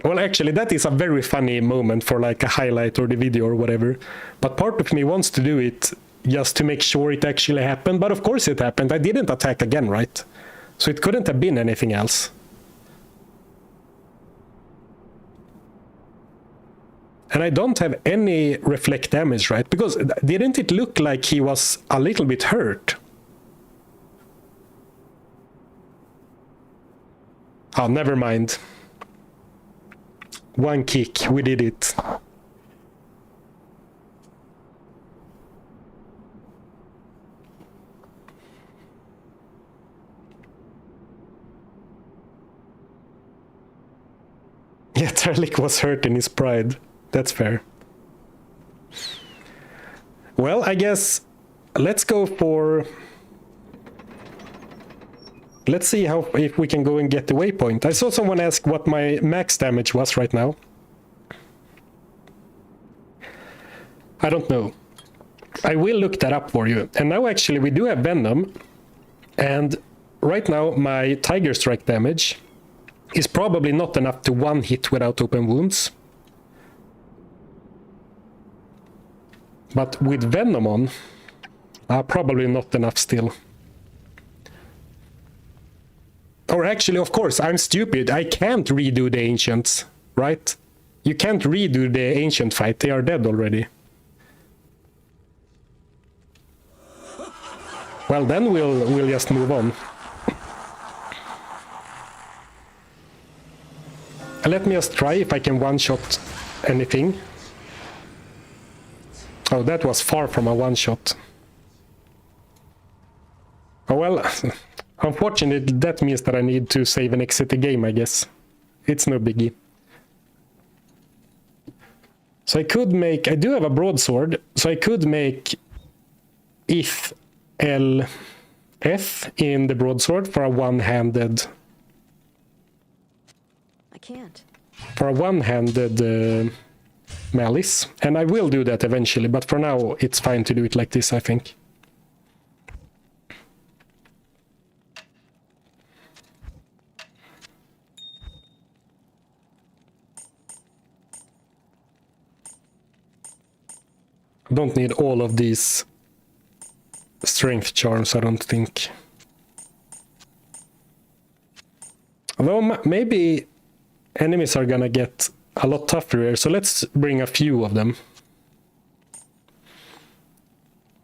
well, actually, that is a very funny moment for like a highlight or the video or whatever. But part of me wants to do it just to make sure it actually happened. But of course it happened. I didn't attack again, right? So it couldn't have been anything else. And I don't have any reflect damage, right? Because didn't it look like he was a little bit hurt? Oh, never mind. One kick, we did it. Yeah, Terlik was hurt in his pride. That's fair. Well, I guess let's go for... Let's see if we can go and get the waypoint. I saw someone ask what my max damage was right now. I don't know. I will look that up for you. And now actually we do have Venom. And right now my Tiger Strike damage is probably not enough to one hit without open wounds. But with Venom on, probably not enough still. Or actually, of course, I'm stupid. I can't redo the Ancients, right? You can't redo the Ancient fight. They are dead already. Well, then we'll just move on. Let me just try if I can one-shot anything. Oh, that was far from a one-shot. Oh well, unfortunately that means that I need to save and exit the game, I guess. It's no biggie. So I could make... I do have a broadsword, so I could make if L F in the broadsword for a one-handed... I can't. For a one-handed malice. And I will do that eventually, but for now it's fine to do it like this, I think. I don't need all of these strength charms, I don't think. Although maybe enemies are gonna get a lot tougher here, so let's bring a few of them.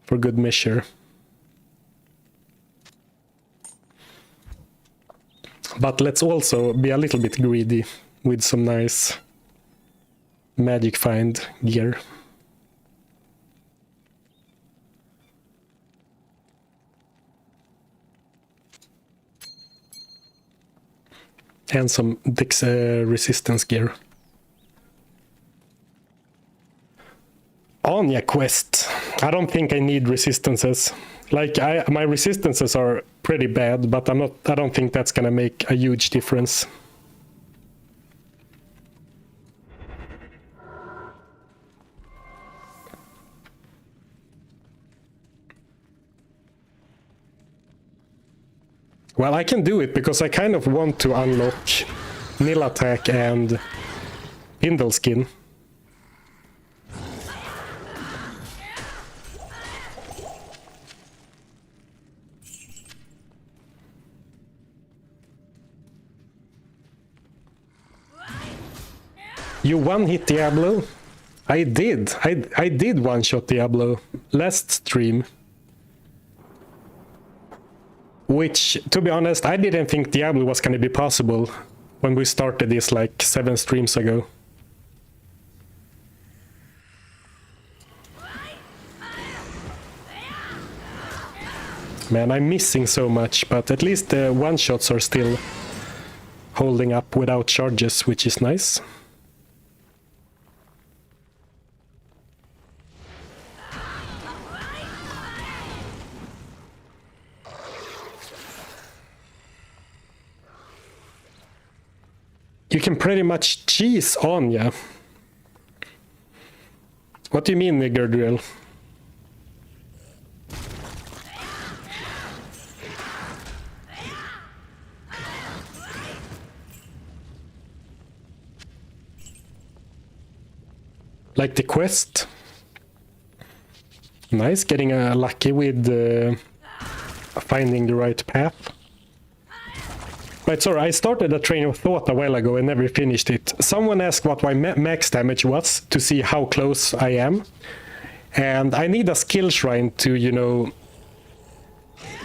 For good measure. But let's also be a little bit greedy with some nice magic find gear. And some Dex resistance gear. Anya quest. I don't think I need resistances. Like my resistances are pretty bad, but I don't think that's gonna make a huge difference. Well, I can do it because I kind of want to unlock Nil Attack and Indel Skin. You one-hit Diablo? I did. I did one-shot Diablo last stream. Which, to be honest, I didn't think Diablo was going to be possible when we started this like 7 streams ago. Man, I'm missing so much, but at least the one-shots are still holding up without charges, which is nice. You can pretty much cheese Anya. What do you mean, Gurdriel? Like the quest? Nice, getting lucky with finding the right path. Right, sorry, I started a train of thought a while ago and never finished it. Someone asked what my max damage was to see how close I am. And I need a skill shrine to, you know,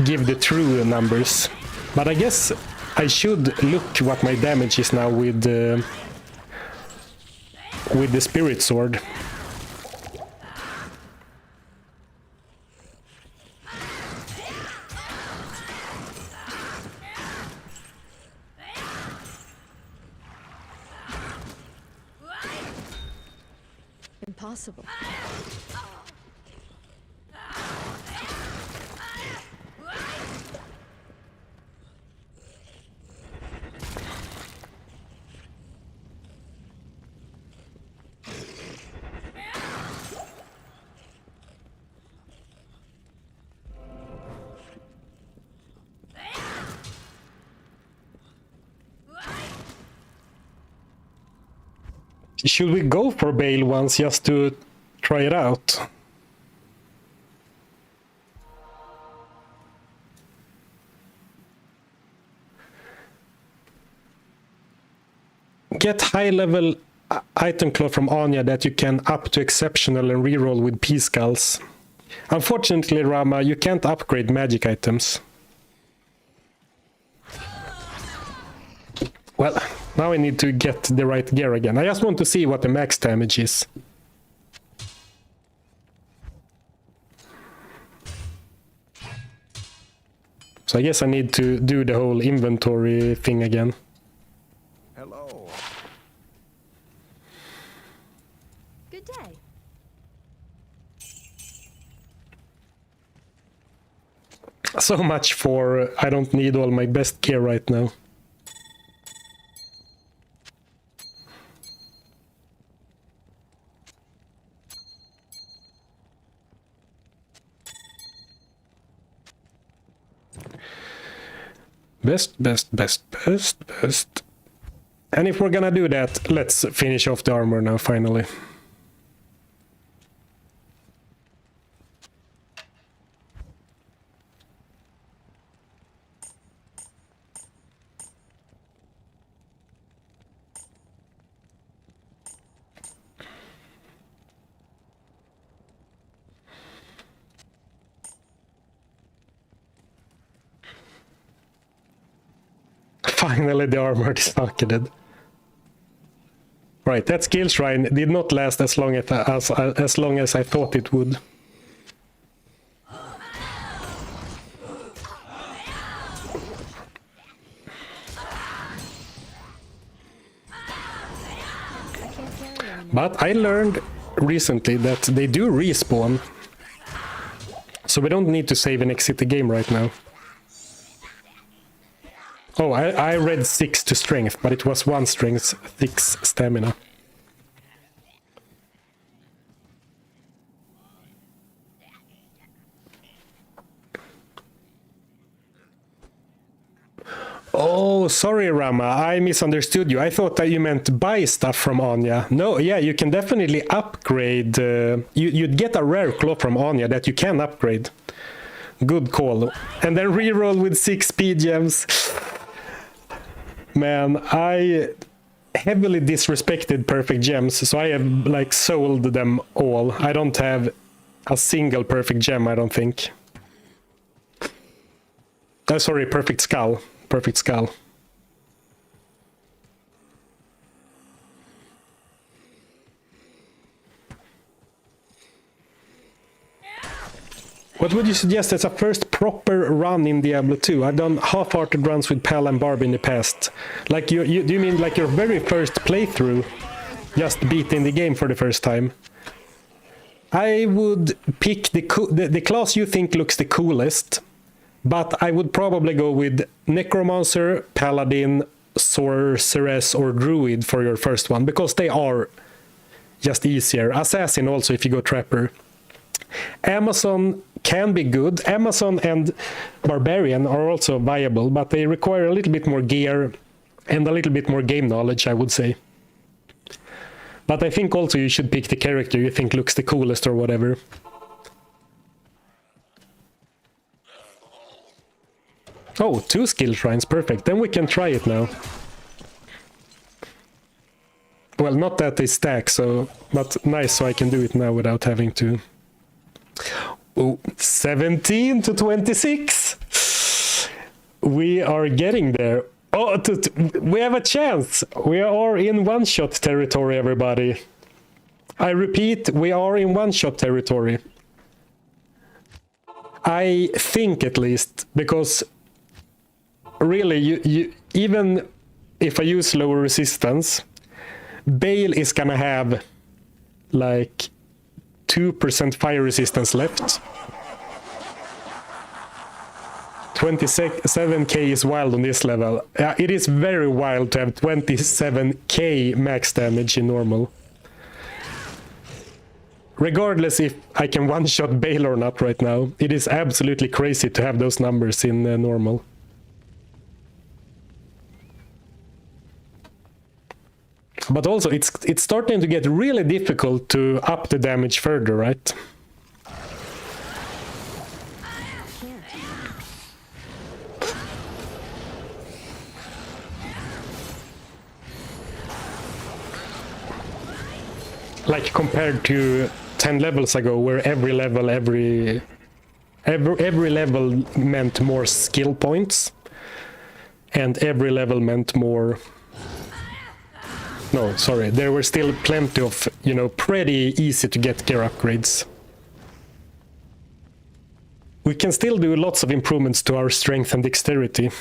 give the true numbers. But I guess I should look what my damage is now with the spirit sword. Impossible. Should we go for Baal once just to try it out? Get high level item claw from Anya that you can up to exceptional and reroll with P-skulls. Unfortunately, Rama, you can't upgrade magic items. Well, now I need to get the right gear again. I just want to see what the max damage is. So I guess I need to do the whole inventory thing again. Hello. Good day. So much for I don't need all my best gear right now. Best. And if we're gonna do that, let's finish off the armor now, finally. Finally, the armor is bucketed. Right, that skill shrine did not last as long as I thought it would. But I learned recently that they do respawn, so we don't need to save and exit the game right now. Oh, I read 6 to strength, but it was 1 strength, 6 stamina. Oh, sorry, Rama, I misunderstood you. I thought that you meant buy stuff from Anya. No, yeah, you can definitely upgrade. You'd get a rare claw from Anya that you can upgrade. Good call. And then reroll with 6 speed gems. Man, I heavily disrespected perfect gems, so I have like sold them all. I don't have a single perfect gem, I don't think. Sorry, perfect skull. Perfect skull. What would you suggest as a first proper run in Diablo 2? I've done half-hearted runs with Pal and Barb in the past. Like do you mean like your very first playthrough? Just beating the game for the first time? I would pick the class you think looks the coolest, but I would probably go with Necromancer, Paladin, sorceress or druid for your first one, because they are just easier. Assassin also if you go trapper. Amazon can be good. Amazon and barbarian are also viable, but they require a little bit more gear and a little bit more game knowledge, I would say. But I think also you should pick the character you think looks the coolest or whatever. Oh, 2 skill shrines, perfect. Then we can try it now. Well, not that they stack, so, but nice, so I can do it now without having to. Oh, 17 to 26. We are getting there. Oh, we have a chance. We are in one-shot territory, everybody. I repeat, we are in one-shot territory. I think, at least, because really, you even if I use lower resistance, Baal is gonna have like 2% fire resistance left. 27k is wild on this level. It is very wild to have 27k max damage in normal. Regardless if I can one-shot Baal or not right now, it is absolutely crazy to have those numbers in normal. But also, it's starting to get really difficult to up the damage further, right? Like compared to 10 levels ago, where every level meant more skill points, and every level meant more. No, sorry, there were still plenty of, pretty easy to get gear upgrades. We can still do lots of improvements to our strength and dexterity.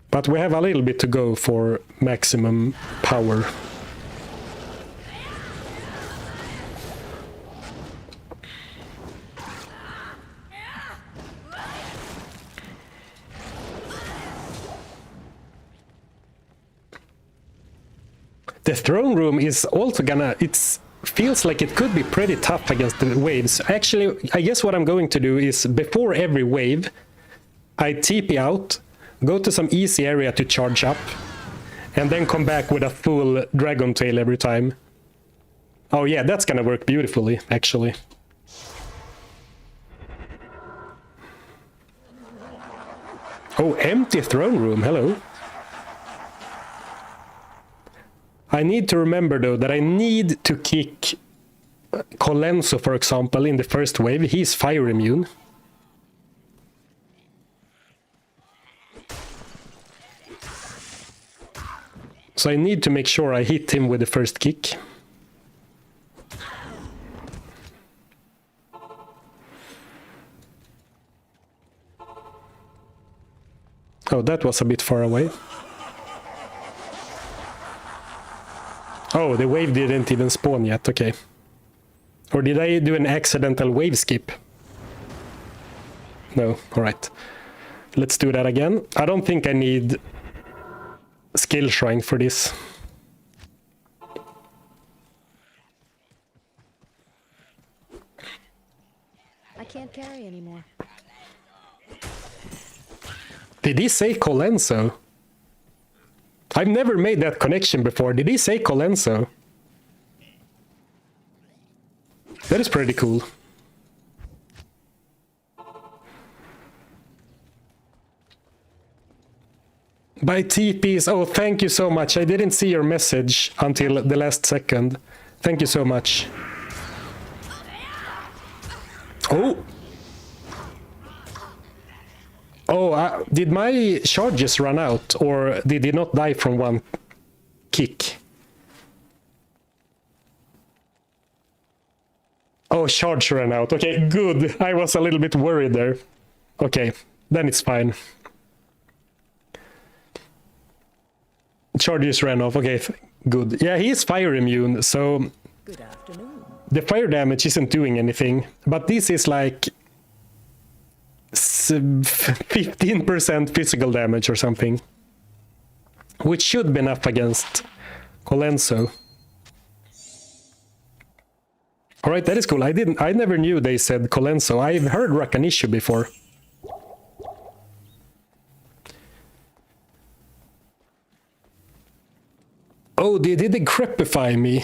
But we have a little bit to go for maximum power. The throne room is also it feels like it could be pretty tough against the waves. Actually, I guess what I'm going to do is, before every wave, I TP out, go to some easy area to charge up, and then come back with a full dragon tail every time. Oh yeah, that's gonna work beautifully, actually. Oh, empty throne room, hello. I need to remember, though, that I need to kick Colenso, for example, in the first wave. He's fire immune. So I need to make sure I hit him with the first kick. Oh, that was a bit far away. Oh, the wave didn't even spawn yet, okay. Or did I do an accidental wave skip? No, alright. Let's do that again. I don't think I need skill shrine for this. I can't carry anymore. Did he say Colenso? I've never made that connection before. Did he say Colenso? That is pretty cool. By TPs, oh, thank you so much. I didn't see your message until the last second. Thank you so much. Oh! Oh, did my charges run out, or did he not die from one kick? Oh, charge ran out. Okay, good. I was a little bit worried there. Okay, then it's fine. Charges ran off. Okay, good. Yeah, he is fire immune, so Good afternoon. the fire damage isn't doing anything. But this is like 15% physical damage or something. which should be enough against Colenso. All right, that is cool. I never knew they said Colenso. I've heard Rakanishu before. Oh, did they crepify me?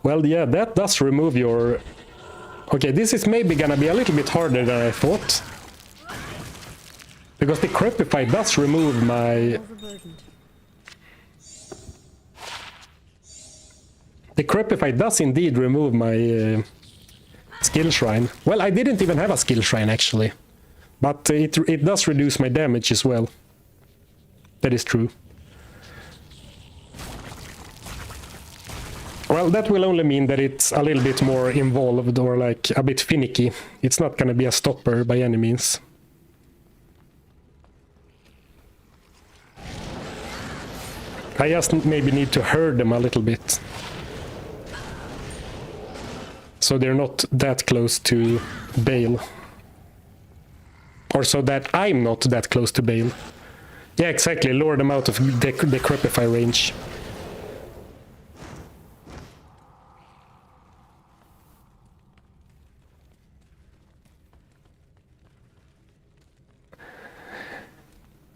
Well, yeah, that does remove your... Okay, this is maybe gonna be a little bit harder than I thought. Because the crepify does remove my... Overburdened. The crepify does indeed remove my skill shrine. Well, I didn't even have a skill shrine, actually. But it does reduce my damage as well. That is true. Well, that will only mean that it's a little bit more involved or like a bit finicky. It's not going to be a stopper by any means. I just maybe need to herd them a little bit. So they're not that close to Baal. Or so that I'm not that close to Baal. Yeah, exactly. Lure them out of the crepify range.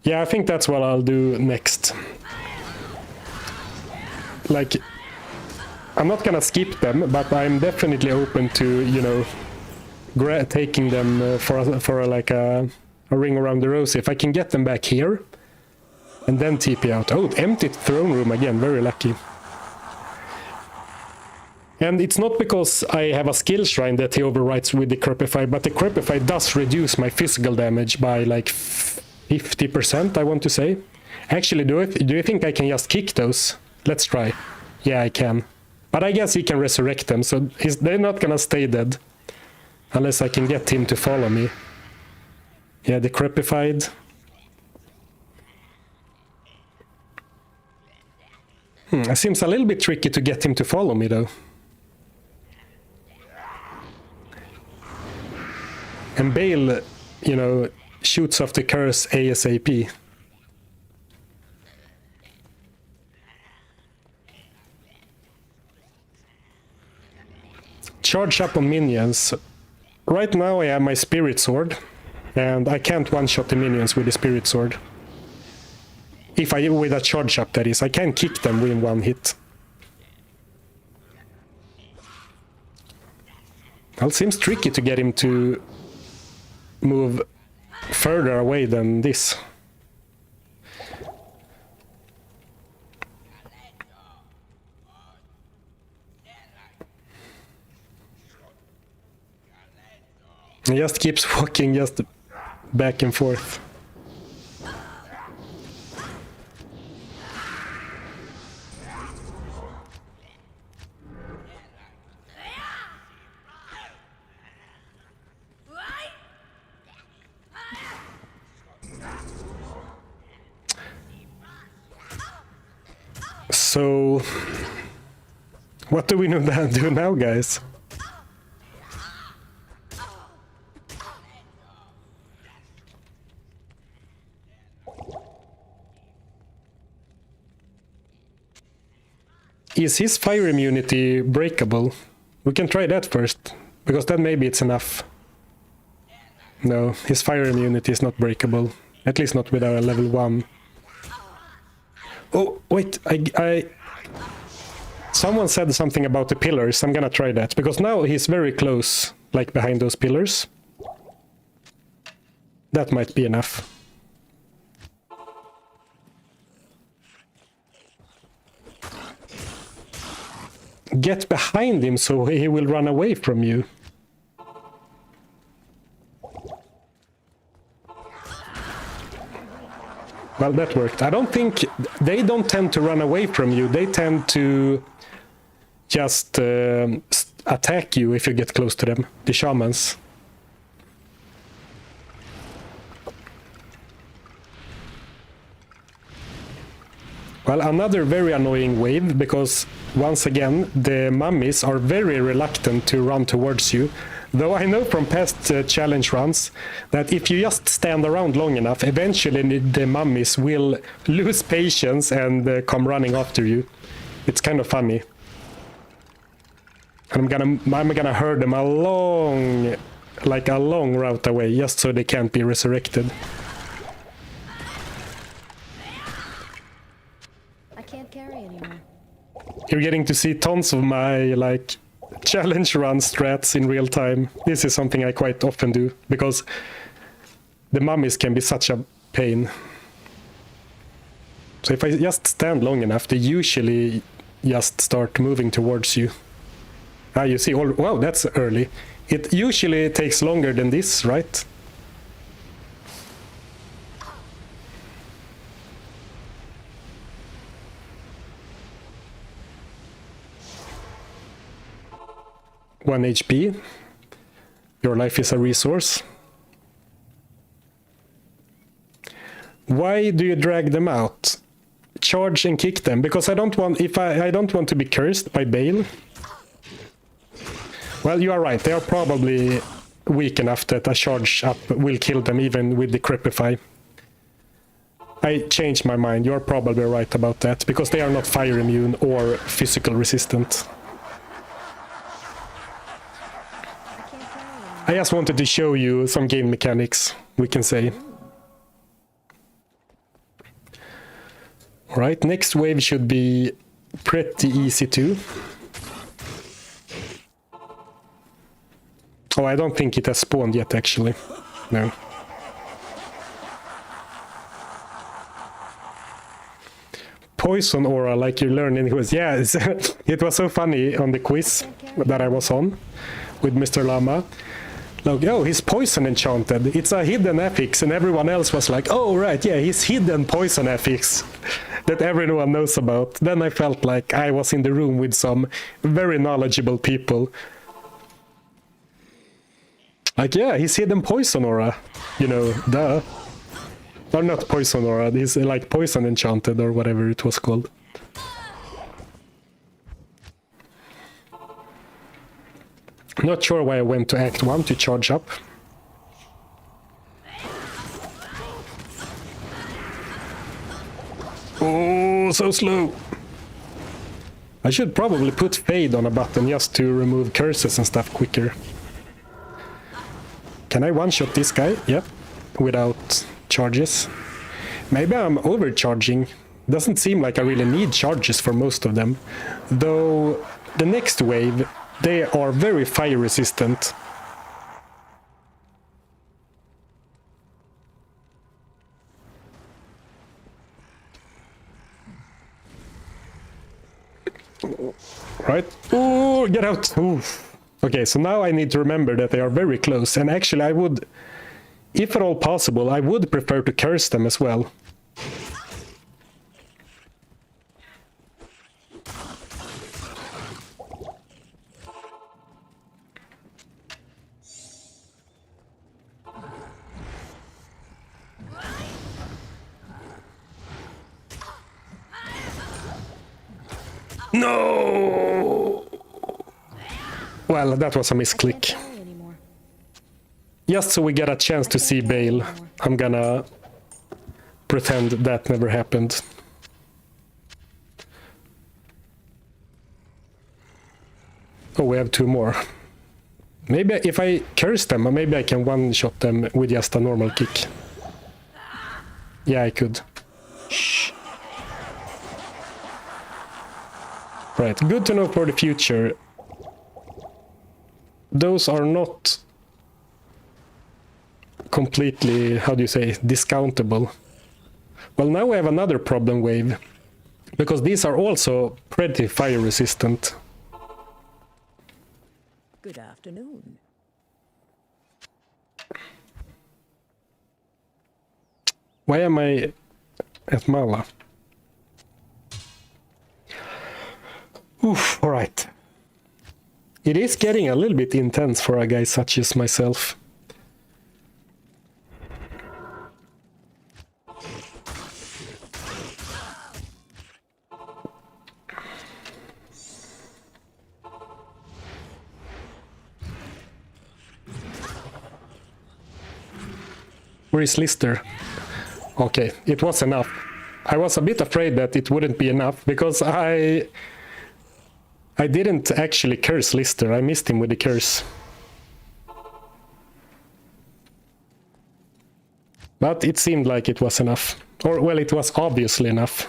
Yeah, I think that's what I'll do next. Like, I'm not gonna skip them, but I'm definitely open to, you know, taking them for like a ring around the rosy. If I can get them back here, and then TP out. Oh, empty throne room again, very lucky. And it's not because I have a skill shrine that he overwrites with the crepify, but the crepify does reduce my physical damage by like 50%, I want to say. Actually, do you think I can just kick those? Let's try. Yeah, I can. But I guess he can resurrect them, so they're not gonna stay dead. Unless I can get him to follow me. Yeah, the crepified. It seems a little bit tricky to get him to follow me, though. And Baal, you know, shoots off the curse ASAP. Charge up on minions. Right now I have my spirit sword, and I can't one-shot the minions with the spirit sword. If I with a charge up, that is. I can kick them with one hit. Well, it seems tricky to get him to move further away than this. He just keeps walking just back and forth. So, what do we do now, guys? Is his fire immunity breakable? We can try that first, because then maybe it's enough. No, his fire immunity is not breakable. At least not with our level 1. Oh, wait, someone said something about the pillars. I'm gonna try that, because now he's very close, like behind those pillars. That might be enough. Get behind him so he will run away from you. Well, that worked. I don't think... They don't tend to run away from you. They tend to just attack you if you get close to them. The shamans. Well, another very annoying wave, because once again, the mummies are very reluctant to run towards you. Though I know from past challenge runs that if you just stand around long enough, eventually the mummies will lose patience and come running after you. It's kind of funny. And I'm gonna herd them a long route away, just so they can't be resurrected. I can't carry anymore. You're getting to see tons of my challenge run strats in real time. This is something I quite often do because the mummies can be such a pain. So if I just stand long enough, they usually just start moving towards you. Ah, you see, wow, that's early. It usually takes longer than this, right? One HP. Your life is a resource. Why do you drag them out? Charge and kick them, because I don't want I don't want to be cursed by Baal. Well, you are right. They are probably weak enough that a charge up will kill them even with the Crepify. I changed my mind. You're probably right about that, because they are not fire immune or physical resistant. I just wanted to show you some game mechanics, we can say. Alright, next wave should be pretty easy too. Oh, I don't think it has spawned yet, actually. No. Poison aura, like you learned in the quiz. Yeah, it was so funny on the quiz that I was on with Mr. Lama. Like, oh, he's poison enchanted. It's a hidden affix, and everyone else was like, oh, right, yeah, he's hidden poison affix that everyone knows about. Then I felt like I was in the room with some very knowledgeable people. Like, yeah, he's hidden poison aura. You know, duh. Or not poison aura, he's like poison enchanted or whatever it was called. Not sure why I went to Act 1 to charge up. Oh, so slow. I should probably put Fade on a button just to remove curses and stuff quicker. Can I one-shot this guy? Yep. Without charges. Maybe I'm overcharging. Doesn't seem like I really need charges for most of them. Though the next wave, they are very fire resistant. Right? Oh, get out! Ooh. Okay, so now I need to remember that they are very close. And actually I would, if at all possible, I would prefer to curse them as well. No! Well, that was a misclick. Just so we get a chance to see Baal, I'm gonna pretend that never happened. Oh, we have two more. Maybe if I curse them, maybe I can one-shot them with just a normal kick. Yeah, I could. Shh. Right, good to know for the future. Those are not completely, how do you say, discountable. Well, now we have another problem wave, because these are also pretty fire resistant. Good afternoon. Why am I at Mala? Oof, alright. It is getting a little bit intense for a guy such as myself. Where is Lister? Okay, it was enough. I was a bit afraid that it wouldn't be enough because I didn't actually curse Lister. I missed him with the curse. But it seemed like it was enough. Or, well, it was obviously enough.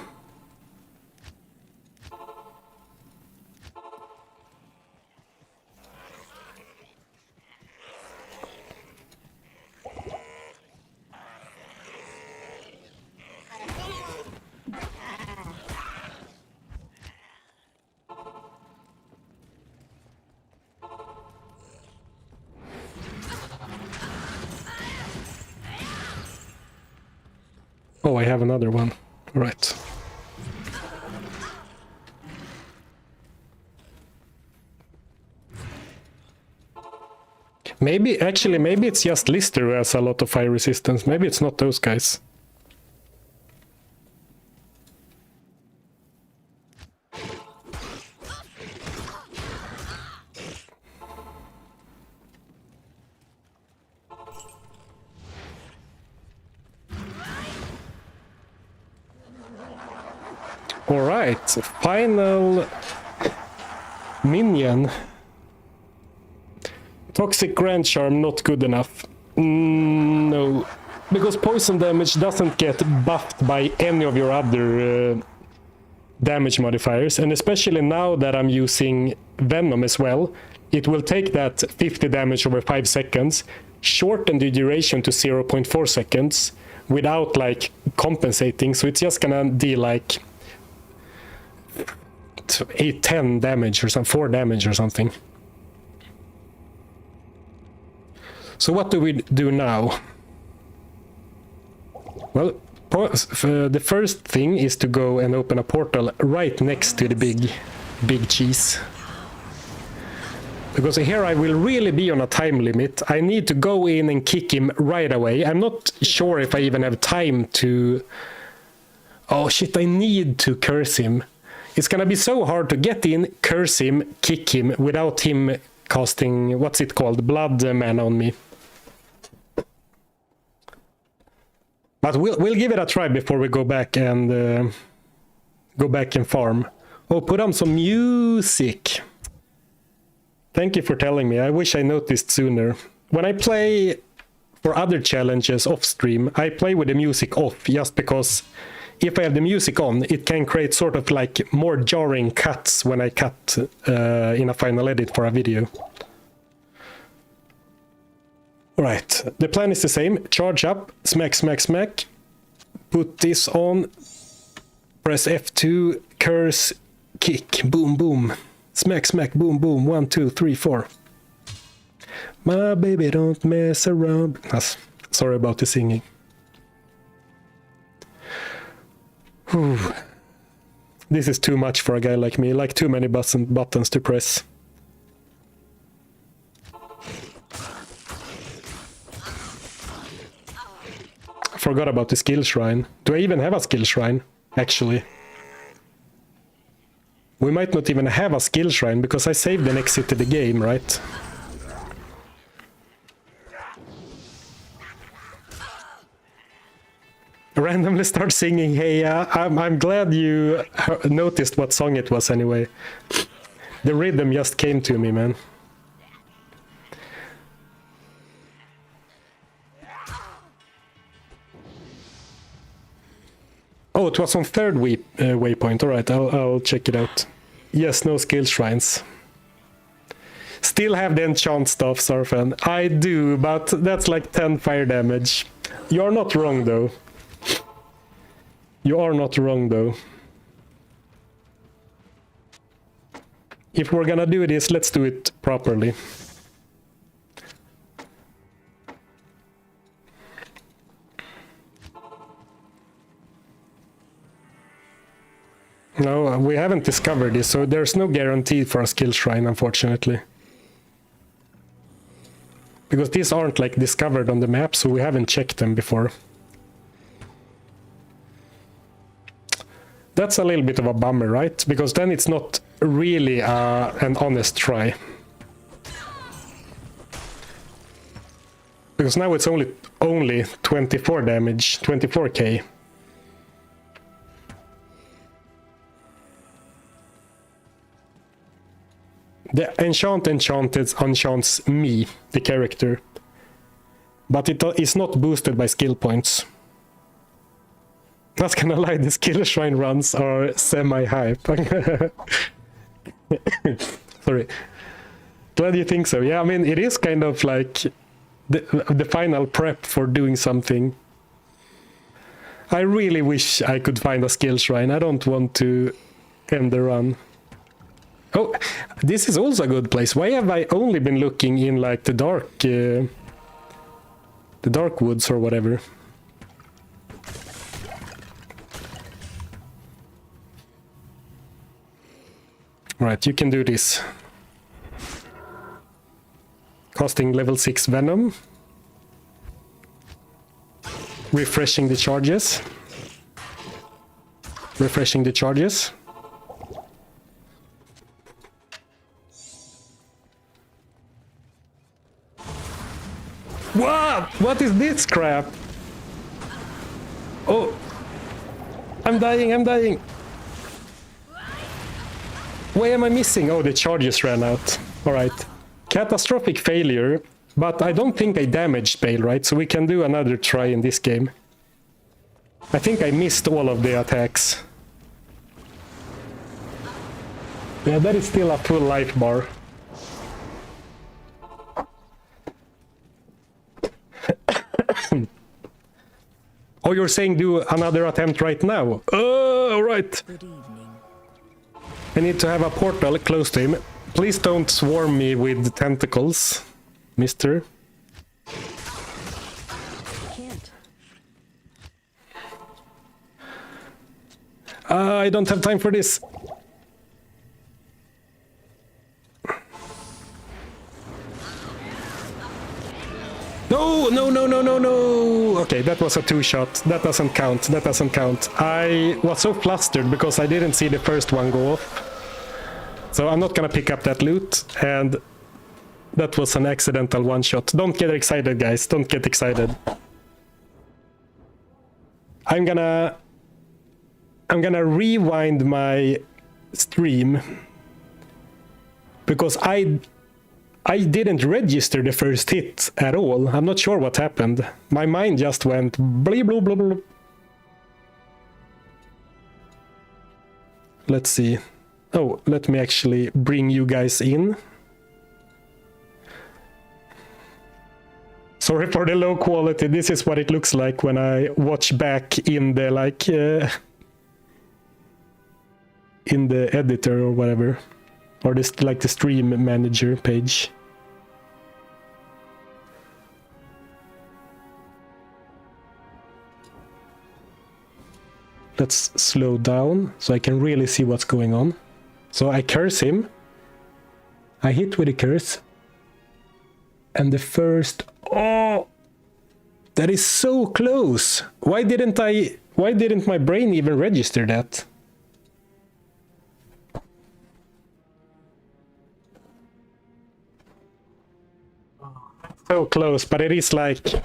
Oh, I have another one. All right. Maybe it's just Lister who has a lot of fire resistance. Maybe it's not those guys. Alright, final minion. Toxic Grand Charm, not good enough. No, because poison damage doesn't get buffed by any of your other damage modifiers, and especially now that I'm using Venom as well, it will take that 50 damage over 5 seconds, shorten the duration to 0.4 seconds without like compensating, so it's just gonna deal like 10 damage or some 4 damage or something. So what do we do now? Well, the first thing is to go and open a portal right next to the big cheese. Because here I will really be on a time limit. I need to go in and kick him right away. I'm not sure if I even have time to... Oh shit, I need to curse him. It's gonna be so hard to get in, curse him, kick him, without him casting, what's it called, blood mana on me. But we'll give it a try before we go back and farm. Oh, put on some music. Thank you for telling me. I wish I noticed sooner. When I play for other challenges off stream, I play with the music off just because if I have the music on, it can create sort of like more jarring cuts when I cut in a final edit for a video. Alright, the plan is the same. Charge up, smack, smack, smack. Put this on. Press F2, curse, kick, boom, boom. Smack, smack, boom, boom. 1, 2, 3, 4. My baby don't mess around. Sorry about the singing. Whew. This is too much for a guy like me, like too many buttons to press. I forgot about the skill shrine. Do I even have a skill shrine, actually? We might not even have a skill shrine because I saved and exited the game, right? Randomly start singing. Hey, I'm glad you noticed what song it was anyway. The rhythm just came to me, man. Oh, it was on third waypoint. All right, I'll check it out. Yes, no skill shrines. Still have the enchant stuff, Sarfan. I do, but that's like 10 fire damage. You're not wrong, though. You are not wrong, though. If we're gonna do this, let's do it properly. No, we haven't discovered this, so there's no guarantee for a skill shrine, unfortunately. Because these aren't like discovered on the map, so we haven't checked them before. That's a little bit of a bummer, right? Because then it's not really an honest try. Because now it's only 24 damage, 24k. The enchanted enchants me, the character. But it is not boosted by skill points. Not gonna lie, the skill shrine runs are semi-hype. Sorry. Glad you think so. Yeah, I mean, it is kind of like the final prep for doing something. I really wish I could find a skill shrine. I don't want to end the run. Oh, this is also a good place. Why have I only been looking in like the dark woods or whatever? Right, you can do this. Casting level 6 Venom. Refreshing the charges. Refreshing the charges. What? What is this crap? Oh. I'm dying, I'm dying. Why am I missing? Oh, the charges ran out. Alright. Catastrophic failure, but I don't think I damaged Baal, right? So we can do another try in this game. I think I missed all of the attacks. Yeah, that is still a full life bar. Oh, you're saying do another attempt right now? Oh, alright. Good evening. I need to have a portal close to him. Please don't swarm me with tentacles, mister. Can't. I don't have time for this. No, no, no, no, no, no. Okay, that was a 2-shot. That doesn't count. That doesn't count. I was so flustered because I didn't see the first one go off. So I'm not gonna pick up that loot, and that was an accidental one-shot. Don't get excited, guys. Don't get excited. I'm gonna rewind my stream because I didn't register the first hit at all. I'm not sure what happened. My mind just went blah blah blah blah. Let's see. Oh, let me actually bring you guys in. Sorry for the low quality. This is what it looks like when I watch back in the in the editor or whatever, or this like the stream manager page. Let's slow down so I can really see what's going on. So I curse him. I hit with a curse. And the first... Oh! That is so close! Why didn't my brain even register that? So close, but it is like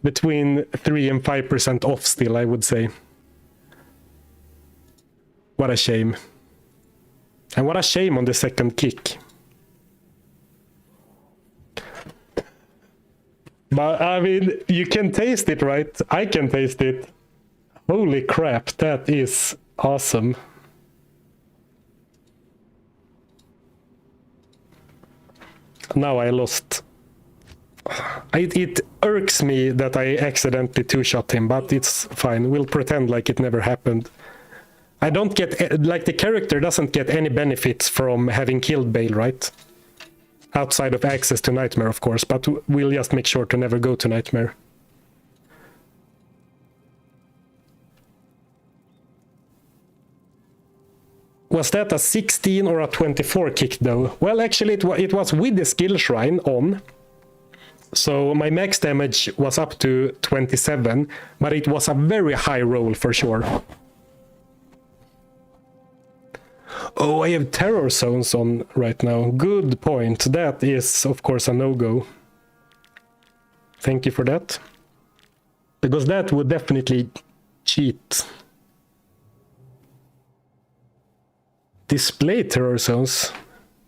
between 3 and 5% off still, I would say. What a shame. And what a shame on the second kick. But I mean, you can taste it, right? I can taste it. Holy crap, that is awesome. Now I lost. It irks me that I accidentally two-shot him, but it's fine. We'll pretend like it never happened. I don't get, like, the character doesn't get any benefits from having killed Baal, right? Outside of access to Nightmare, of course, but we'll just make sure to never go to Nightmare. Was that a 16 or a 24 kick, though? Well, actually, it was with the skill shrine on. So my max damage was up to 27, but it was a very high roll for sure. Oh, I have terror zones on right now. Good point. That is, of course, a no-go. Thank you for that. Because that would definitely cheat. Display terror zones.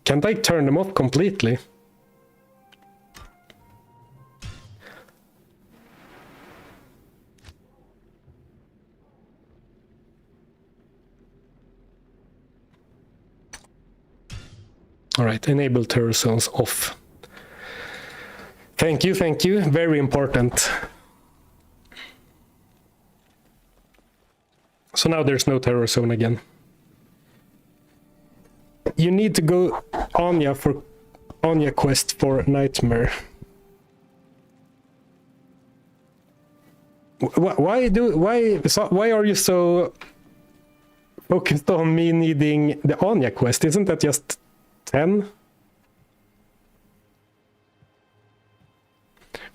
Can't I turn them off completely? All right, enable terror zones off. Thank you, thank you. Very important. So now there's no terror zone again. You need to go Anya quest for Nightmare. Why are you so focused on me needing the Anya quest? Isn't that just 10?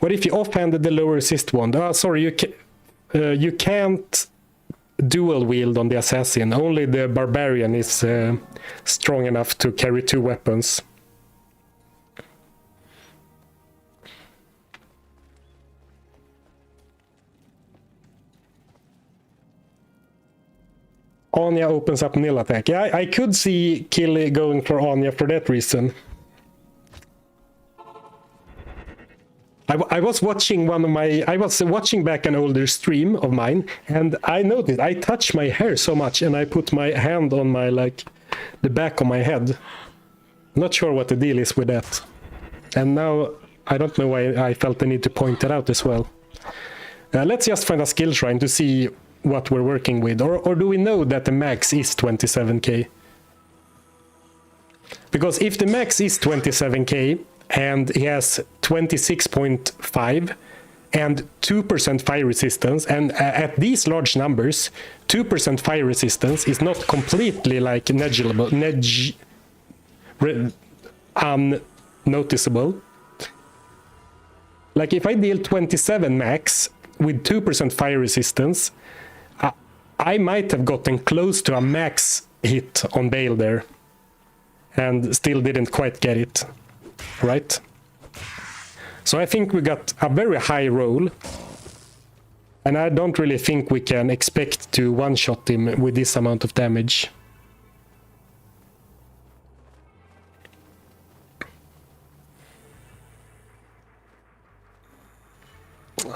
What if you offhanded the lower resist wand? Ah, sorry, you can't dual wield on the assassin. Only the barbarian is strong enough to carry 2 weapons. Anya opens up nil attack. Yeah, I could see Killy going for Anya for that reason. I was watching back an older stream of mine, and I noticed I touched my hair so much, and I put my hand on my the back of my head. Not sure what the deal is with that. And now I don't know why I felt the need to point it out as well. Let's just find a skill shrine to see what we're working with, or do we know that the max is 27k? Because if the max is 27k and he has 26.5 and 2% fire resistance, and at these large numbers 2% fire resistance is not completely unnoticeable. Like if I deal 27 max with 2% fire resistance, I might have gotten close to a max hit on Baal there and still didn't quite get it, right? So I think we got a very high roll, and I don't really think we can expect to one-shot him with this amount of damage.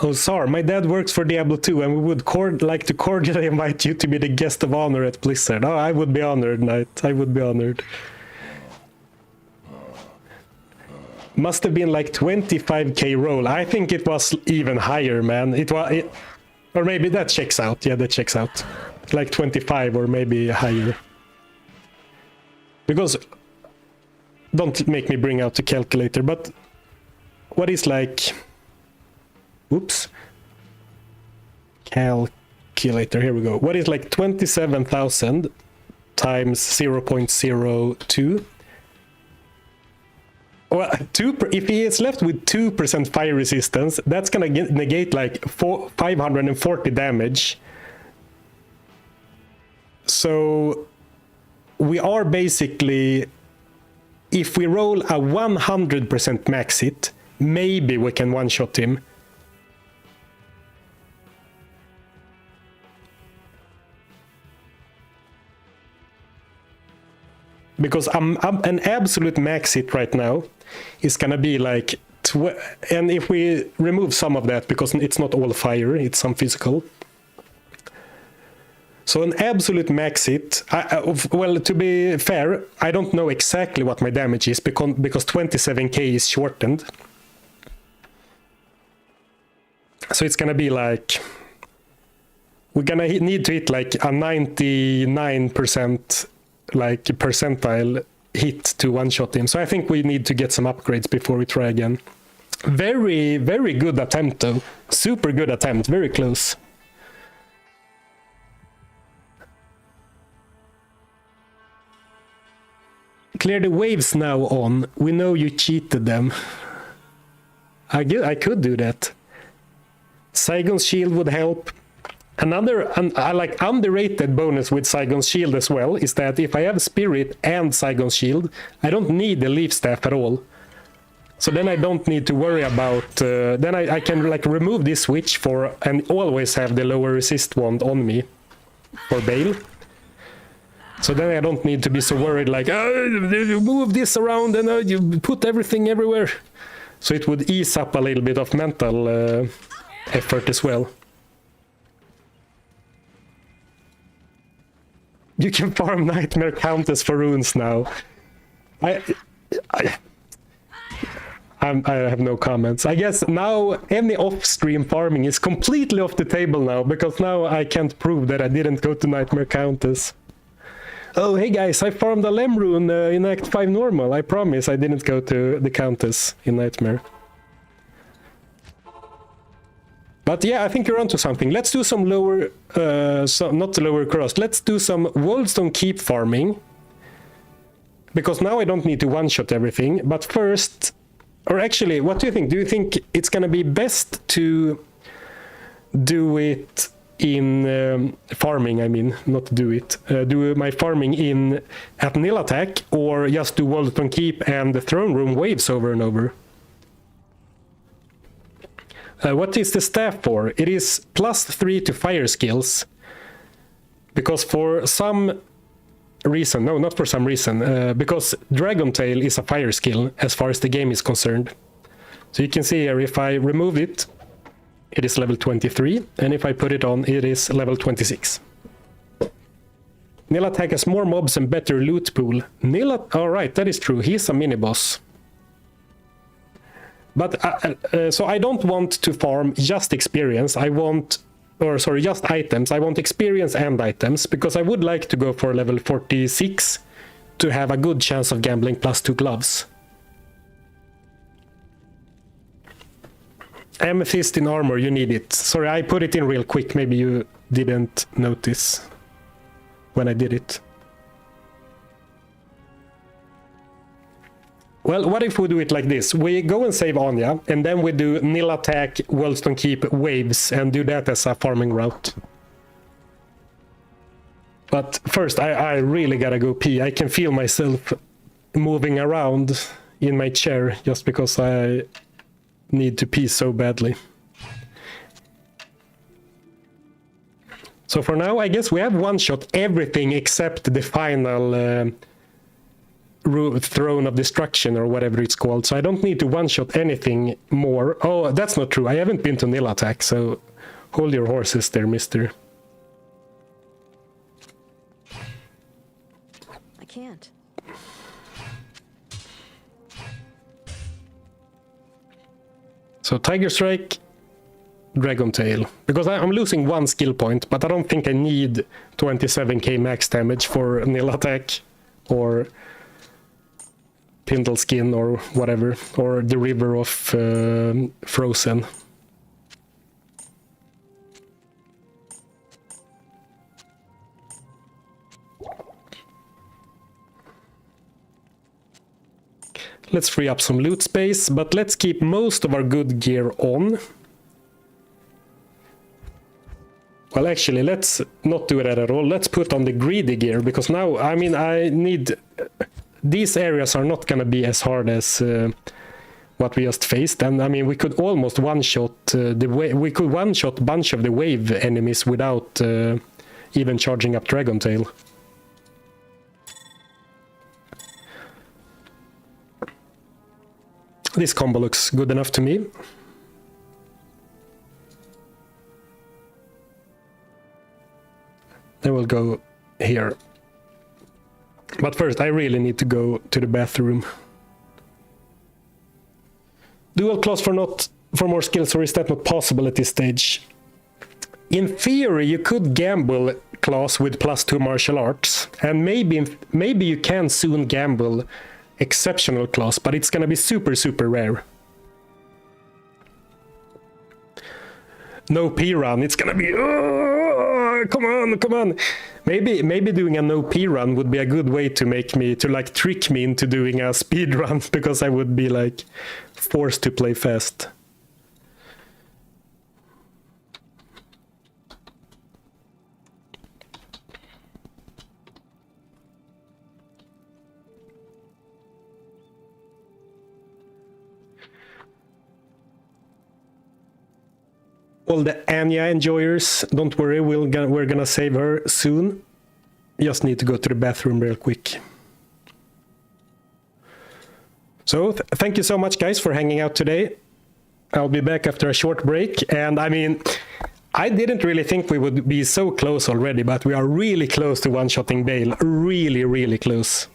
Oh, Sar, my dad works for Diablo 2, and we would like to cordially invite you to be the guest of honor at Blizzard. Oh, I would be honored, Knight. I would be honored. Must have been like 25k roll. I think it was even higher, man. Or maybe that checks out. Yeah, that checks out. Like 25 or maybe higher. Because, don't make me bring out the calculator, but what is like... Oops. Calculator, here we go. What is like 27,000 times 0.02? Well, if he is left with 2% fire resistance, that's gonna negate like 540 damage. So we are basically, if we roll a 100% max hit, maybe we can one-shot him. Because an absolute max hit right now is gonna be like, and if we remove some of that, because it's not all fire, it's some physical. So an absolute max hit, well, to be fair, I don't know exactly what my damage is, because 27k is shortened. So it's gonna be like, we're gonna need to hit like a 99% like percentile hit to one-shot him. So I think we need to get some upgrades before we try again. Very, very good attempt though. Super good attempt, very close. Clear the waves now on. We know you cheated them. I could do that. Saigon's shield would help. Another like underrated bonus with Saigon's shield as well is that if I have Spirit and Saigon's shield, I don't need the Leaf Staff at all. So then I don't need to worry about... then I can like remove this switch for and always have the lower resist wand on me for Baal. So then I don't need to be so worried like, oh, you move this around and you put everything everywhere. So it would ease up a little bit of mental effort as well. You can farm Nightmare Countess for runes now. I have no comments. I guess now any off-stream farming is completely off the table now, because now I can't prove that I didn't go to Nightmare Countess. Oh, hey guys, I farmed a Lem rune in Act 5 normal. I promise I didn't go to the Countess in Nightmare. But yeah, I think you're onto something. Let's do some lower, not lower cross. Let's do some Woldstone Keep farming. Because now I don't need to one-shot everything. But first, or actually, what do you think? Do you think it's gonna be best to do it in farming? I mean, not do it. Do my farming in at nil attack, or just do Woldstone Keep and the Throne Room waves over and over? What is the staff for? It is +3 to fire skills. Because for some reason, no, not for some reason, because Dragon Tail is a fire skill as far as the game is concerned. So you can see here, if I remove it, it is level 23, and if I put it on, it is level 26. Nil attack has more mobs and better loot pool. Alright, that is true, he's a mini-boss. But, so I don't want to farm just experience, just items. I want experience and items, because I would like to go for level 46 to have a good chance of gambling +2 gloves. Amethyst in armor, you need it. Sorry, I put it in real quick, maybe you didn't notice when I did it. Well, what if we do it like this? We go and save Anya, and then we do nil attack, Woldstone Keep, waves, and do that as a farming route. But first, I really gotta go pee. I can feel myself moving around in my chair just because I need to pee so badly. So for now, I guess we have one-shot everything except the final... Throne of Destruction or whatever it's called, so I don't need to one-shot anything more. Oh, that's not true. I haven't been to nil attack, so hold your horses there, mister. I can't. So Tiger Strike, Dragon Tail. Because I'm losing 1 skill point, but I don't think I need 27k max damage for nil attack or Pindle Skin or whatever, or the River of Frozen. Let's free up some loot space, but let's keep most of our good gear on. Well, actually, let's not do that at all. Let's put on the greedy gear, because now, I mean, I need... These areas are not gonna be as hard as what we just faced, and I mean we could almost one-shot we could one-shot a bunch of the wave enemies without even charging up Dragon Tail. This combo looks good enough to me. Then we'll go here. But first, I really need to go to the bathroom. Dual class for more skills, or is that not possible at this stage? In theory, you could gamble class with +2 martial arts, and maybe you can soon gamble exceptional class, but it's gonna be super, super rare. No P run, it's gonna be... Oh, come on, come on! Maybe doing a no P run would be a good way to make me, to like trick me into doing a speed run, because I would be like forced to play fast. All the Anya enjoyers, don't worry, we're gonna save her soon. Just need to go to the bathroom real quick. So, thank you so much, guys, for hanging out today. I'll be back after a short break. And I mean, I didn't really think we would be so close already, but we are really close to one-shotting Baal. Really, really close.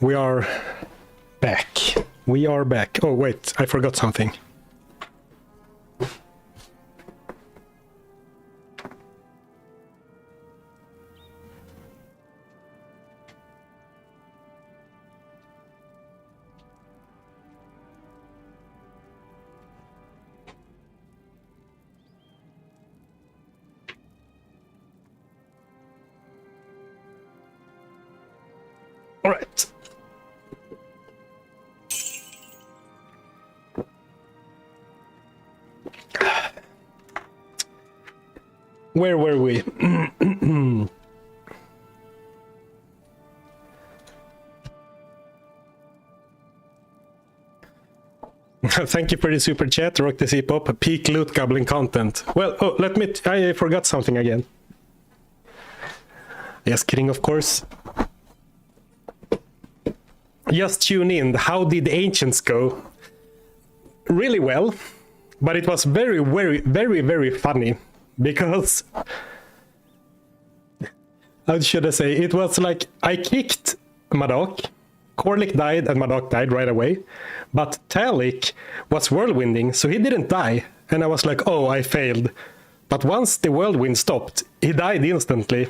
We are back. We are back. Oh, wait, I forgot something. All right. Where were we? Thank you for the super chat, Rock the C-pop, peak loot goblin content. Well, oh, I forgot something again. Yes, kidding, of course. Just tune in. How did Ancients go? Really well, but it was very, very, very, very funny because how should I say? It was like I kicked Madoc Korlik died and Madoc died right away. But Talik was whirlwinding, so he didn't die. And I was like, oh, I failed. But once the whirlwind stopped, he died instantly.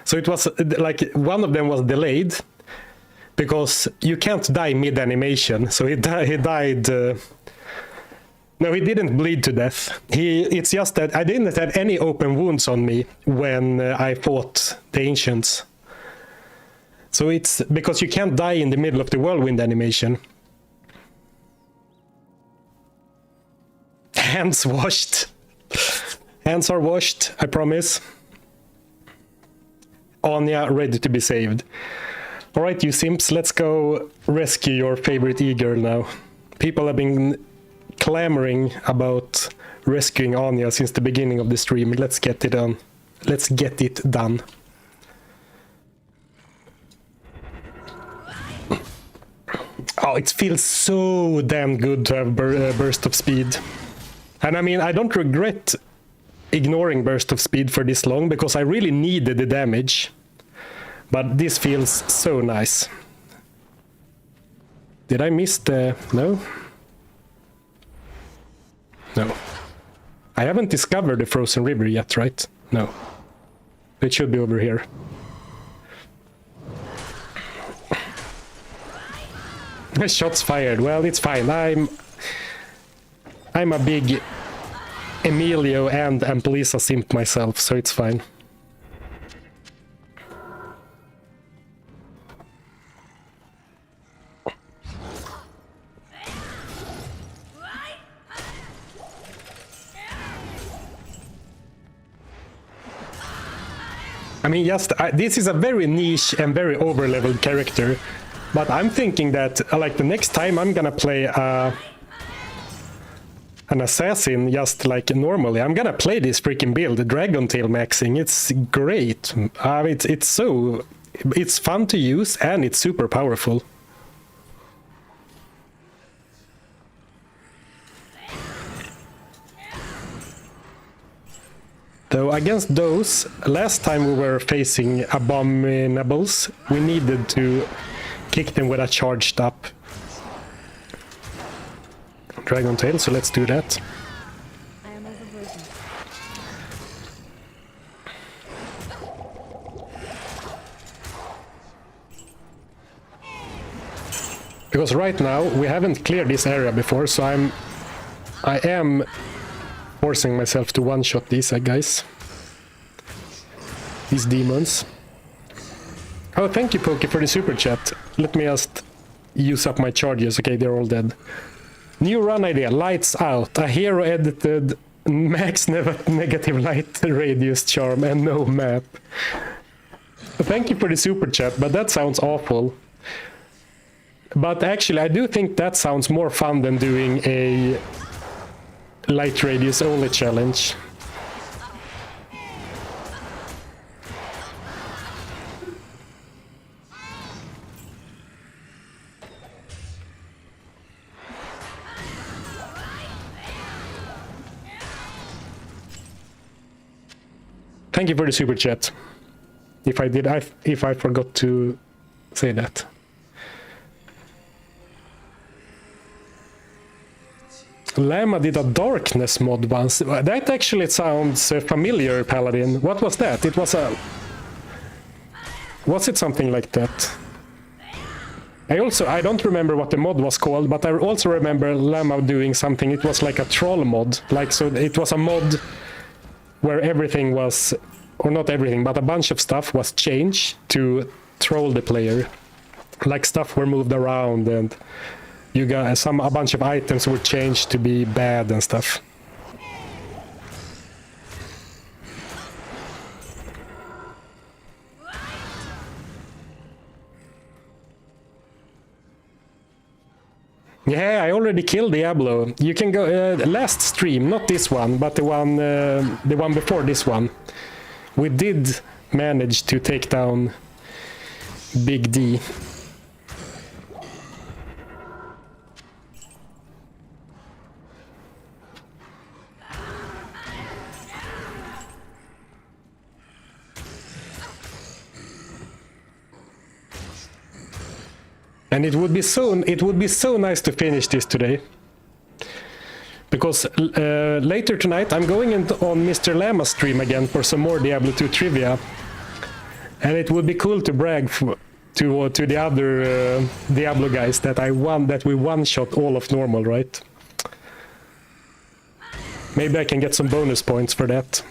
So it was like one of them was delayed because you can't die mid-animation. So he died. No, he didn't bleed to death. It's just that I didn't have any open wounds on me when I fought the Ancients. So it's because you can't die in the middle of the whirlwind animation. Hands washed. Hands are washed, I promise. Anya ready to be saved. Alright, you simps, let's go rescue your favorite e-girl now. People have been clamoring about rescuing Anya since the beginning of the stream. Let's get it done. Let's get it done. Oh, it feels so damn good to have burst of speed. And I mean, I don't regret ignoring burst of speed for this long because I really needed the damage. But this feels so nice. Did I miss the... No? No. I haven't discovered the frozen river yet, right? No. It should be over here. Shots fired. Well, it's fine. I'm a big Emilio and Ampelisa simp myself, so it's fine. I mean, just this is a very niche and very over-leveled character, but I'm thinking that like the next time I'm gonna play an assassin just like normally, I'm gonna play this freaking build, Dragon Tail maxing. It's great. It's fun to use and it's super powerful. Though against those, last time we were facing abominables, we needed to kick them with a charged up Dragon Tail, so let's do that. I am overburdened. Because right now we haven't cleared this area before, so I am forcing myself to one-shot these guys. These demons. Oh, thank you, Pokey, for the super chat. Let me just use up my charges. Okay, they're all dead. New run idea, lights out. A hero edited max negative light radius charm and no map. Thank you for the super chat, but that sounds awful. But actually, I do think that sounds more fun than doing a light radius only challenge. Thank you for the super chat. If I forgot to say that. Lama did a darkness mod once. That actually sounds familiar, Paladin. What was that? It was a... Was it something like that? I don't remember what the mod was called, but I also remember Lama doing something. It was like a troll mod. Like, so it was a mod where everything was, or not everything, but a bunch of stuff was changed to troll the player. Like stuff were moved around and you got a bunch of items were changed to be bad and stuff. Yeah, I already killed Diablo. You can go last stream, not this one, but the one before this one. We did manage to take down Big D. And it would be so nice to finish this today. Because later tonight I'm going on Mr. Lama's stream again for some more Diablo 2 trivia. And it would be cool to brag to the other Diablo guys that we one-shot all of normal, right? Maybe I can get some bonus points for that.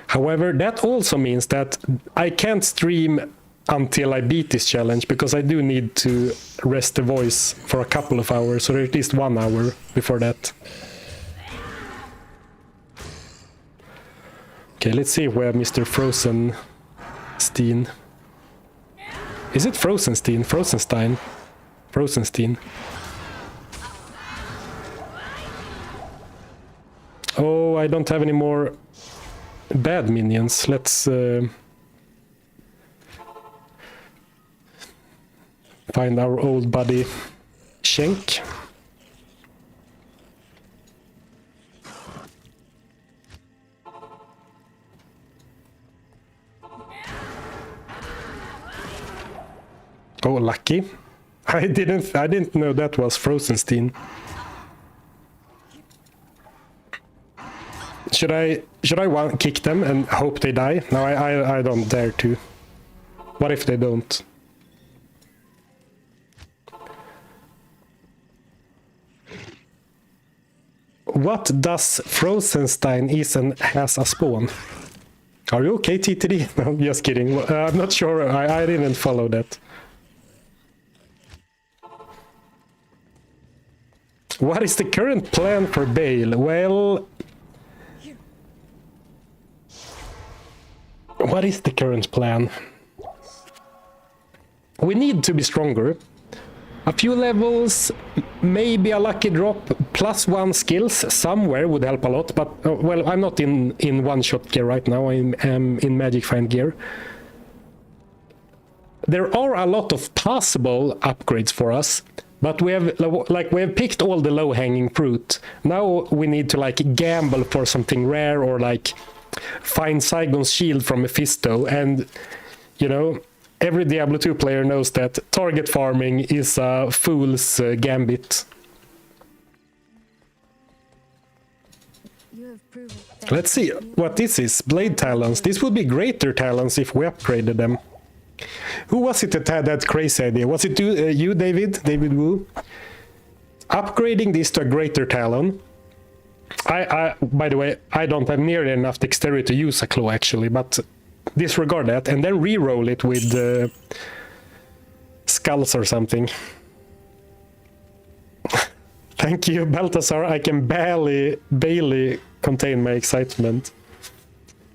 However, that also means that I can't stream until I beat this challenge, because I do need to rest the voice for a couple of hours, or at least 1 hour before that. Okay, let's see if we have Mr. Frozenstein. Is it Frozenstein? Frozenstein? Frozenstein. Oh, I don't have any more bad minions. Let's find our old buddy Shenk. Oh, lucky. I didn't know that was Frozenstein. Should I kick them and hope they die? No, I don't dare to. What if they don't? What does Frozenstein is and has a spawn? Are you okay, TTD? No, just kidding. I'm not sure. I didn't follow that. What is the current plan for Baal? Well, what is the current plan? We need to be stronger. A few levels, maybe a lucky drop, +1 skills somewhere would help a lot, but well, I'm not in One Shot gear right now, I am in Magic Find gear. There are a lot of possible upgrades for us, but we have picked all the low-hanging fruit. Now we need to like gamble for something rare, or like find Saigon's shield from Mephisto, and you know, every Diablo 2 player knows that target farming is a fool's gambit. Let's see what this is. Blade Talons. This would be greater talons if we upgraded them. Who was it that had that crazy idea? Was it you, David? David Wu? Upgrading this to a greater talon. By the way, I don't have nearly enough dexterity to use a claw actually, but disregard that, and then re-roll it with skulls or something. Thank you, Balthazar. I can barely contain my excitement.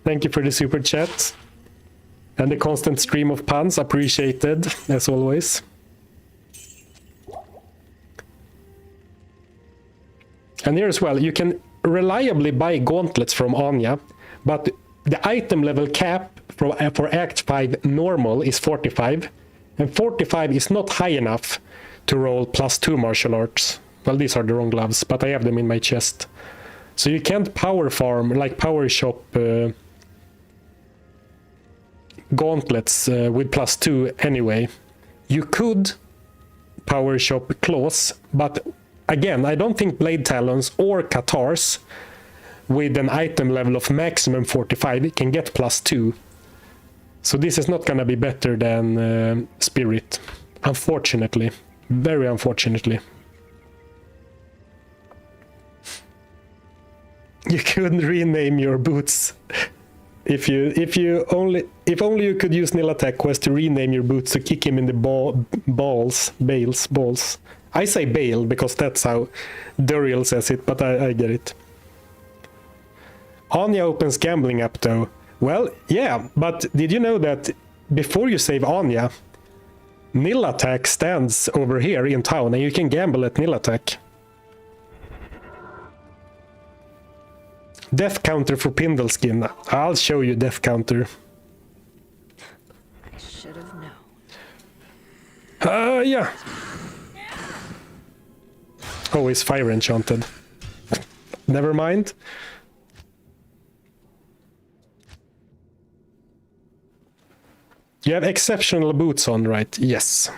Thank you for the super chat. And the constant stream of puns, appreciated, as always. And here as well, you can reliably buy gauntlets from Anya, but the item level cap for Act 5 normal is 45, and 45 is not high enough to roll +2 martial arts. Well, these are the wrong gloves, but I have them in my chest. So you can't power farm, like power shop gauntlets with +2 anyway. You could power shop claws, but again, I don't think Blade Talons or Katars with an item level of maximum 45 can get +2. So this is not gonna be better than Spirit, unfortunately. Very unfortunately. You could rename your boots. If only you could use Nil Attack Quest to rename your boots to kick him in the balls. I say Baal because that's how Duriel says it, but I get it. Anya opens gambling app though. Well, yeah, but did you know that before you save Anya, Nil Attack stands over here in town and you can gamble at Nil Attack. Death counter for Pindleskin. I'll show you death counter. I should have known. Yeah. Oh, it's fire enchanted. Never mind. You have exceptional boots on, right? Yes.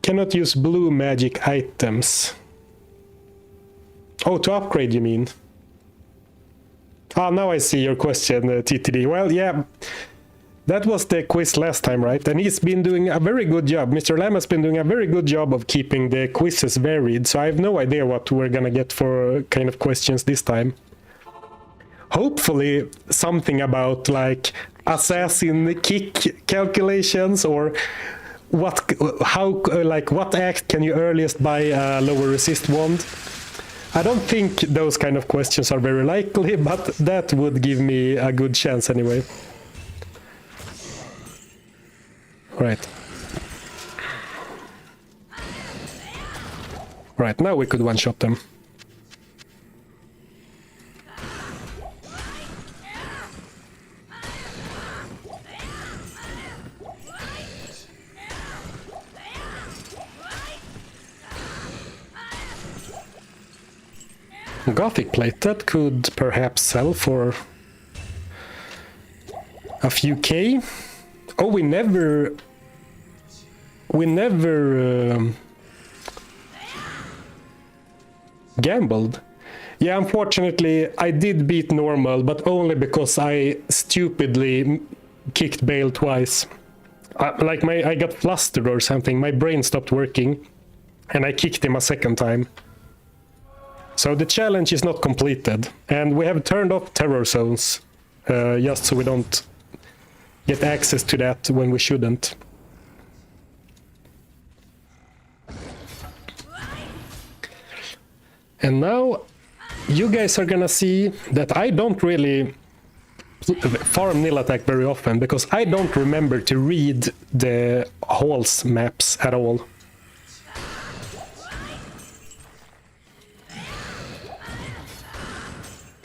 Cannot use blue magic items. Oh, to upgrade, you mean? Ah, now I see your question, TTD. Well, yeah, that was the quiz last time, right? And he's been doing a very good job. Mr. Lam has been doing a very good job of keeping the quizzes varied, so I have no idea what we're gonna get for kind of questions this time. Hopefully something about like assassin kick calculations, or what act can you earliest buy a lower resist wand? I don't think those kind of questions are very likely, but that would give me a good chance anyway. Right. Right, now we could one-shot them. Gothic plate, that could perhaps sell for a few K. Oh, we never gambled. Yeah, unfortunately, I did beat normal, but only because I stupidly kicked Baal twice. I got flustered or something. My brain stopped working, and I kicked him a second time. So the challenge is not completed, and we have turned off terror zones, just so we don't get access to that when we shouldn't. And now you guys are gonna see that I don't really farm nil attack very often, because I don't remember to read the halls maps at all.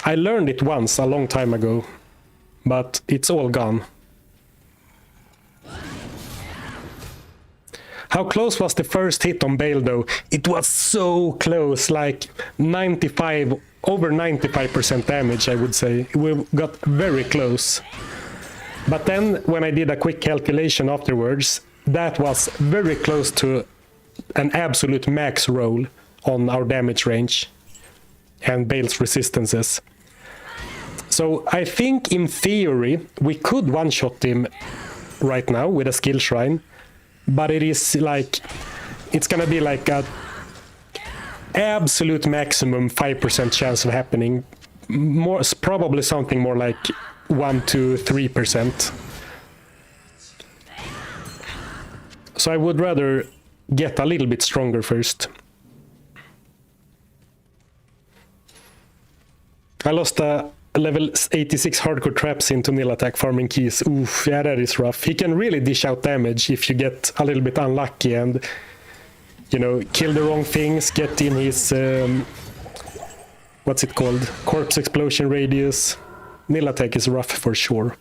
I learned it once a long time ago, but it's all gone. How close was the first hit on Baal though? It was so close, like over 95% damage, I would say. We got very close. But then when I did a quick calculation afterwards, that was very close to an absolute max roll on our damage range and Baal's resistances. So I think in theory we could one-shot him right now with a skill shrine, but it is like, it's gonna be like a absolute maximum 5% chance of happening. Probably something more like 1 to 3%. So I would rather get a little bit stronger first. I lost a level 86 hardcore traps into nil attack farming keys. Oof, yeah, that is rough. He can really dish out damage if you get a little bit unlucky and, you know, kill the wrong things, get in his, what's it called? Corpse explosion radius. Nil attack is rough for sure.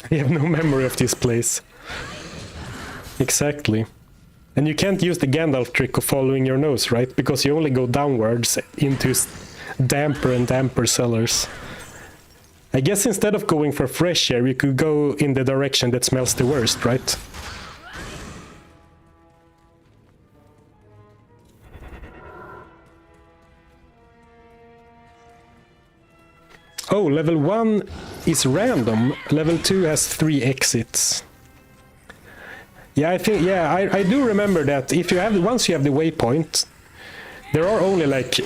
I have no memory of this place. Exactly. And you can't use the Gandalf trick of following your nose, right? Because you only go downwards into damper and damper cellars. I guess instead of going for fresh air, you could go in the direction that smells the worst, right? Oh, level 1 is random. Level 2 has 3 exits. Yeah, I think, yeah, I do remember that if you have, once you have the waypoint, there are only like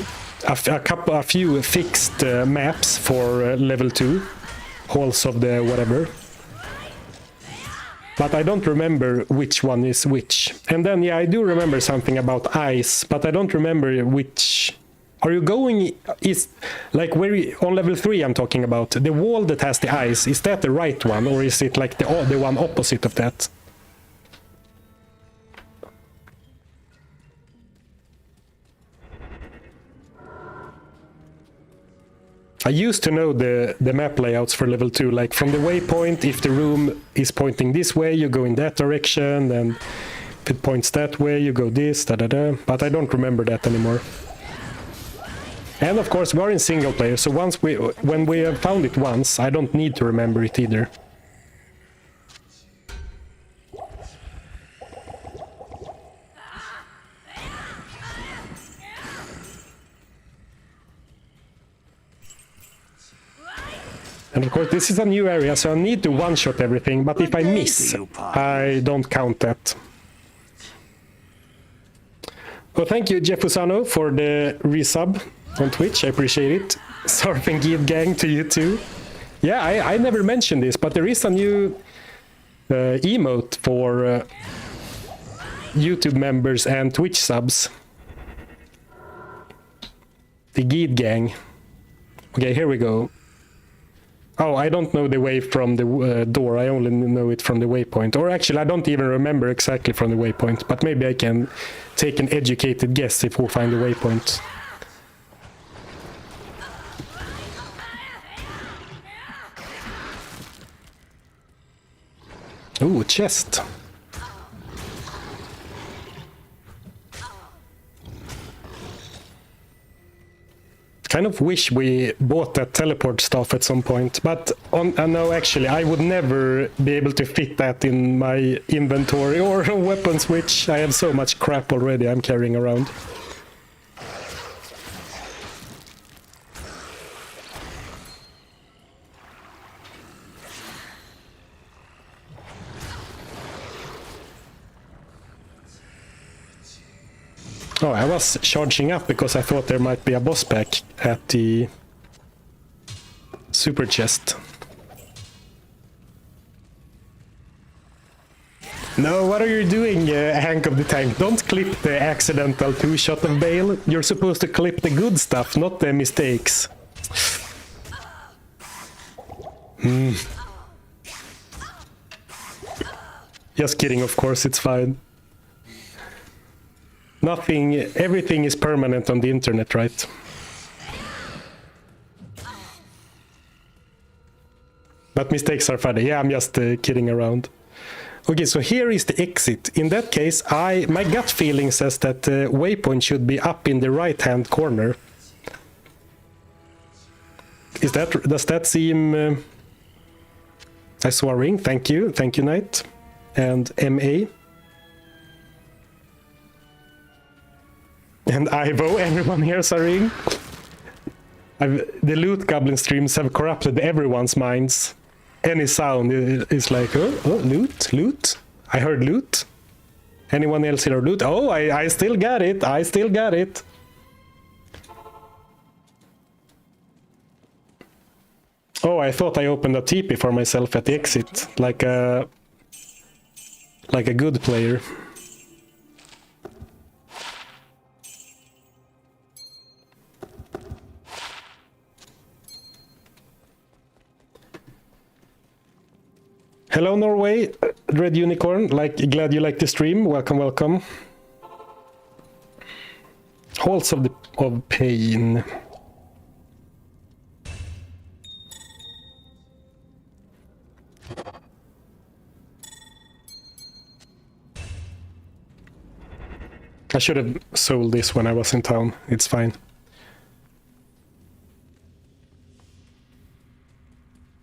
a few fixed maps for level 2, halls of the whatever. But I don't remember which one is which. And then, yeah, I do remember something about ice, but I don't remember which. Are you going, is like where on level 3 I'm talking about, the wall that has the ice, is that the right one, or is it like the one opposite of that? I used to know the map layouts for level 2, like from the waypoint, if the room is pointing this way, you go in that direction, and if it points that way, you go this, da-da-da, but I don't remember that anymore. And of course, we're in single player, so when we have found it once, I don't need to remember it either. And of course, this is a new area, so I need to one-shot everything, but if I miss, I don't count that. Well, thank you, Jeff Usano, for the resub on Twitch. I appreciate it. Surfing Guide Gang to you too. Yeah, I never mentioned this, but there is a new emote for YouTube members and Twitch subs. The Guide Gang. Okay, here we go. Oh, I don't know the way from the door. I only know it from the waypoint. Or actually, I don't even remember exactly from the waypoint. But maybe I can take an educated guess if we'll find the waypoint. Ooh, chest. Kind of wish we bought that teleport stuff at some point, but no, actually, I would never be able to fit that in my inventory or weapon switch. I have so much crap already I'm carrying around. Oh, I was charging up because I thought there might be a boss pack at the super chest. No, what are you doing, Hank of the Tank? Don't clip the accidental two-shot of Baal. You're supposed to clip the good stuff, not the mistakes. Just kidding, of course, it's fine. Everything is permanent on the internet, right? But mistakes are funny. Yeah, I'm just kidding around. Okay, so here is the exit. In that case, my gut feeling says that the waypoint should be up in the right-hand corner. Does that seem... I saw a ring. Thank you, Knight. And MA. And Ivo, everyone here's a ring. The loot goblin streams have corrupted everyone's minds. Any sound is like, oh, loot. I heard loot. Anyone else hear loot? Oh, I still got it. Oh, I thought I opened a TP for myself at the exit, like a good player. Hello, Norway, Red Unicorn. Glad you like the stream. Welcome. Halls of Pain. I should have sold this when I was in town. It's fine.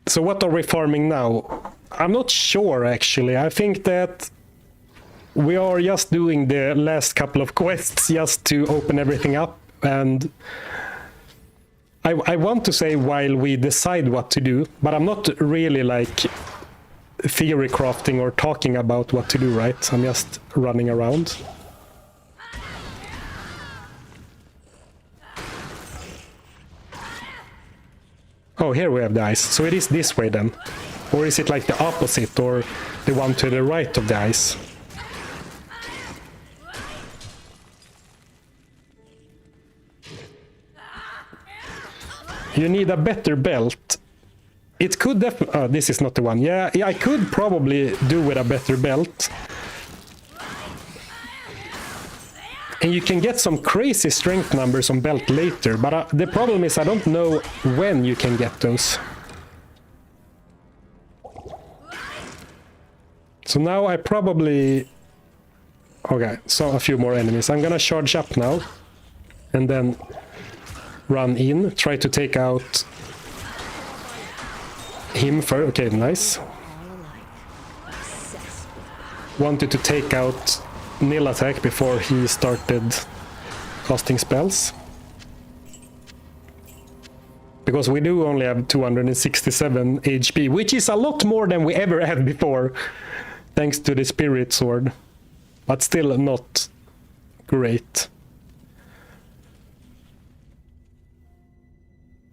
So what are we farming now? I'm not sure, actually. I think that we are just doing the last couple of quests just to open everything up, and I want to say while we decide what to do, but I'm not really like theory crafting or talking about what to do, right? I'm just running around. Oh, here we have the ice. So it is this way then. Or is it like the opposite, or the one to the right of the ice? You need a better belt. It could definitely... Oh, this is not the one. Yeah, I could probably do with a better belt. And you can get some crazy strength numbers on belt later, but the problem is I don't know when you can get those. So now I probably... Okay, so a few more enemies. I'm gonna charge up now. And then run in, try to take out him first. Okay, nice. Wanted to take out nil attack before he started casting spells. Because we do only have 267 HP, which is a lot more than we ever had before, thanks to the Spirit Sword. But still not great.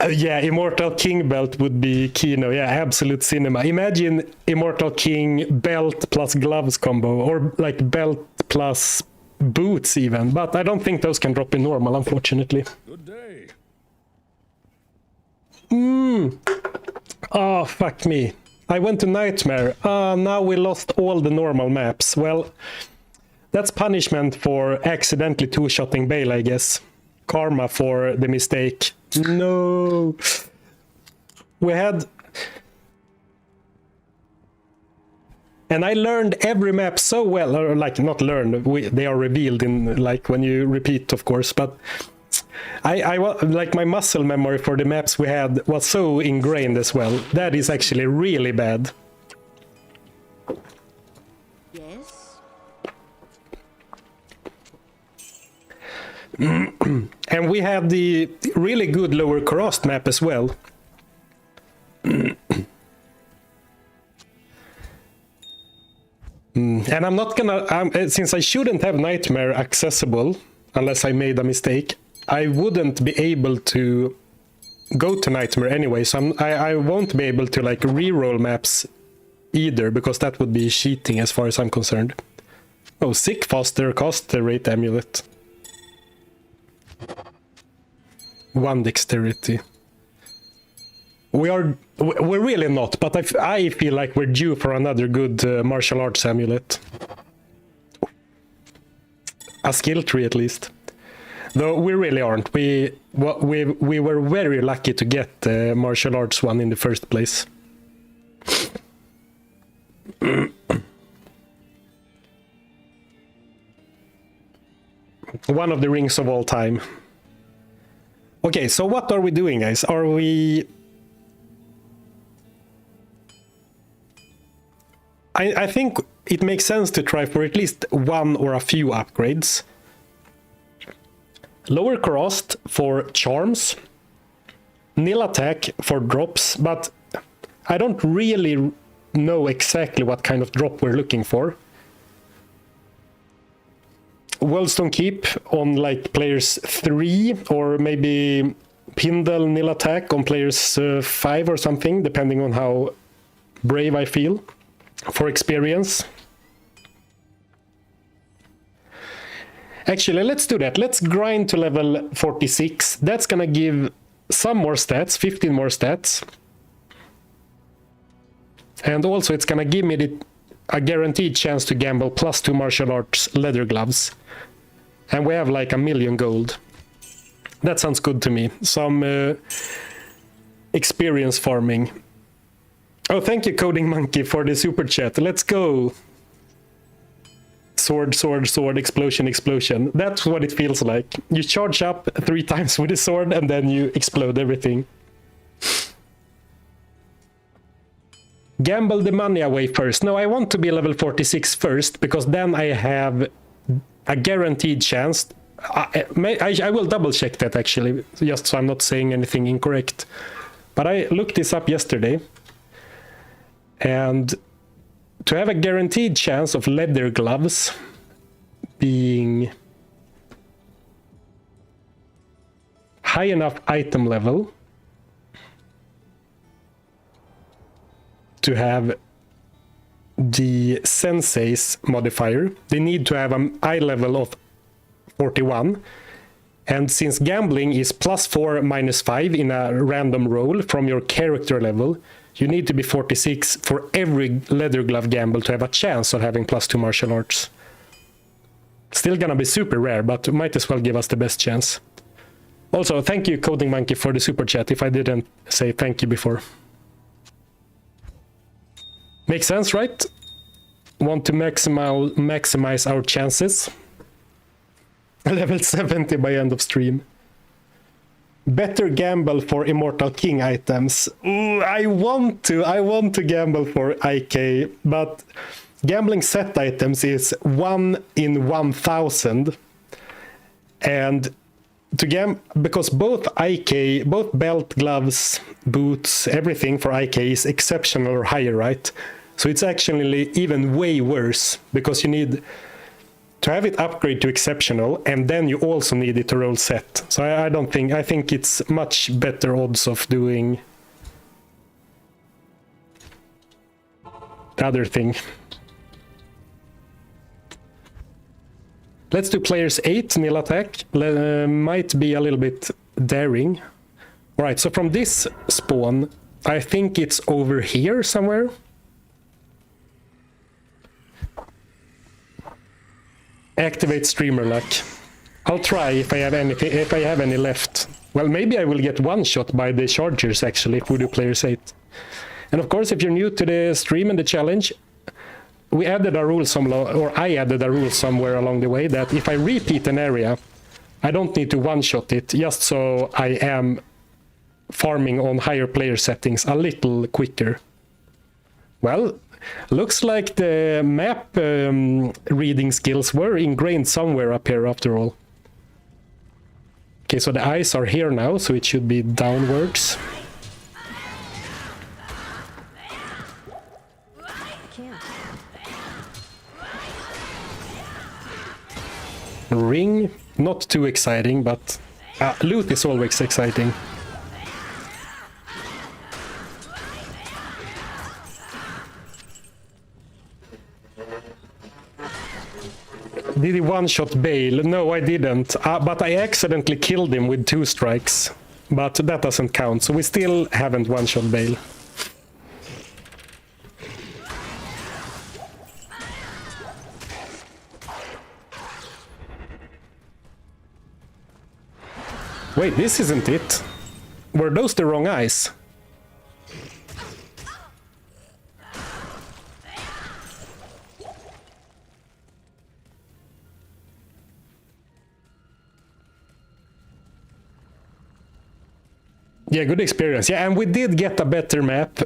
Yeah, Immortal King belt would be Kino. Yeah, absolute cinema. Imagine Immortal King belt plus gloves combo, or like belt plus boots even. But I don't think those can drop in normal, unfortunately. Good day. Oh, fuck me. I went to Nightmare. Now we lost all the normal maps. Well, that's punishment for accidentally two-shotting Baal, I guess. Karma for the mistake. No. We had... And I learned every map so well, or like not learned, they are revealed in like when you repeat, of course, but I like my muscle memory for the maps we had was so ingrained as well. That is actually really bad. Yes? And we had the really good Lower Crossed map as well. And I'm not gonna, since I shouldn't have Nightmare accessible, unless I made a mistake, I wouldn't be able to go to Nightmare anyway, so I won't be able to like reroll maps either, because that would be cheating as far as I'm concerned. Oh, sick faster caster rate amulet. 1 dexterity. We're really not, but I feel like we're due for another good martial arts amulet. A skill tree at least. Though we really aren't. We were very lucky to get the martial arts one in the first place. One of the rings of all time. Okay, so what are we doing, guys? Are we... I think it makes sense to try for at least one or a few upgrades. Lower Crossed for charms. Nil attack for drops, but I don't really know exactly what kind of drop we're looking for. Wellstone Keep on like players 3, or maybe Pindle Nil attack on players 5 or something, depending on how brave I feel. For experience. Actually, let's do that. Let's grind to level 46. That's gonna give some more stats, 15 more stats. And also it's gonna give me a guaranteed chance to gamble +2 martial arts leather gloves. And we have like 1,000,000 gold. That sounds good to me. Some experience farming. Oh, thank you, Coding Monkey, for the super chat. Let's go. Sword, sword, sword, explosion, explosion. That's what it feels like. You charge up 3 times with the sword and then you explode everything. Gamble the money away first. No, I want to be level 46 first, because then I have a guaranteed chance. I will double check that actually, just so I'm not saying anything incorrect. But I looked this up yesterday. And to have a guaranteed chance of leather gloves being high enough item level to have the Sensei's modifier, they need to have an eye level of 41. And since gambling is +4 -5 in a random roll from your character level, you need to be 46 for every leather glove gamble to have a chance of having +2 martial arts. Still gonna be super rare, but might as well give us the best chance. Also, thank you, Coding Monkey, for the super chat, if I didn't say thank you before. Makes sense, right? Want to maximize our chances. Level 70 by end of stream. Better gamble for Immortal King items. Ooh, I want to gamble for IK, but gambling set items is 1 in 1,000. And to because both IK, both belt, gloves, boots, everything for IK is exceptional or higher, right? So it's actually even way worse because you need to have it upgrade to exceptional, and then you also need it to roll set. So I think it's much better odds of doing the other thing. Let's do players 8 nil attack. Might be a little bit daring. All right, so from this spawn, I think it's over here somewhere. Activate streamer luck. I'll try if I have any left. Well, maybe I will get one shot by the chargers actually if we do players 8. And of course, if you're new to the stream and the challenge, we added a rule I added a rule somewhere along the way that if I repeat an area, I don't need to one-shot it, just so I am farming on higher player settings a little quicker. Well, looks like the map reading skills were ingrained somewhere up here after all. Okay, so the eyes are here now, so it should be downwards. Ring, not too exciting, but loot is always exciting. Did he one-shot Baal? No, I didn't. But I accidentally killed him with 2 strikes. But that doesn't count, so we still haven't one-shot Baal. Wait, this isn't it. Were those the wrong eyes? Yeah, good experience. Yeah, and we did get a better map,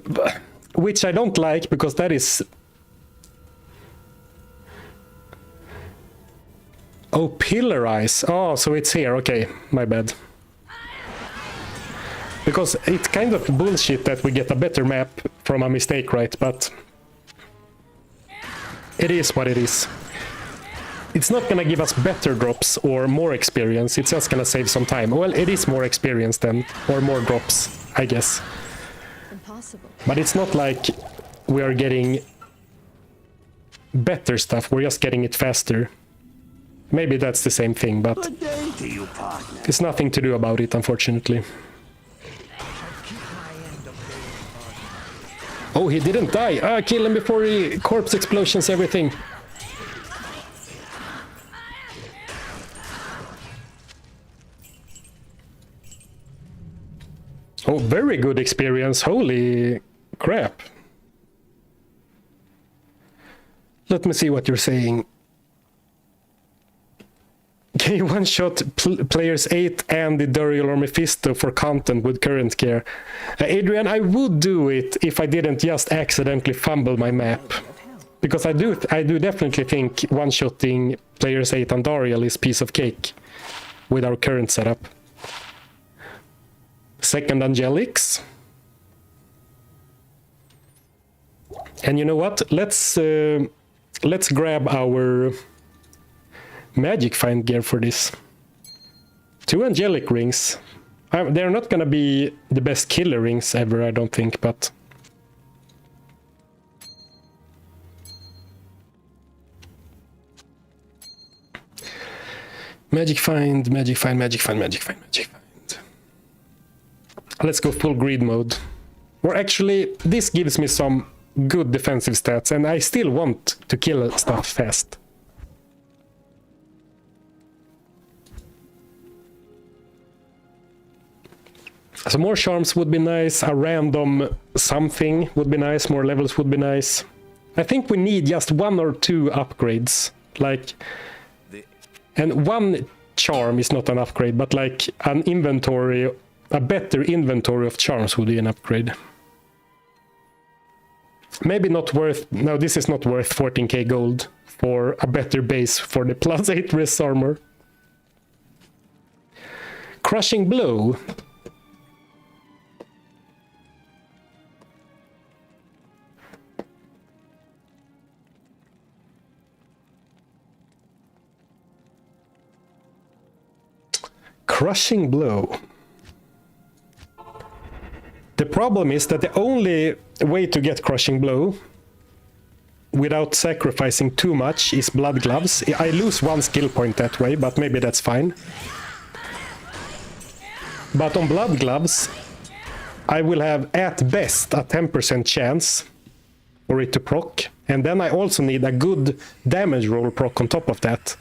which I don't like because that is... Oh, pillar eyes. Oh, so it's here. Okay, my bad. Because it's kind of bullshit that we get a better map from a mistake, right? But it is what it is. It's not gonna give us better drops or more experience, it's just gonna save some time. Well, it is more experience then, or more drops, I guess. Impossible. But it's not like we are getting better stuff, we're just getting it faster. Maybe that's the same thing, but Good day to you, partner. there's nothing to do about it, unfortunately. Oh, he didn't die! Ah, kill him before he corpse explosions everything. Oh, very good experience. Holy crap. Let me see what you're saying. Can you one-shot players 8 and the Duriel or Mephisto for content with current care? Adrian, I would do it if I didn't just accidentally fumble my map. Because I do definitely think one-shotting players 8 and Duriel is piece of cake with our current setup. Second Angelics. And you know what? Let's grab our magic find gear for this. 2 angelic rings. They're not gonna be the best killer rings ever, I don't think, but magic find, magic find, magic find, magic find, magic find. Let's go full greed mode. Or actually, this gives me some good defensive stats, and I still want to kill stuff fast. So more charms would be nice, a random something would be nice, more levels would be nice. I think we need just 1 or 2 upgrades, like... And 1 charm is not an upgrade, but like an inventory A better inventory of charms would be an upgrade. Maybe not worth... No, this is not worth 14k gold for a better base for the plus 8 wrist armor. Crushing Blow. Crushing Blow. The problem is that the only way to get Crushing Blow without sacrificing too much is Blood Gloves. I lose 1 skill point that way, but maybe that's fine. But on Blood Gloves, I will have at best a 10% chance for it to proc, and then I also need a good damage roll proc on top of that.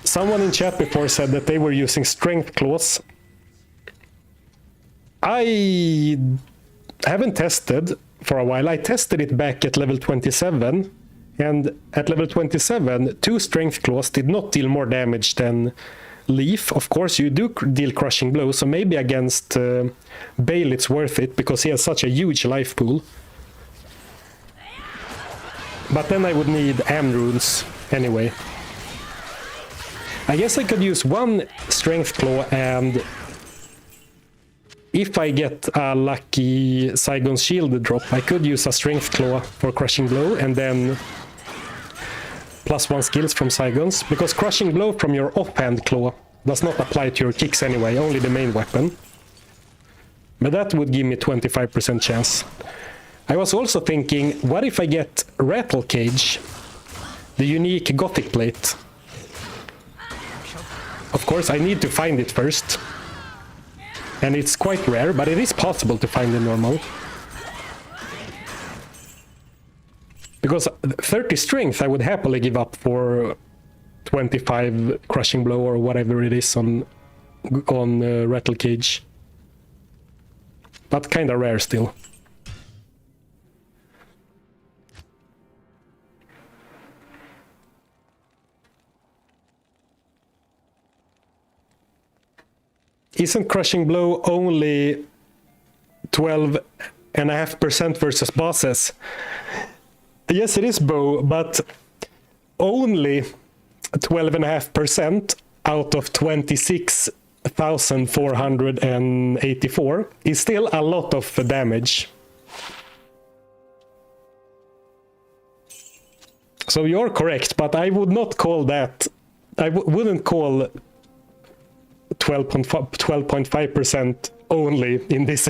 Someone in chat before said that they were using Strength Claws. I haven't tested for a while. I tested it back at level 27, and at level 27, 2 Strength Claws did not deal more damage than Leaf. Of course, you do deal Crushing Blow, so maybe against Baal it's worth it, because he has such a huge life pool. But then I would need Am Runes anyway. I guess I could use 1 Strength Claw, and if I get a lucky Saigon's Shield drop, I could use a Strength Claw for Crushing Blow, and then +1 skills from Saigon's, because Crushing Blow from your offhand claw does not apply to your kicks anyway, only the main weapon. But that would give me 25% chance. I was also thinking, what if I get Rattle Cage, the unique Gothic plate? Of course, I need to find it first. And it's quite rare, but it is possible to find in normal. Because 30 strength I would happily give up for 25 Crushing Blow or whatever it is on Rattle Cage. But kinda rare still. Isn't Crushing Blow only 12.5% versus bosses? Yes, it is, Bo, but only 12.5% out of 26,484 is still a lot of damage. So you're correct, but I would not call that... I wouldn't call 12.5% only in this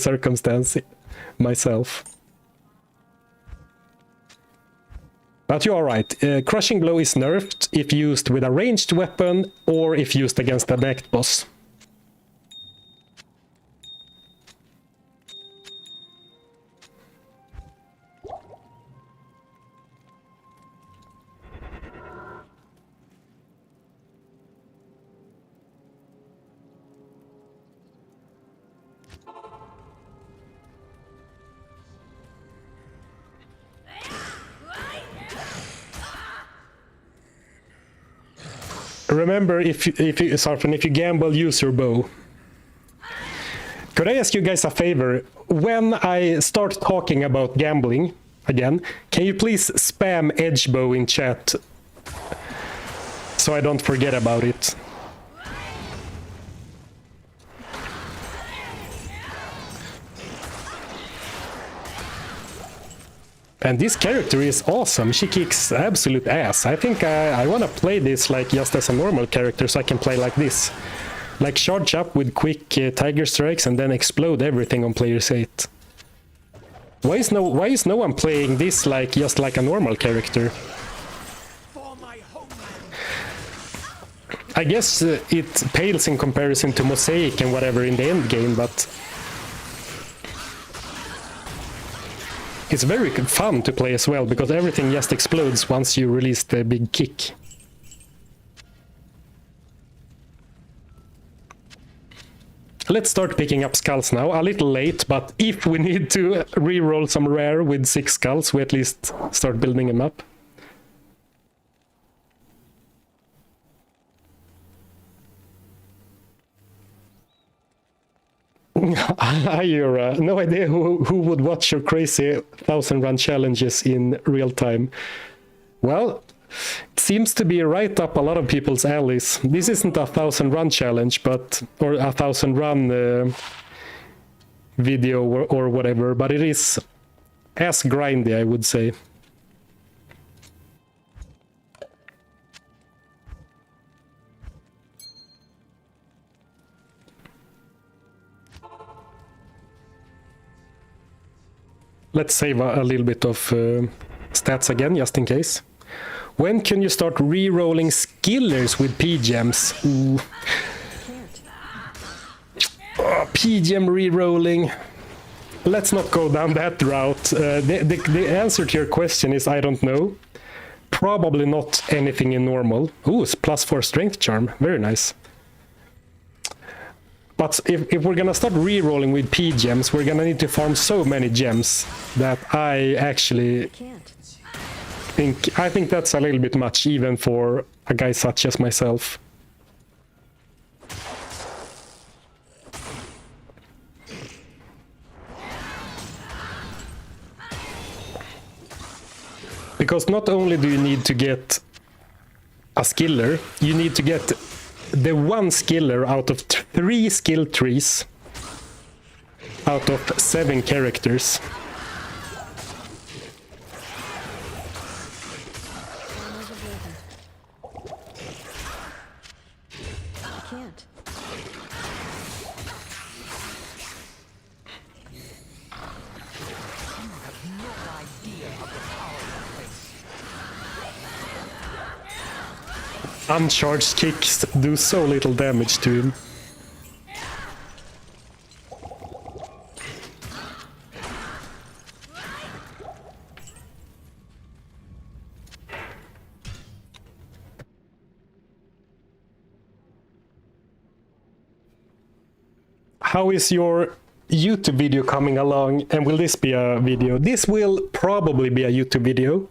circumstance myself. But you are right. Crushing Blow is nerfed if used with a ranged weapon or if used against a necked boss. Remember, if you Sarfin, if you gamble, use your bow. Could I ask you guys a favor? When I start talking about gambling again, can you please spam edge bow in chat so I don't forget about it? And this character is awesome. She kicks absolute ass. I think I want to play this like just as a normal character, so I can play like this. Like charge up with quick tiger strikes and then explode everything on player's 8. Why is no one playing this like just like a normal character? I guess it pales in comparison to Mosaic and whatever in the end game, but it's very fun to play as well, because everything just explodes once you release the big kick. Let's start picking up skulls now. A little late, but if we need to re-roll some rare with 6 skulls, we at least start building them up. Hi, Yura. No idea who would watch your crazy 1,000-run challenges in real time. Well, it seems to be right up a lot of people's alleys. This isn't a 1,000-run challenge, or a 1,000-run video or whatever, but it is as grindy, I would say. Let's save a little bit of stats again, just in case. When can you start re-rolling skillers with P-gems? Oh, P-gem re-rolling. Let's not go down that route. The answer to your question is I don't know. Probably not anything in normal. Ooh, it's +4 strength charm. Very nice. But if we're gonna start re-rolling with P-gems, we're gonna need to farm so many gems that I actually think that's a little bit much, even for a guy such as myself. Because not only do you need to get a skiller, you need to get the one skiller out of 3 skill trees out of 7 characters. Uncharged kicks do so little damage to him. How is your YouTube video coming along, and will this be a video? This will probably be a YouTube video.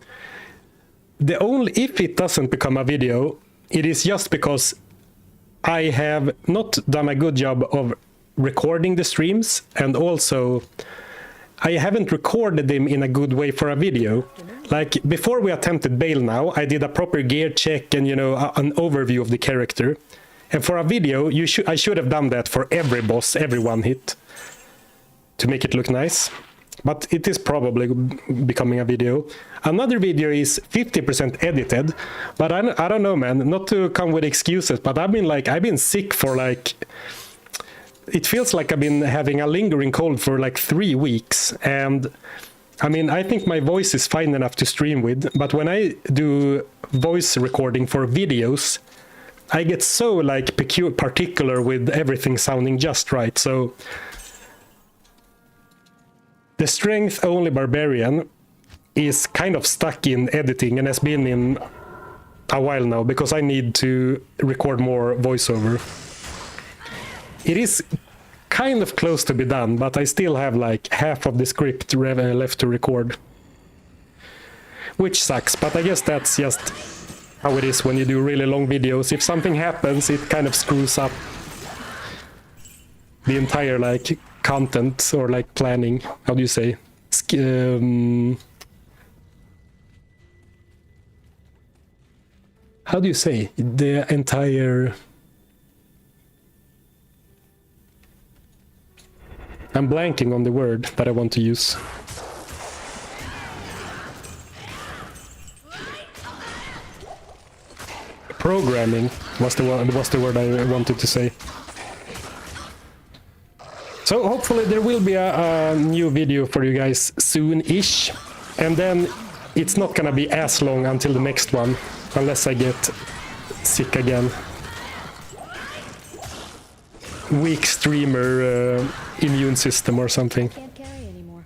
If it doesn't become a video, it is just because I have not done a good job of recording the streams, and also I haven't recorded them in a good way for a video. Like before we attempted Baal now, I did a proper gear check and, you know, an overview of the character. And for a video, I should have done that for every boss, every one hit, to make it look nice. But it is probably becoming a video. Another video is 50% edited, but I don't know, man, not to come with excuses, but I've been sick for it feels like I've been having a lingering cold for 3 weeks. And I mean, I think my voice is fine enough to stream with, but when I do voice recording for videos, I get so particular with everything sounding just right. So the strength only barbarian is kind of stuck in editing and has been in a while now because I need to record more voiceover. It is kind of close to be done, but I still have half of the script left to record, which sucks, but I guess that's just how it is when you do really long videos. If something happens, it kind of screws up the entire content or planning. How do you say? How do you say? The entire... I'm blanking on the word that I want to use. Programming was the word I wanted to say. So hopefully there will be a new video for you guys soon-ish, and then it's not gonna be as long until the next one, unless I get sick again. Weak streamer immune system or something. Can't carry anymore.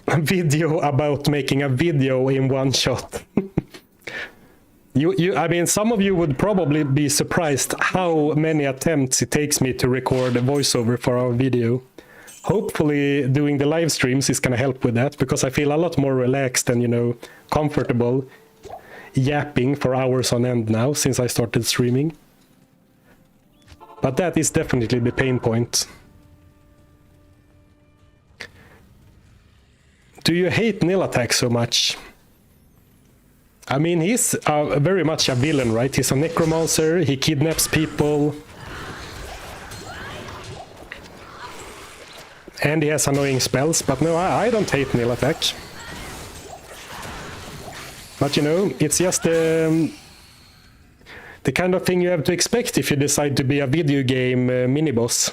A video about making a video in one shot. I mean, some of you would probably be surprised how many attempts it takes me to record a voiceover for our video. Hopefully doing the live streams is gonna help with that, because I feel a lot more relaxed and, you know, comfortable yapping for hours on end now since I started streaming. But that is definitely the pain point. Do you hate Nil Attack so much? I mean, he's very much a villain, right? He's a necromancer, he kidnaps people. And he has annoying spells, but no, I don't hate Nil Attack. But you know, it's just the kind of thing you have to expect if you decide to be a video game mini-boss.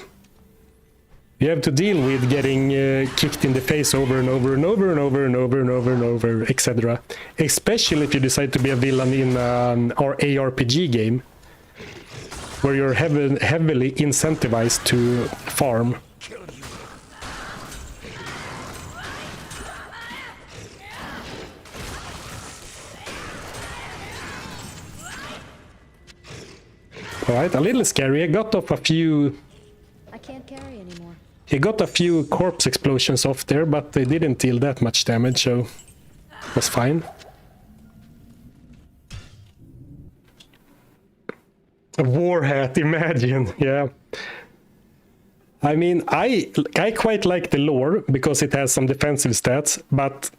You have to deal with getting kicked in the face over and over and over and over and over and over and over, etc. Especially if you decide to be a villain in an ARPG game, where you're heavily incentivized to farm. Alright, a little scary. I got off a few... I can't carry anymore. He got a few corpse explosions off there, but they didn't deal that much damage, so it was fine. A war hat, imagine, yeah. I mean, I quite like the lore, because it has some defensive stats, but,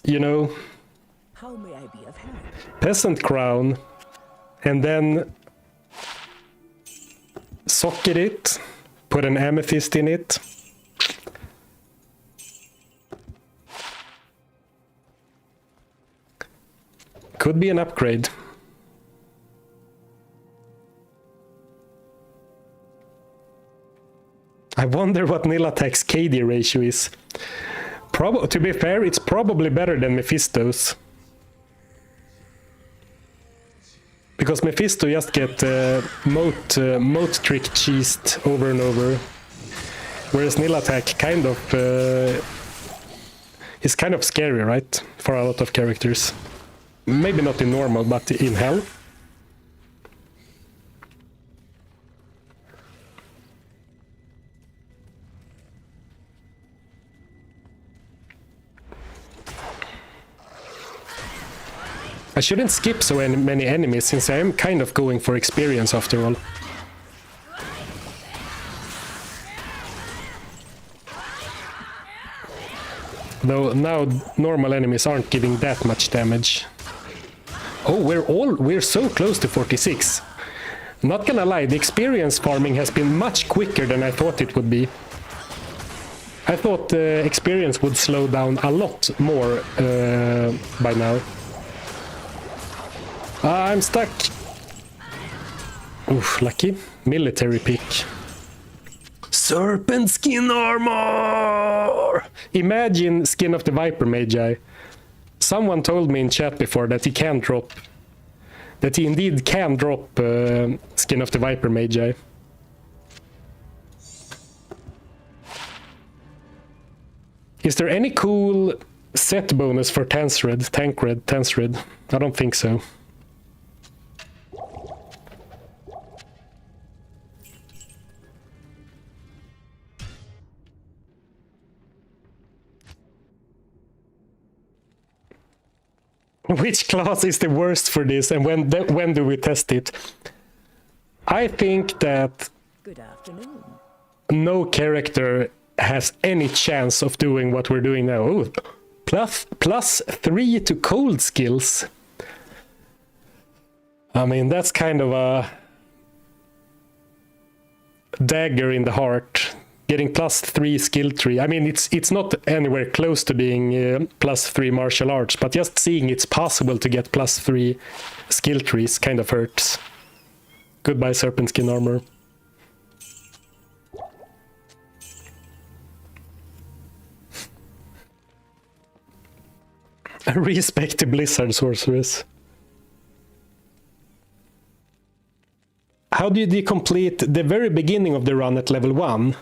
you know... How may I be of help? Peasant crown, and then socket it, put an amethyst in it. Could be an upgrade. I wonder what Nil Attack's KD ratio is. To be fair, it's probably better than Mephisto's. Because Mephisto just get moat trick cheesed over and over, whereas Nil Attack kind of is kind of scary, right, for a lot of characters. Maybe not in normal, but in hell. I shouldn't skip so many enemies, since I am kind of going for experience after all. Though now normal enemies aren't giving that much damage. Oh, we're so close to 46. Not gonna lie, the experience farming has been much quicker than I thought it would be. I thought the experience would slow down a lot more by now. I'm stuck. Oof, lucky. Military pick. Serpent skin armor! Imagine Skin of the Viper Magi. Someone told me in chat before that he can drop... That he indeed can drop Skin of the Viper Magi. Is there any cool set bonus for Tancred? I don't think so. Which class is the worst for this, and when do we test it? I think that Good afternoon. no character has any chance of doing what we're doing now. Ooh, plus 3 to cold skills. I mean, that's kind of a dagger in the heart. Getting plus 3 skill tree. I mean, it's not anywhere close to being plus 3 martial arts, but just seeing it's possible to get plus 3 skill trees kind of hurts. Goodbye, serpent skin armor. Respect to Blizzard sorceress. How did you complete the very beginning of the run at level 1?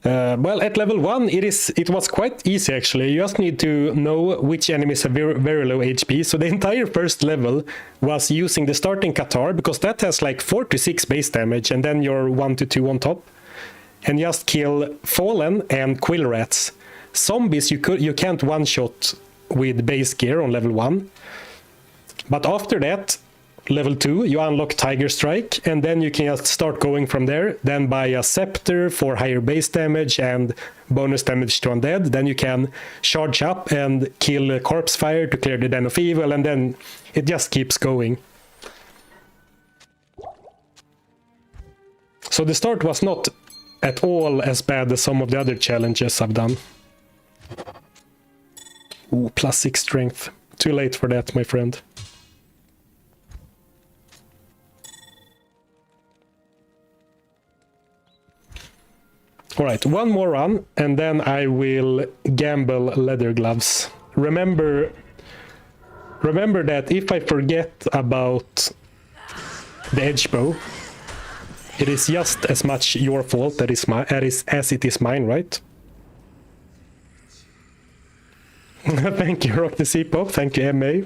Well, at level 1 it was quite easy actually. You just need to know which enemies have very, very low HP. So the entire first level was using the starting Qatar, because that has like 4 to 6 base damage and then you're 1 to 2 on top. And just kill Fallen and Quill Rats. Zombies you can't one-shot with base gear on level 1. But after that, level 2, you unlock Tiger Strike, and then you can just start going from there. Then buy a Scepter for higher base damage and bonus damage to undead. Then you can charge up and kill Corpse Fire to clear the Den of Evil, and then it just keeps going. So the start was not at all as bad as some of the other challenges I've done. Ooh, +6 strength. Too late for that, my friend. Alright, one more run, and then I will gamble leather gloves. Remember that if I forget about the edge bow, it is just as much your fault as it is mine, right? Thank you, Rock the C-Pop. Thank you, MA.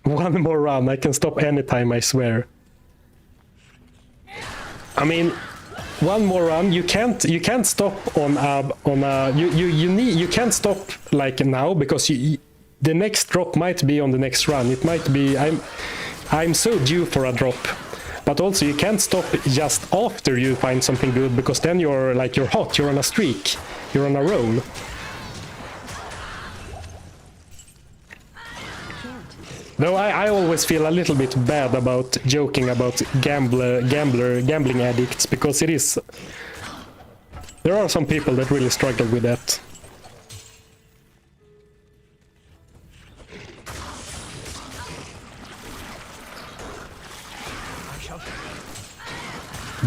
One more run. I can stop anytime, I swear. I mean, one more run. You can't stop you can't stop like now, because the next drop might be on the next run. It might be I'm so due for a drop. But also you can't stop just after you find something good, because then you're hot, you're on a streak, you're on a roll. Though I always feel a little bit bad about joking about gambling addicts, because there are some people that really struggle with that.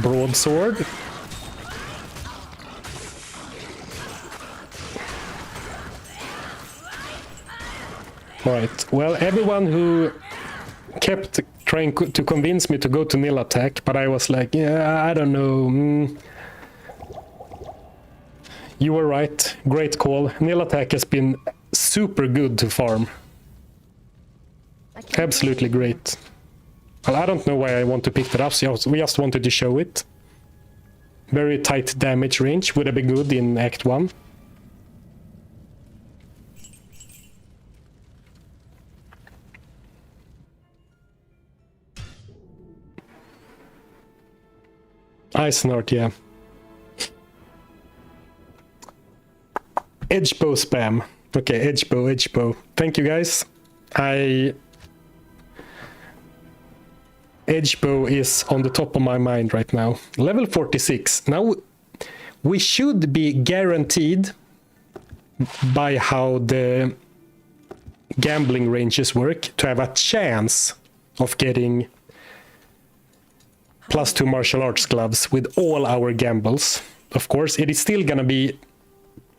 Broadsword. Right, well, everyone who kept trying to convince me to go to nil attack, but I was like, yeah, I don't know. You were right, great call. Nil attack has been super good to farm. Absolutely great. Well, I don't know why I want to pick that up, so we just wanted to show it. Very tight damage range, would have been good in Act 1. Ice Snort, yeah. Edge bow spam. Okay, edge bow, edge bow. Thank you, guys. Edge bow is on the top of my mind right now. Level 46. Now, we should be guaranteed by how the gambling ranges work to have a chance of getting +2 martial arts gloves with all our gambles. Of course, it is still gonna be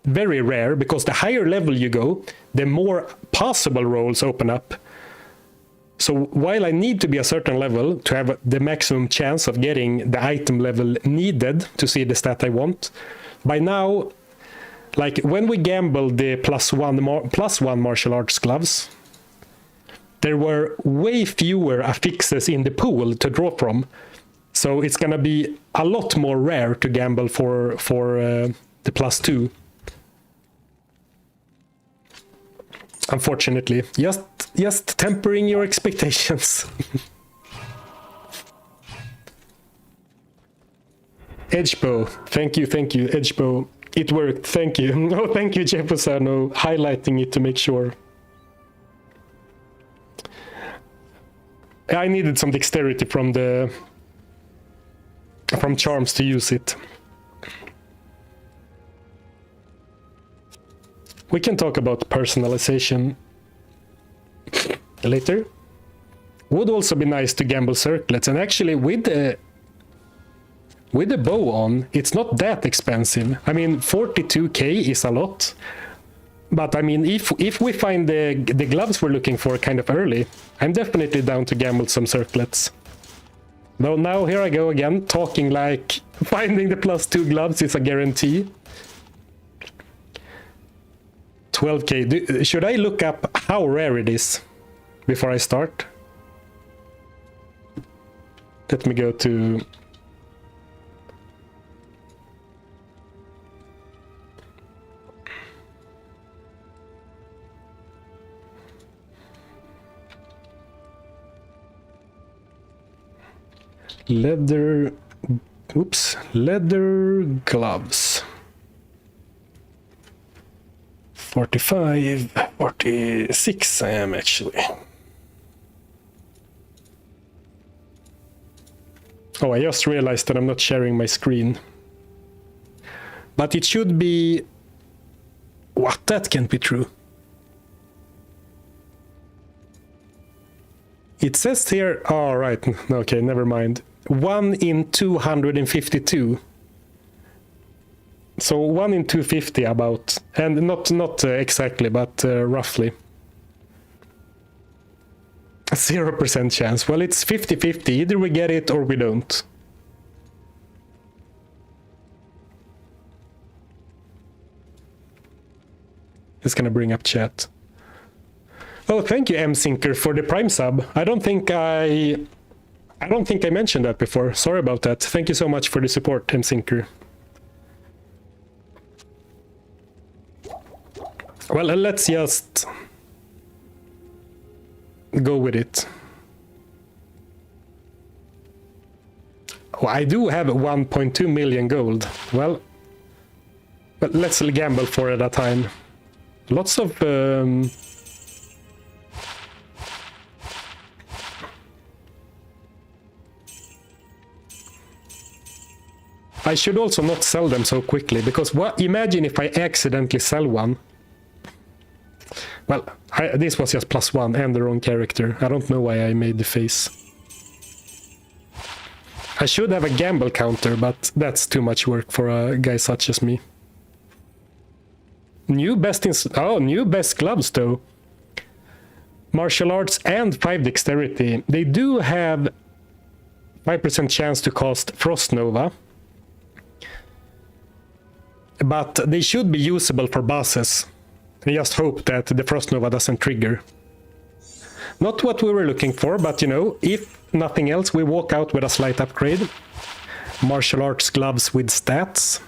very rare, because the higher level you go, the more possible rolls open up. So while I need to be a certain level to have the maximum chance of getting the item level needed to see the stat I want, by now, like when we gambled the +1 martial arts gloves, there were way fewer affixes in the pool to draw from. So it's gonna be a lot more rare to gamble for the +2. Unfortunately, just tempering your expectations. Edgebow, thank you, Edgebow. It worked, thank you. No, thank you, Jefusano, highlighting it to make sure. I needed some dexterity from charms to use it. We can talk about personalization later. Would also be nice to gamble circlets, and actually with the bow on, it's not that expensive. I mean, 42k is a lot, but I mean, if we find the gloves we're looking for kind of early, I'm definitely down to gamble some circlets. Though now here I go again, talking like finding the +2 gloves is a guarantee. 12k. Should I look up how rare it is before I start? Let me go to... Leather... Oops. Leather gloves. 45, 46 I am actually. Oh, I just realized that I'm not sharing my screen. But it should be... What? That can't be true. It says here... Oh, right. Okay, never mind. 1 in 252. So 1 in 250 about. And not exactly, but roughly. 0% chance. Well, it's 50-50. Either we get it or we don't. Just gonna bring up chat. Oh, thank you, M-Sinker, for the Prime sub. I don't think I mentioned that before. Sorry about that. Thank you so much for the support, M-Sinker. Well, let's just go with it. Oh, I do have 1.2 million gold. Well, but let's gamble for it at a time. Lots of... I should also not sell them so quickly, because imagine if I accidentally sell one. Well, this was just +1 and the wrong character. I don't know why I made the face. I should have a gamble counter, but that's too much work for a guy such as me. New best gloves though. Martial arts and 5 dexterity. They do have 5% chance to cast Frost Nova. But they should be usable for bosses. I just hope that the Frost Nova doesn't trigger. Not what we were looking for, but you know, if nothing else, we walk out with a slight upgrade. Martial arts gloves with stats.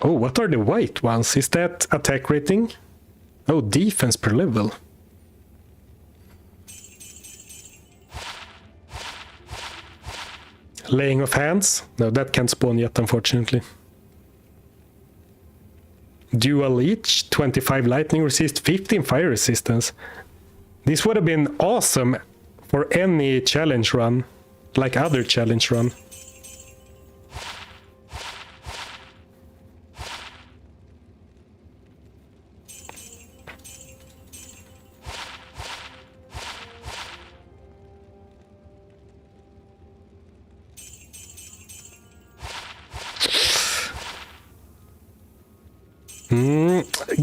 Oh, what are the white ones? Is that attack rating? Oh, defense per level. Laying of hands? No, that can't spawn yet, unfortunately. Dual each, 25 lightning resist, 15 fire resistance. This would have been awesome for any challenge run, like other challenge run.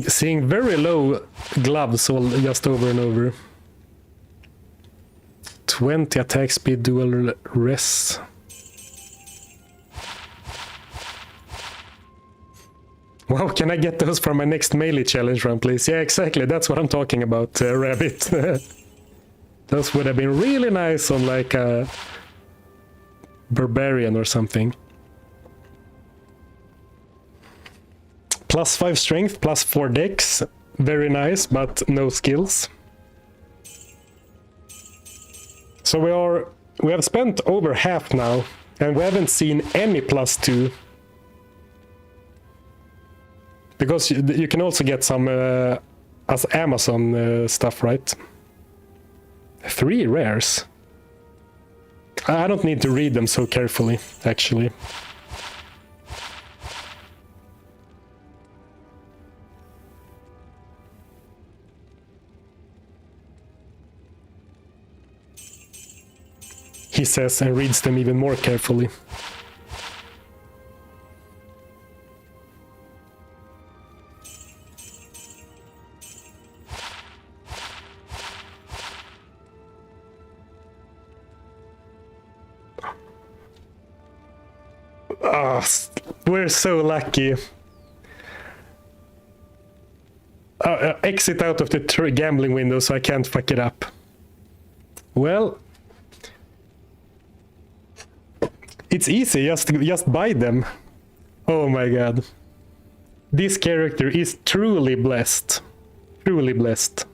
Seeing very low gloves all just over and over. 20 attack speed, dual res. Wow, can I get those for my next melee challenge run, please? Yeah, exactly. That's what I'm talking about, Rabbit. Those would have been really nice on like a barbarian or something. +5 strength, +4 dex. Very nice, but no skills. So we have spent over half now, and we haven't seen any +2. Because you can also get some as Amazon stuff, right? 3 rares. I don't need to read them so carefully, actually. He says, and reads them even more carefully. Oh, we're so lucky. Exit out of the gambling window so I can't fuck it up. Well, It's easy, just buy them. Oh my god. This character is truly blessed. Truly blessed.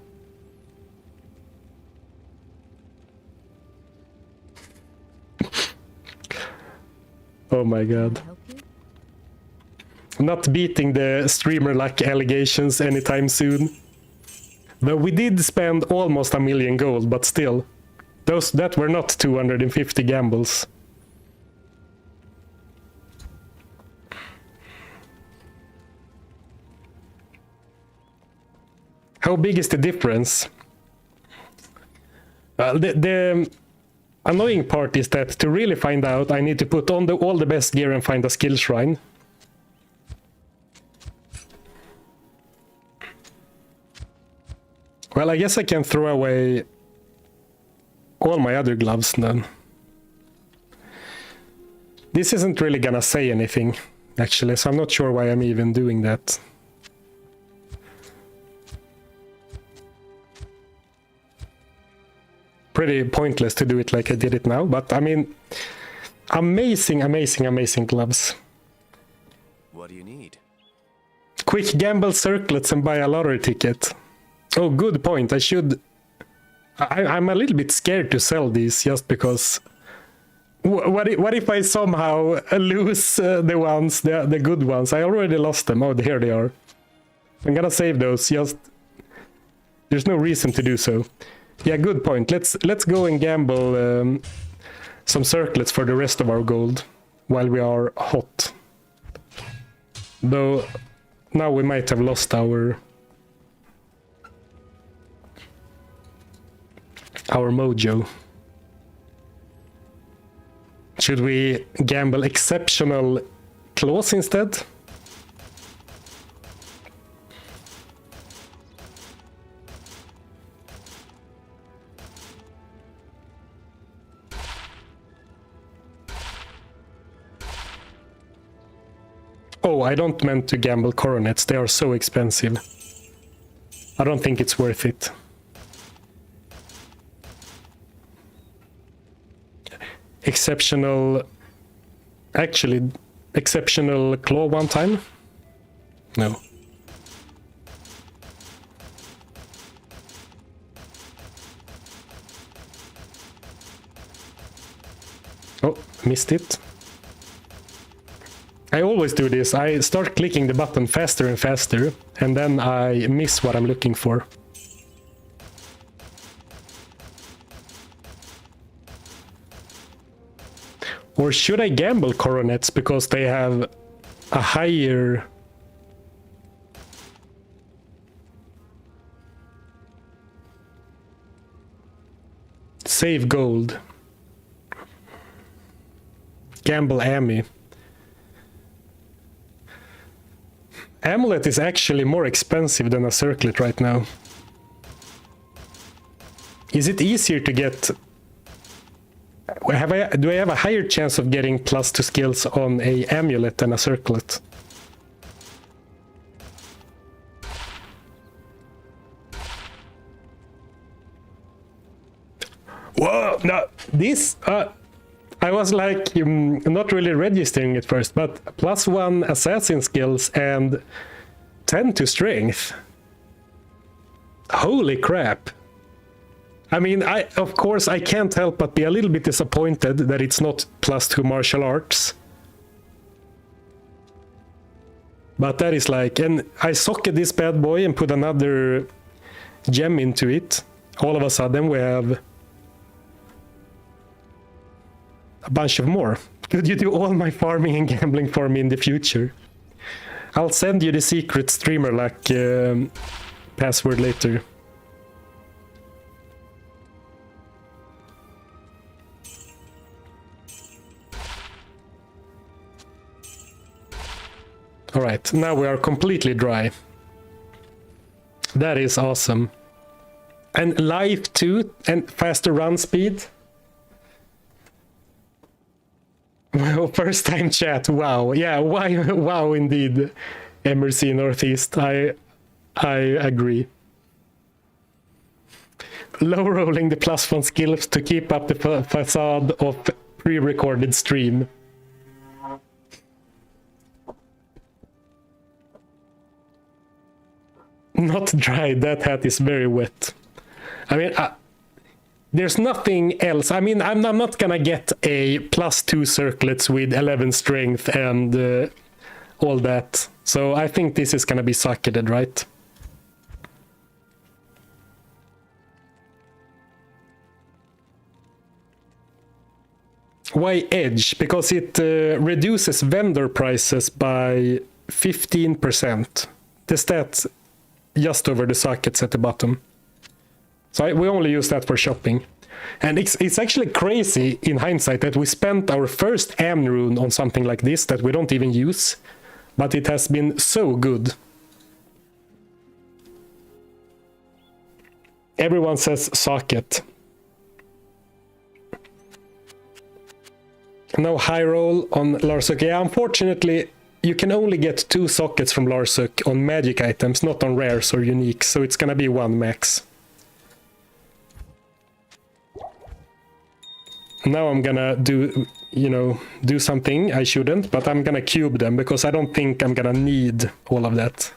Oh my god. Help you? Not beating the streamer luck allegations anytime soon. Though we did spend almost 1 million gold, but still. That were not 250 gambles. How big is the difference? The annoying part is that to really find out, I need to put on all the best gear and find a skill shrine. Well, I guess I can throw away all my other gloves then. This isn't really gonna say anything, actually, so I'm not sure why I'm even doing that. Pretty pointless to do it like I did it now, but I mean, amazing, amazing, amazing gloves. What do you need? Quick gamble circlets and buy a lottery ticket. Oh, good point. I'm a little bit scared to sell these just because. What if I somehow lose the good ones? I already lost them. Oh, here they are. I'm gonna save those. There's no reason to do so. Yeah, good point. Let's go and gamble some circlets for the rest of our gold while we are hot. Though now we might have lost our mojo. Should we gamble exceptional claws instead? Oh, I don't meant to gamble coronets. They are so expensive. I don't think it's worth it. Exceptional claw one time? No. Oh, missed it. I always do this. I start clicking the button faster and faster, and then I miss what I'm looking for. Or should I gamble coronets because they have a higher... Save gold. Gamble Ami. Amulet is actually more expensive than a circlet right now. Is it easier to get... Do I have a higher chance of getting +2 skills on a amulet than a circlet? Whoa! No, this... I was like not really registering it first, but +1 assassin skills and 10 to strength. Holy crap. I mean, of course I can't help but be a little bit disappointed that it's not +2 martial arts. But that is like, and I socket this bad boy and put another gem into it. All of a sudden we have a bunch of more. Could you do all my farming and gambling for me in the future? I'll send you the secret streamer luck password later. Alright, now we are completely dry. That is awesome. And life too, and faster run speed. Well, first time chat, wow. Yeah, why, wow indeed. MRC Northeast, I agree. Low rolling the +1 skills to keep up the facade of pre-recorded stream. Not dry. That hat is very wet. I mean, there's nothing else. I mean, I'm not gonna get a +2 circlets with 11 strength and all that. So I think this is gonna be socketed, right? Why Edge? Because it reduces vendor prices by 15%. The stat just over the sockets at the bottom. So we only use that for shopping. And it's actually crazy in hindsight that we spent our first AM rune on something like this that we don't even use. But it has been so good. Everyone says socket. No high roll on Larsuk. Yeah, unfortunately, you can only get 2 sockets from Larsuk on magic items, not on rares or unique, so it's gonna be 1 max. Now I'm gonna do something I shouldn't, but I'm gonna cube them because I don't think I'm gonna need all of that.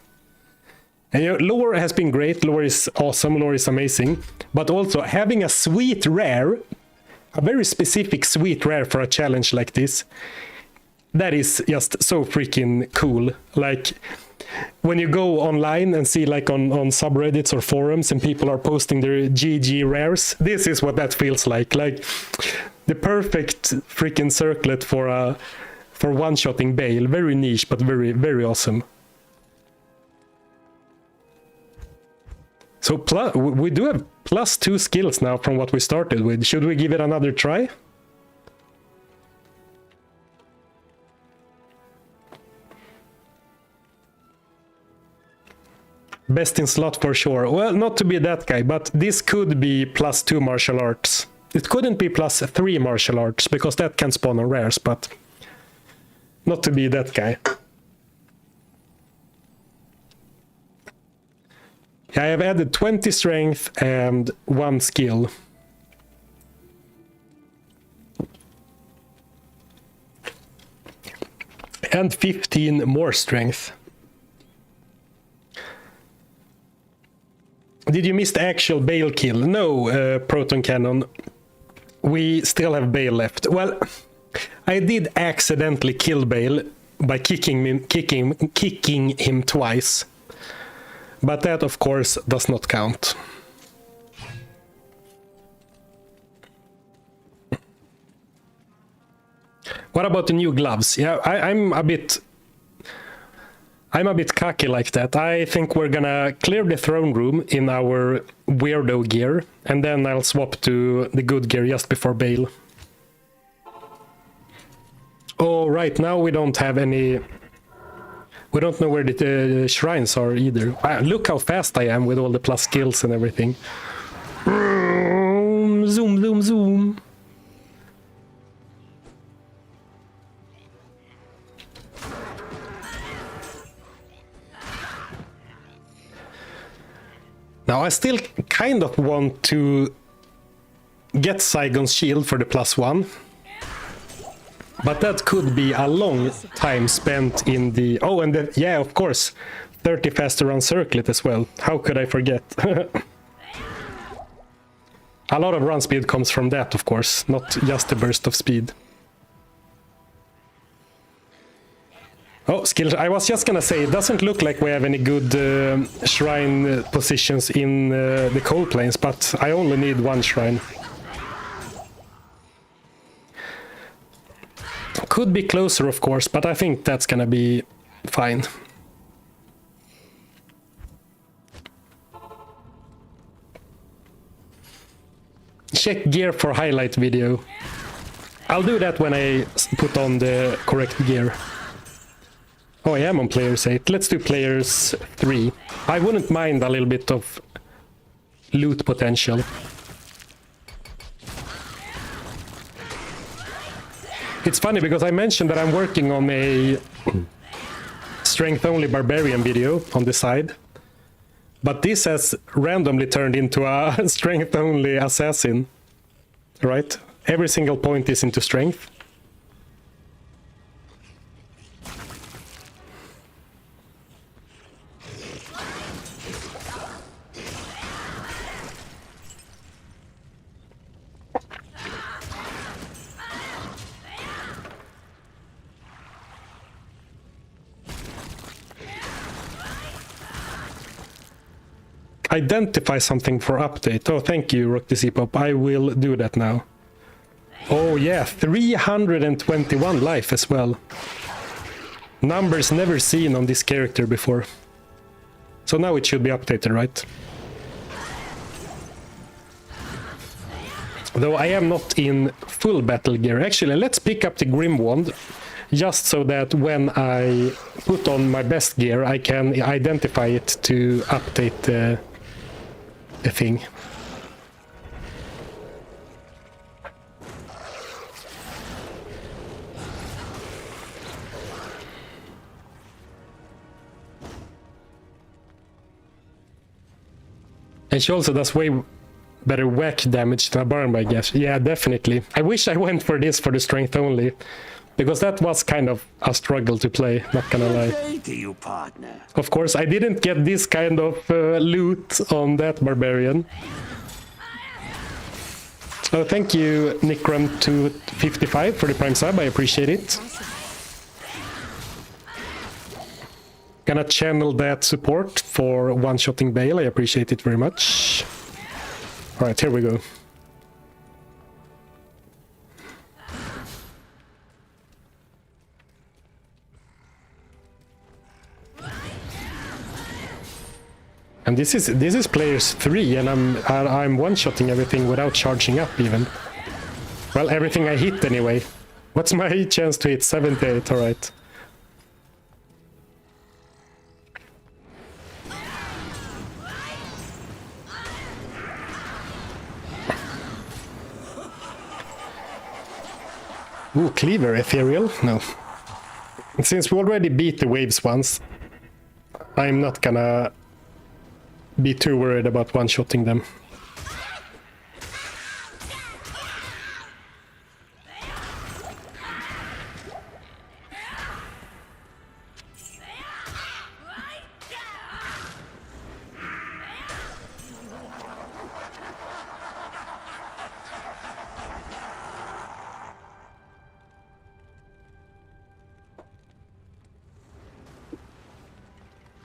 And lore has been great, lore is awesome, lore is amazing, but also having a sweet rare, a very specific sweet rare for a challenge like this, that is just so freaking cool. Like when you go online and see like on subreddits or forums and people are posting their GG rares, this is what that feels like the perfect freaking circlet for one-shotting Baal. Very niche, but very, very awesome. So we do have +2 skills now from what we started with. Should we give it another try? Best in slot for sure. Well, not to be that guy, but this could be +2 martial arts. It couldn't be +3 martial arts, because that can spawn on rares, but not to be that guy. I have added 20 strength and 1 skill. And 15 more strength. Did you miss the actual Baal kill? No, Proton Cannon. We still have Baal left. Well, I did accidentally kill Baal by kicking him twice. But that, of course, does not count. What about the new gloves? Yeah, I'm a bit cocky like that. I think we're gonna clear the throne room in our weirdo gear, and then I'll swap to the good gear just before Baal. Oh, right now we don't have any... We don't know where the shrines are either. Wow, look how fast I am with all the plus skills and everything. Zoom, zoom, zoom. Now I still kind of want to get Saigon's shield for the +1. But that could be a long time spent in the... Oh, and yeah, of course, 30 faster on circlet as well. How could I forget? A lot of run speed comes from that, of course, not just a burst of speed. Oh, skill... I was just gonna say, it doesn't look like we have any good shrine positions in the cold plains, but I only need 1 shrine. Could be closer, of course, but I think that's gonna be fine. Check gear for highlight video. I'll do that when I put on the correct gear. Oh, I am on players 8. Let's do players 3. I wouldn't mind a little bit of loot potential. It's funny because I mentioned that I'm working on a strength-only barbarian video on the side. But this has randomly turned into a strength-only assassin. Right? Every single point is into strength. identify something for update. Oh, thank you, Rock the C-Pop. I will do that now. Oh yeah, 321 life as well. Numbers never seen on this character before. So now it should be updated, right? Though I am not in full battle gear. Actually, let's pick up the Grim Wand, just so that when I put on my best gear, I can identify it to update the thing. And she also does way better whack damage than a burn, I guess. Yeah, definitely. I wish I went for this for the strength only, because that was kind of a struggle to play, not gonna lie. Good day to you, partner. Of course, I didn't get this kind of loot on that barbarian. Oh, thank you, Nikram255 for the prime sub, I appreciate it. Gonna channel that support for one-shotting Baal, I appreciate it very much. Alright, here we go. And this is players 3, and I'm one-shotting everything without charging up even. Well, everything I hit anyway. What's my chance to hit? 78, alright. Ooh, Cleaver, Ethereal? No. Since we already beat the waves once, I'm not gonna be too worried about one-shotting them.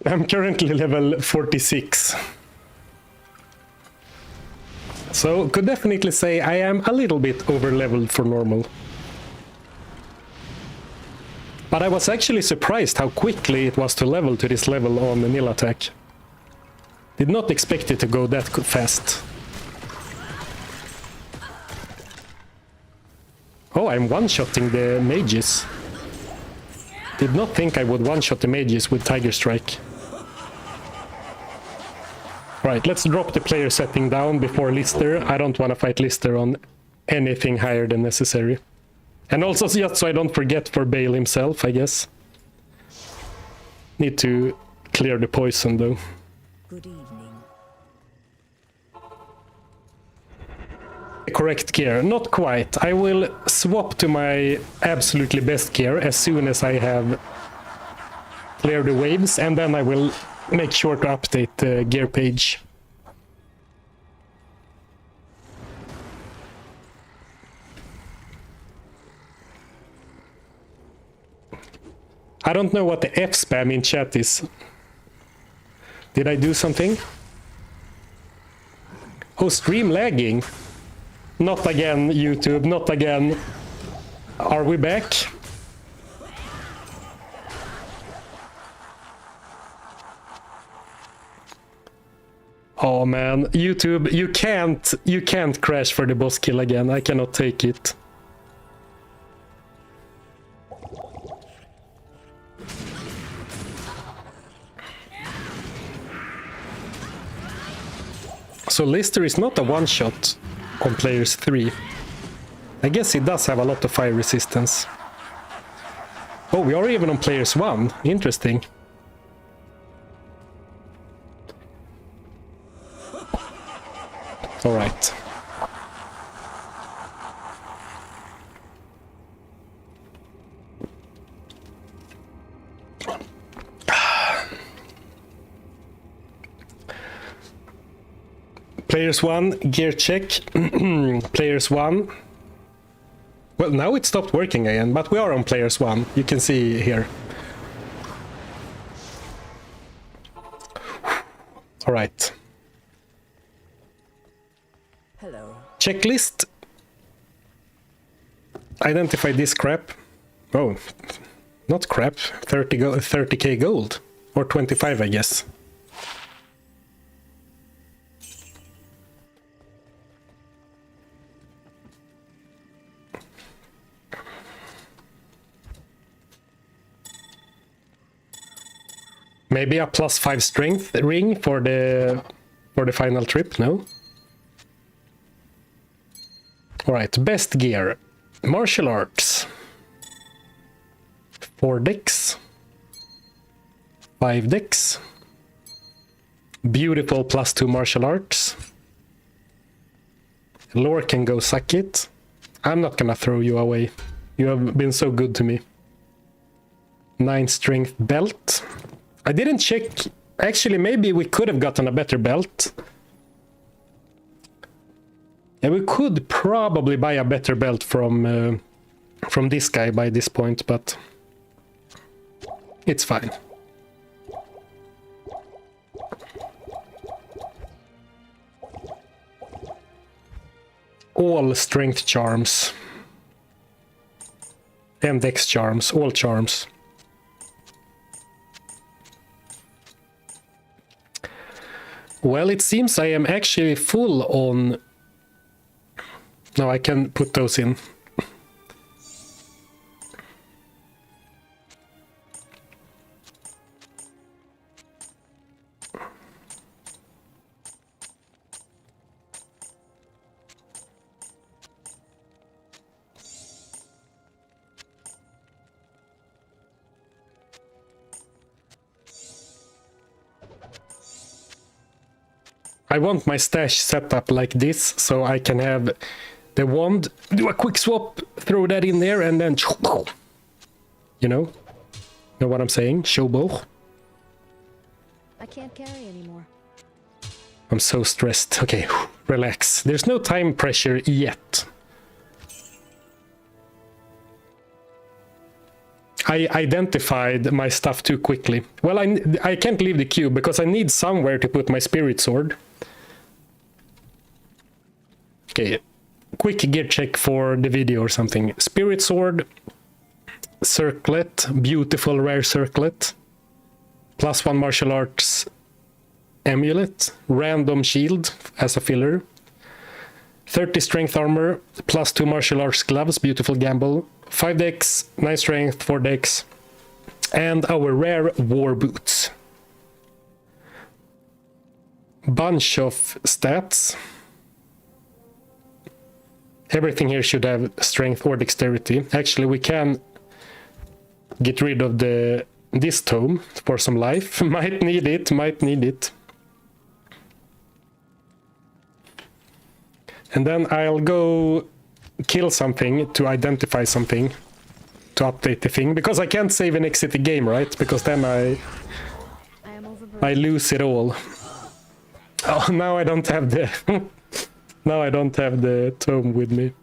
I'm currently level 46. So, could definitely say I am a little bit over-leveled for normal. But I was actually surprised how quickly it was to level to this level on the nil attack. Did not expect it to go that fast. Oh, I'm one-shotting the mages. Did not think I would one-shot the mages with Tiger Strike. Right, let's drop the player setting down before Lister. I don't want to fight Lister on anything higher than necessary. And also just so I don't forget for Baal himself, I guess. Need to clear the poison though. Good evening. Correct gear, not quite. I will swap to my absolutely best gear as soon as I have cleared the waves, and then I will make sure to update the gear page. I don't know what the F spam in chat is. Did I do something? Oh, stream lagging. Not again, YouTube, not again. Are we back? Oh man, YouTube, you can't crash for the boss kill again. I cannot take it. So Lister is not a one-shot on players 3. I guess he does have a lot of fire resistance. Oh, we are even on players 1. Interesting. All right. Players 1, gear check. Players 1. Well, now it stopped working again, but we are on players 1. You can see here. All right. Checklist. Identify this crap. Oh, not crap. 30k gold. Or 25, I guess. Maybe a +5 strength ring for the final trip, no? Alright, best gear. Martial arts. 4 decks. 5 decks. Beautiful +2 martial arts. Lore can go suck it. I'm not gonna throw you away. You have been so good to me. 9 strength belt. I didn't check. Actually, maybe we could have gotten a better belt. Yeah, we could probably buy a better belt from this guy by this point, but it's fine. All strength charms. And dex charms, all charms. Well, it seems I am actually full on... No, I can put those in. I want my stash set up like this, so I can have the wand, do a quick swap, throw that in there, and then... You know what I'm saying? Showbow. I can't carry anymore. I'm so stressed. Okay, relax. There's no time pressure yet. I identified my stuff too quickly. Well, I can't leave the cube because I need somewhere to put my spirit sword. Okay, quick gear check for the video or something. Spirit sword, circlet, beautiful rare circlet, +1 martial arts amulet, random shield as a filler, 30 strength armor, +2 martial arts gloves, beautiful gamble, 5 decks, 9 strength, 4 decks, and our rare war boots. Bunch of stats. Everything here should have strength or dexterity. Actually, we can get rid of this tome for some life. Might need it, might need it. And then I'll go kill something to identify something to update the thing, because I can't save and exit the game, right? Because then I lose it all. Oh, now I don't have the now I don't have the tome with me.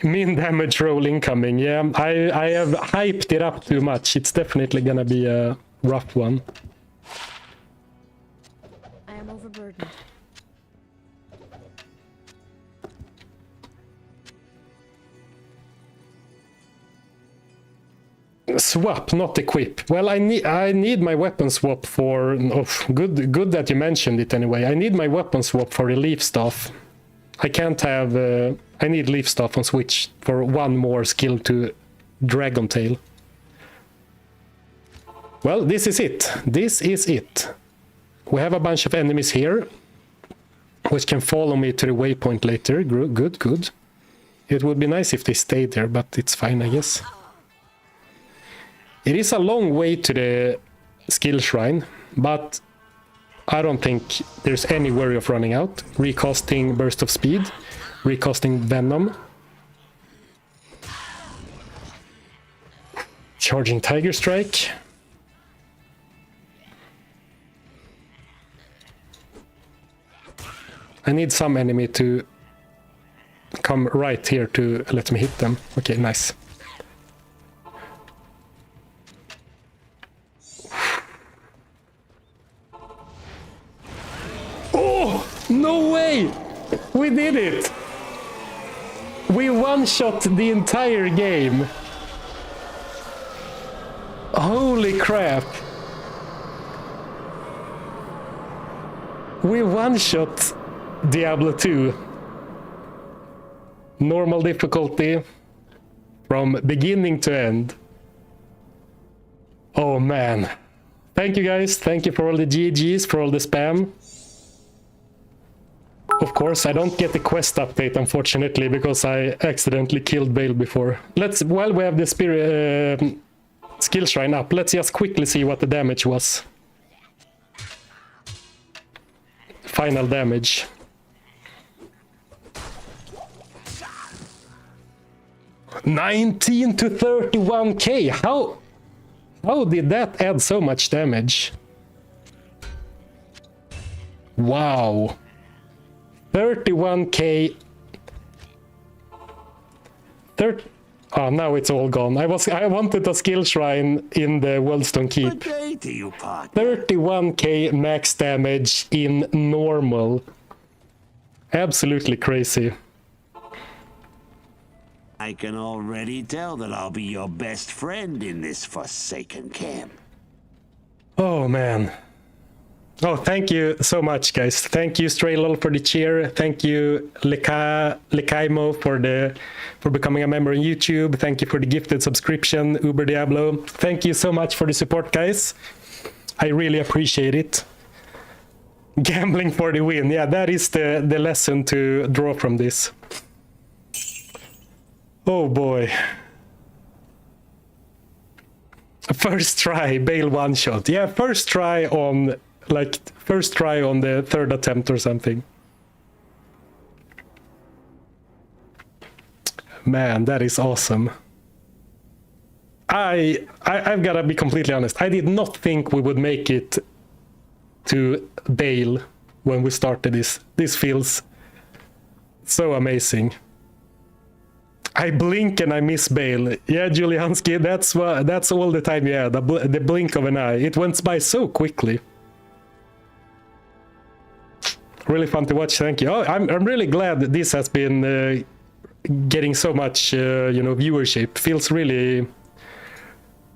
Min damage roll incoming. Yeah, I have hyped it up too much. It's definitely gonna be a rough one. I am overburdened. Swap, not equip. Well, I need my weapon swap for... Oh, good that you mentioned it anyway. I need my weapon swap for the leaf staff. I can't have... I need leaf staff on Switch for one more skill to Dragon Tail. Well, this is it. This is it. We have a bunch of enemies here, which can follow me to the waypoint later. Good, good. It would be nice if they stayed there, but it's fine, I guess. It is a long way to the skill shrine, but I don't think there's any worry of running out. Recasting Burst of Speed, recasting Venom. Charging Tiger Strike. I need some enemy to come right here to let me hit them. Okay, nice. No way! We did it! We one-shot the entire game. Holy crap. We one-shot Diablo 2. Normal difficulty from beginning to end. Oh man. Thank you guys. Thank you for all the GGs, for all the spam. Of course, I don't get the quest update, unfortunately, because I accidentally killed Baal before. While we have the spirit skill shrine up, let's just quickly see what the damage was. Final damage. $19 to $31K. How did that add so much damage? Wow. 31K. Oh, now it's all gone. I wanted a skill shrine in the Worldstone Keep. Good day to you, partner. 31K max damage in normal. Absolutely crazy. I can already tell that I'll be your best friend in this forsaken camp. Oh man. Oh, thank you so much, guys. Thank you, Straylol, for the cheer. Thank you, Lekaimo, for becoming a member on YouTube. Thank you for the gifted subscription, Uber Diablo. Thank you so much for the support, guys. I really appreciate it. Gambling for the win. Yeah, that is the lesson to draw from this. Oh boy. First try, Baal one shot. Yeah, first try on the third attempt or something. Man, that is awesome. I've gotta be completely honest. I did not think we would make it to Baal when we started this. This feels so amazing. I blink and I miss Baal. Yeah, Juliansky, that's all the time. Yeah, the blink of an eye. It went by so quickly. Really fun to watch. Thank you. Oh, I'm really glad that this has been getting so much viewership. Feels really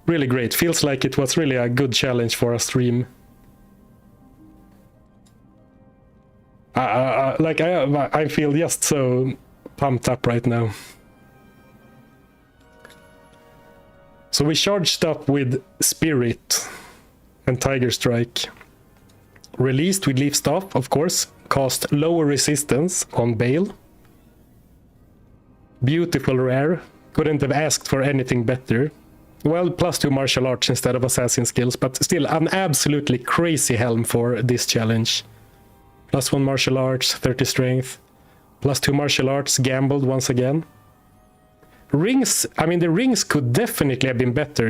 great. Feels like it was really a good challenge for a stream. I feel just so pumped up right now. So we charged up with Spirit and Tiger Strike. Released with Leaf Staff, of course. Cast lower resistance on Baal. Beautiful rare. Couldn't have asked for anything better. Well, +2 martial arts instead of assassin skills, but still an absolutely crazy helm for this challenge. +1 martial arts, 30 strength. +2 martial arts, gambled once again. Rings, I mean, the rings could definitely have been better.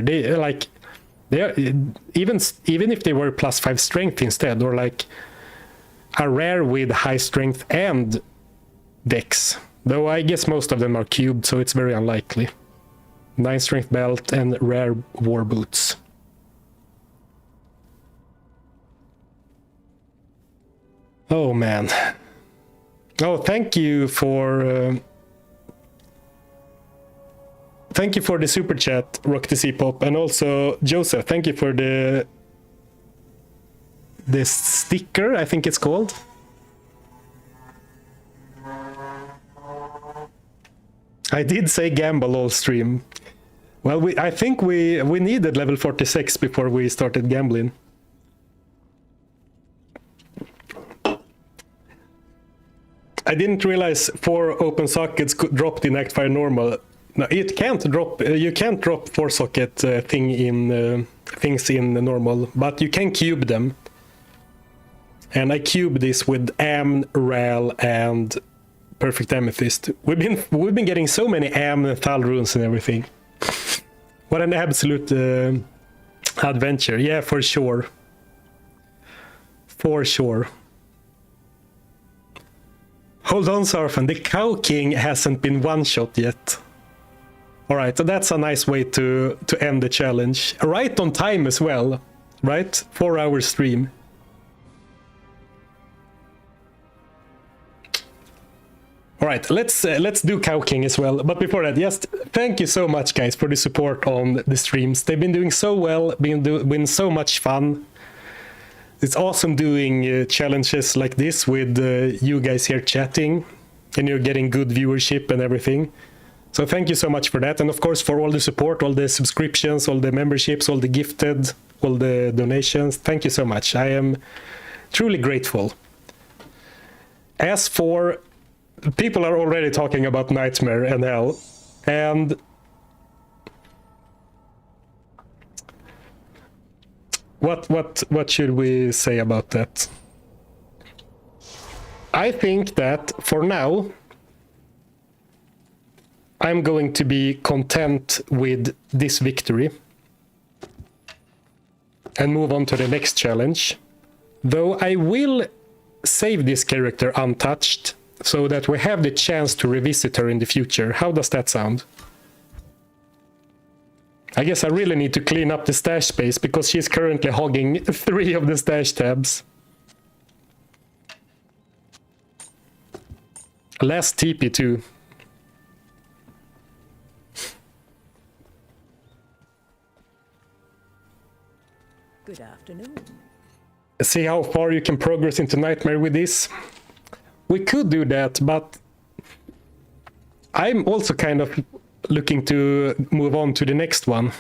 Even if they were +5 strength instead, or like a rare with high strength and dex. Though I guess most of them are cubed, so it's very unlikely. 9 strength belt and rare war boots. Oh man. Oh, thank you for the super chat, Rock the C-Pop, and also Joseph, thank you for the sticker, I think it's called. I did say gamble all stream. Well, I think we needed level 46 before we started gambling. I didn't realize 4 open sockets could drop in Actfire normal. No, it can't drop. You can't drop 4 socket things in normal, but you can cube them. And I cubed this with Am, Ral, and Perfect Amethyst. We've been getting so many Am and Thal runes and everything. What an absolute adventure! Yeah, for sure. For sure. Hold on, Sarfan. The Cow King hasn't been one-shot yet. All right, so that's a nice way to end the challenge. Right on time as well, right? 4-hour stream. All right, let's do Cow King as well. But before that, just thank you so much, guys, for the support on the streams. They've been doing so well, been so much fun. It's awesome doing challenges like this with you guys here chatting, and you're getting good viewership and everything. So thank you so much for that, and of course for all the support, all the subscriptions, all the memberships, all the gifted, all the donations. Thank you so much. I am truly grateful. As for people are already talking about Nightmare and Hell, and what should we say about that? I think that for now I'm going to be content with this victory and move on to the next challenge, though I will save this character untouched so that we have the chance to revisit her in the future. How does that sound? I guess I really need to clean up the stash space because she's currently hogging 3 of the stash tabs. Last TP too. Good afternoon. See how far you can progress into Nightmare with this. We could do that, but I'm also kind of looking to move on to the next one.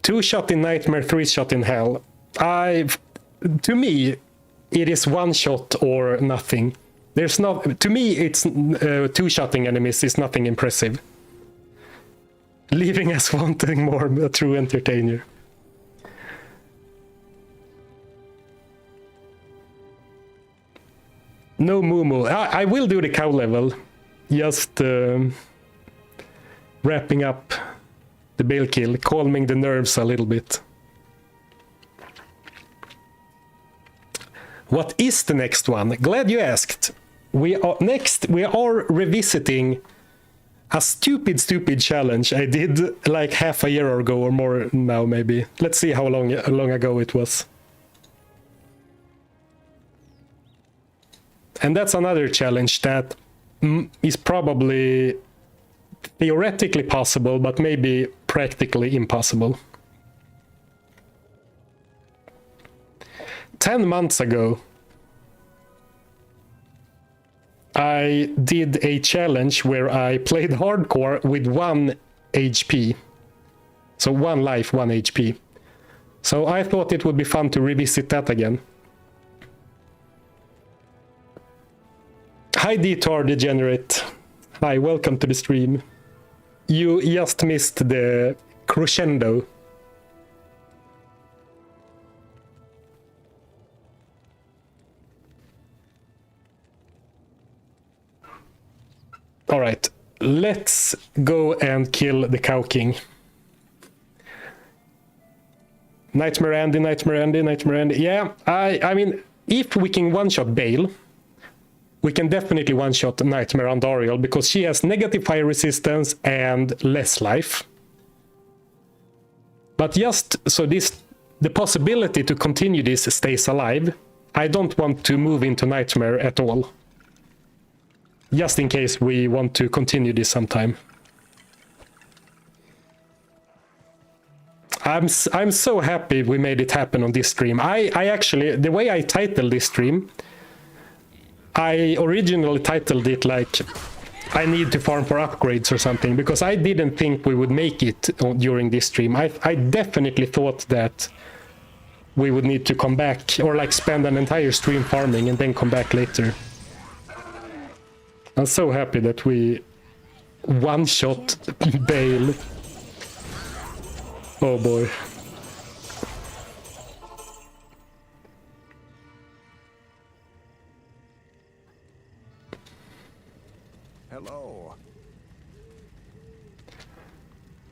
2-shot in Nightmare, 3-shot in Hell. To me, it is 1-shot or nothing. There's not. To me, it's 2-shotting enemies is nothing impressive. Leaving us wanting more, a true entertainer. No Moo. I will do the cow level. Just wrapping up the Baal kill, calming the nerves a little bit. What is the next one? Glad you asked. We are revisiting a stupid challenge I did like half a year ago or more now, maybe. Let's see how long ago it was. And that's another challenge that is probably theoretically possible, but maybe practically impossible. 10 months ago, I did a challenge where I played hardcore with 1 HP. So 1 life, 1 HP. So I thought it would be fun to revisit that again. Hi D2R Degenerate. Hi, welcome to the stream. You just missed the crescendo. All right, let's go and kill the Cow King. Nightmare Andy. Yeah, I mean, if we can one-shot Baal, we can definitely one-shot Nightmare Andariel because she has negative fire resistance and less life. But just so the possibility to continue this stays alive, I don't want to move into Nightmare at all. Just in case we want to continue this sometime. I'm so happy we made it happen on this stream. I actually, the way I titled this stream, I originally titled it like I need to farm for upgrades or something, because I didn't think we would make it during this stream. I definitely thought that we would need to come back or like spend an entire stream farming and then come back later. I'm so happy that we one-shot Baal. Oh boy. Hello.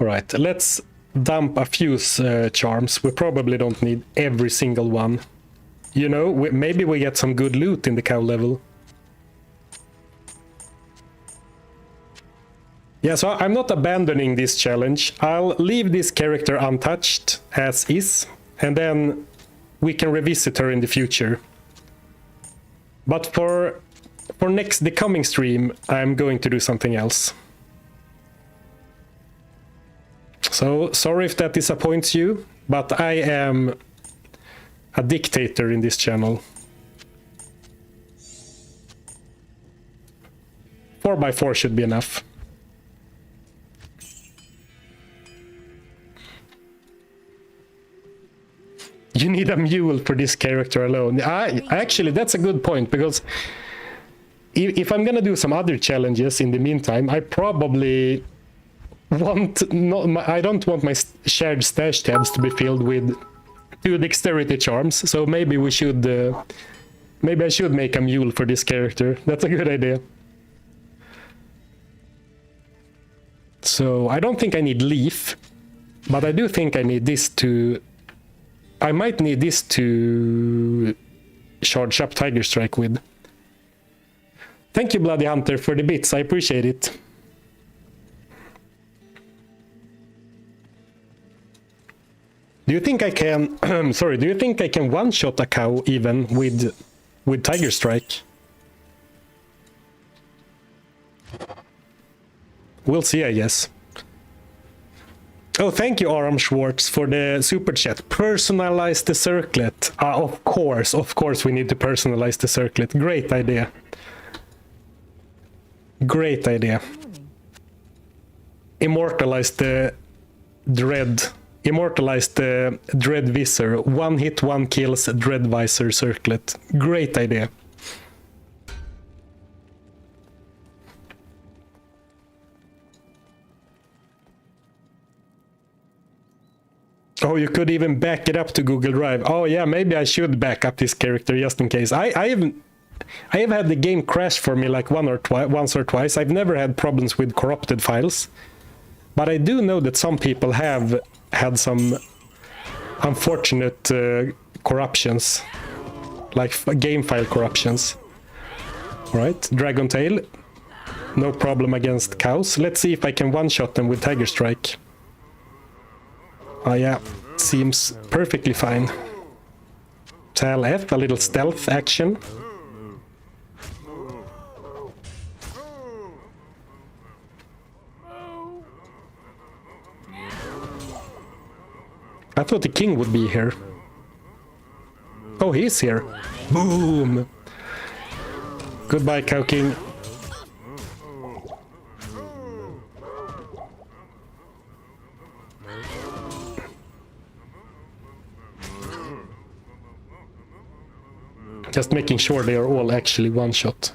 All right, let's dump a few charms. We probably don't need every single one. You know, maybe we get some good loot in the cow level. Yeah, so I'm not abandoning this challenge. I'll leave this character untouched as is, and then we can revisit her in the future. But for the coming stream, I'm going to do something else. So sorry if that disappoints you, but I am a dictator in this channel. 4x4 should be enough. You need a mule for this character alone. Actually, that's a good point, because if I'm gonna do some other challenges in the meantime, I probably I don't want my shared stash tabs to be filled with 2 dexterity charms. So maybe we should, maybe I should make a mule for this character. That's a good idea. So I don't think I need Leaf, but I do think I need this to. I might need this to charge up Tiger Strike with. Thank you, Bloody Hunter, for the bits. I appreciate it. Do you think I can? Sorry. Do you think I can one-shot a cow even with Tiger Strike? We'll see, I guess. Oh, thank you, Aram Schwartz, for the super chat. Personalize the circlet. Of course we need to personalize the circlet. Great idea. Great idea. Immortalize the dread. Immortalize the dread visor. 1 hit, 1 kills dread visor circlet. Great idea. Oh, you could even back it up to Google Drive. Oh yeah, maybe I should back up this character just in case. I have had the game crash for me like once or twice. I've never had problems with corrupted files, but I do know that some people have had some unfortunate corruptions, like game file corruptions. All right, Dragon Tail, no problem against cows. Let's see if I can one-shot them with Tiger Strike. Oh yeah, seems perfectly fine. Tal F, a little stealth action. I thought the king would be here. Oh, he's here. Boom! Goodbye, Cow King. Just making sure they are all actually one-shot.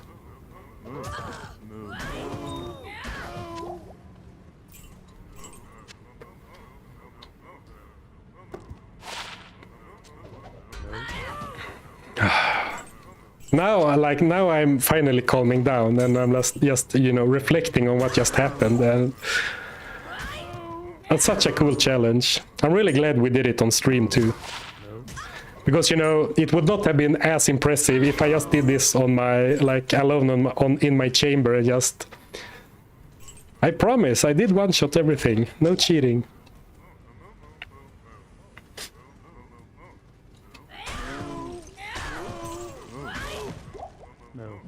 Now I'm finally calming down, and I'm just you know, reflecting on what just happened, and that's such a cool challenge. I'm really glad we did it on stream too. Because, you know, it would not have been as impressive if I just did this on my, like, alone in my chamber and just... I promise, I did one-shot everything. No cheating. No.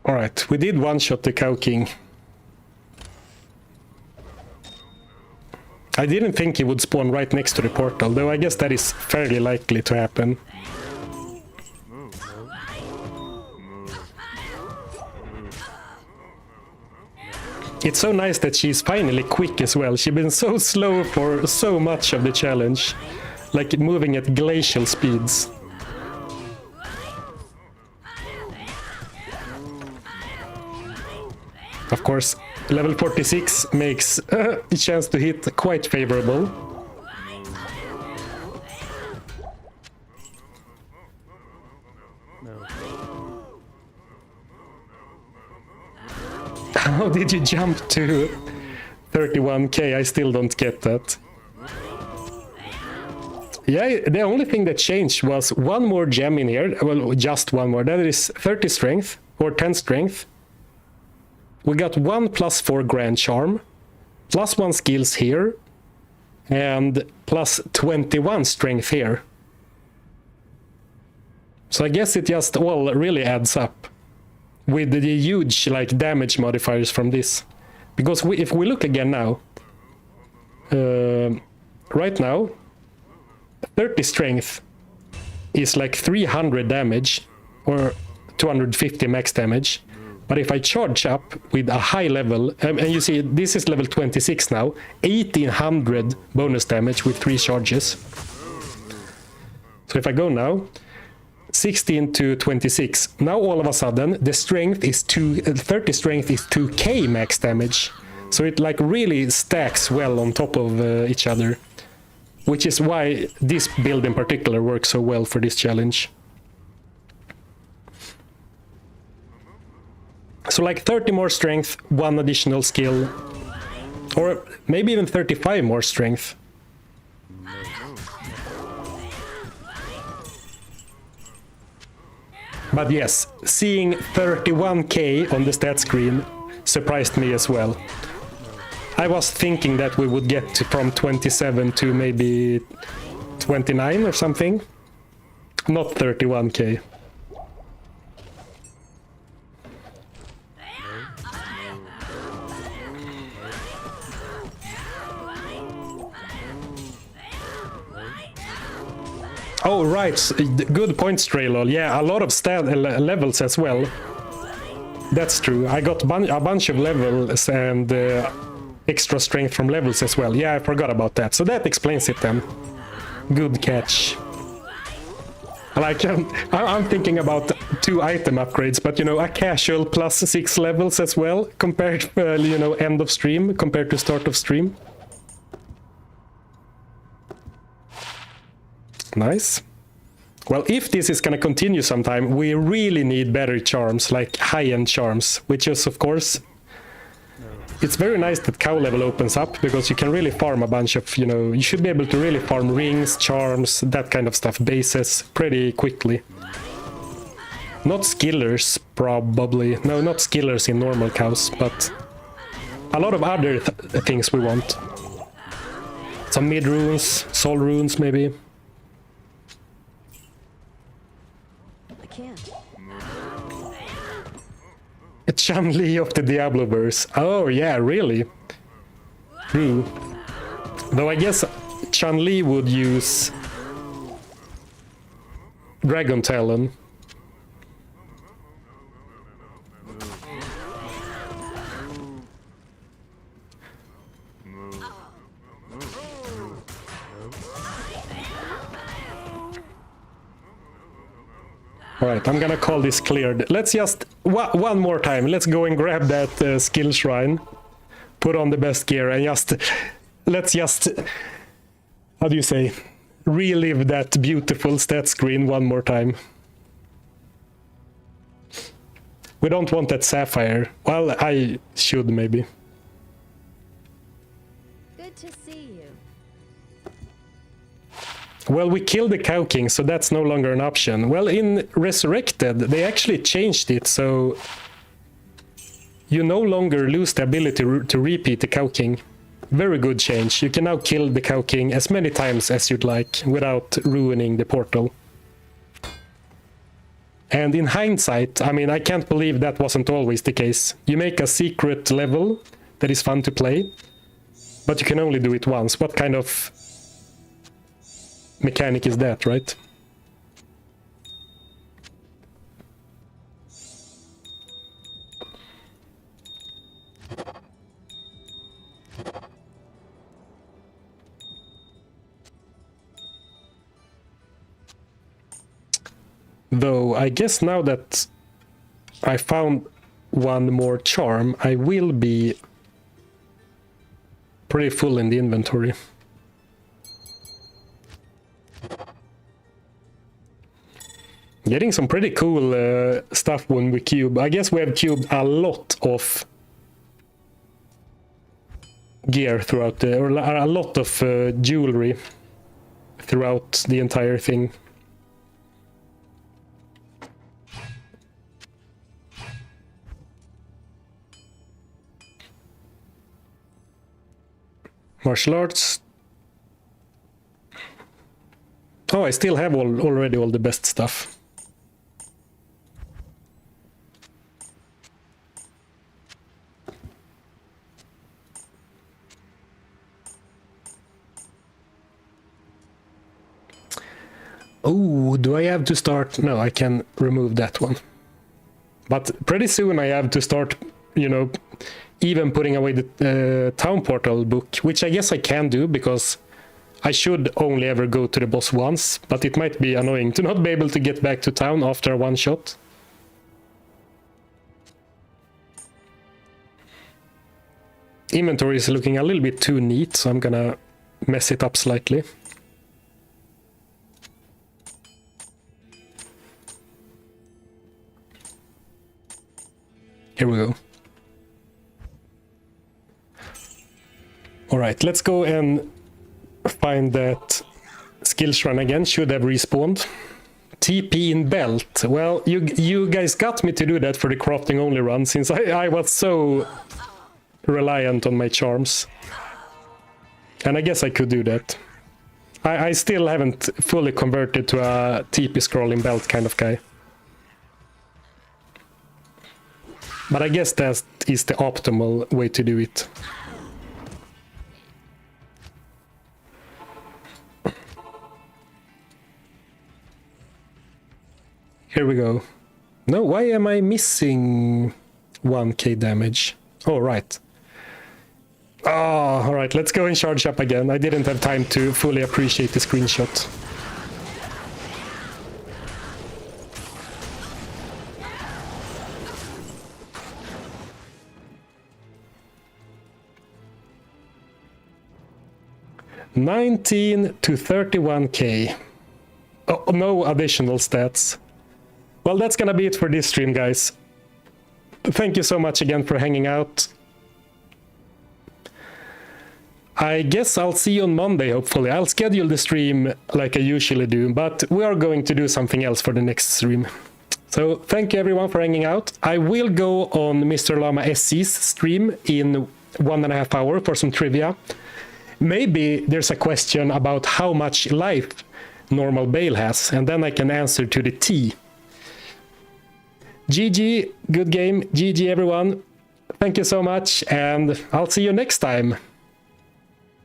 Alright, we did one-shot the Cow King. I didn't think he would spawn right next to the portal, though I guess that is fairly likely to happen. It's so nice that she's finally quick as well. She's been so slow for so much of the challenge, like moving at glacial speeds. Of course, level 46 makes the chance to hit quite favorable. No. How did you jump to 31k? I still don't get that. Yeah, the only thing that changed was one more gem in here. Well, just one more. That is 30 strength or 10 strength. We got 1 + 4 Grand Charm. +1 skills here, and plus 21 strength here. So I guess it just all really adds up with the huge like damage modifiers from this. Because if we look again now, right now, 30 strength is like 300 damage or 250 max damage. But if I charge up with a high level, and you see this is level 26 now, 1800 bonus damage with 3 charges. So if I go now, 16 to 26, now all of a sudden the strength is 30 strength is 2k max damage. So it like really stacks well on top of each other, which is why this build in particular works so well for this challenge. So like 30 more strength, 1 additional skill, or maybe even 35 more strength. But yes, seeing 31k on the stat screen surprised me as well. I was thinking that we would get from 27 to maybe 29 or something, not 31k. Oh, right. Good point, Straylol. Yeah, a lot of levels as well. That's true. I got a bunch of levels and extra strength from levels as well. Yeah, I forgot about that. So that explains it then. Good catch. Like, I'm thinking about 2 item upgrades, but, you know, a casual plus 6 levels as well, compared, you know, end of stream, compared to start of stream. Nice. Well, if this is gonna continue sometime, we really need better charms, like high-end charms, which is, of course, it's very nice that cow level opens up, because you can really farm a bunch of, you know, you should be able to really farm rings, charms, that kind of stuff, bases, pretty quickly. Not skillers, probably. No, not skillers in normal cows, but a lot of other things we want. Some mid runes, soul runes, maybe. A Chun-Li of the Diablo-verse. Oh, yeah, really? True. Though I guess Chun-Li would use Dragon Talon. Alright, I'm gonna call this cleared. Let's just, one more time, let's go and grab that skill shrine. Put on the best gear and let's just, how do you say, relive that beautiful stat screen one more time. We don't want that sapphire. Well, I should maybe. Good to see you. Well, we killed the Cow King, so that's no longer an option. Well, in Resurrected, they actually changed it, so you no longer lose the ability to repeat the Cow King. Very good change. You can now kill the Cow King as many times as you'd like without ruining the portal. And in hindsight, I mean, I can't believe that wasn't always the case. You make a secret level that is fun to play, but you can only do it once. What kind of mechanic is that, right? Though I guess now that I found one more charm, I will be pretty full in the inventory. Getting some pretty cool stuff when we cube. I guess we have cubed a lot of gear throughout the, or a lot of jewelry throughout the entire thing. Martial arts. Oh, I still have already all the best stuff. Oh, do I have to start? No, I can remove that one. But pretty soon I have to start, you know, even putting away the town portal book, which I guess I can do because I should only ever go to the boss once, but it might be annoying to not be able to get back to town after a one shot. Inventory is looking a little bit too neat, so I'm gonna mess it up slightly. Here we go. All right, let's go and find that skill shrine again. Should have respawned. TP in belt. Well, you guys got me to do that for the crafting only run, since I was so reliant on my charms. And I guess I could do that. I still haven't fully converted to a TP scrolling belt kind of guy. But I guess that is the optimal way to do it. Here we go. No, why am I missing 1k damage? Oh, right. Oh, all right, let's go and charge up again. I didn't have time to fully appreciate the screenshot. $19 to $31k. Oh, no additional stats. Well, that's gonna be it for this stream, guys. Thank you so much again for hanging out. I guess I'll see you on Monday, hopefully. I'll schedule the stream like I usually do, but we are going to do something else for the next stream. So thank you everyone for hanging out. I will go on Mr. Llama SC's stream in 1.5 hours for some trivia. Maybe there's a question about how much life normal Baal has, and then I can answer to the T. GG, good game. GG everyone. Thank you so much, and I'll see you next time.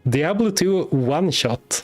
Diablo 2 One Shot.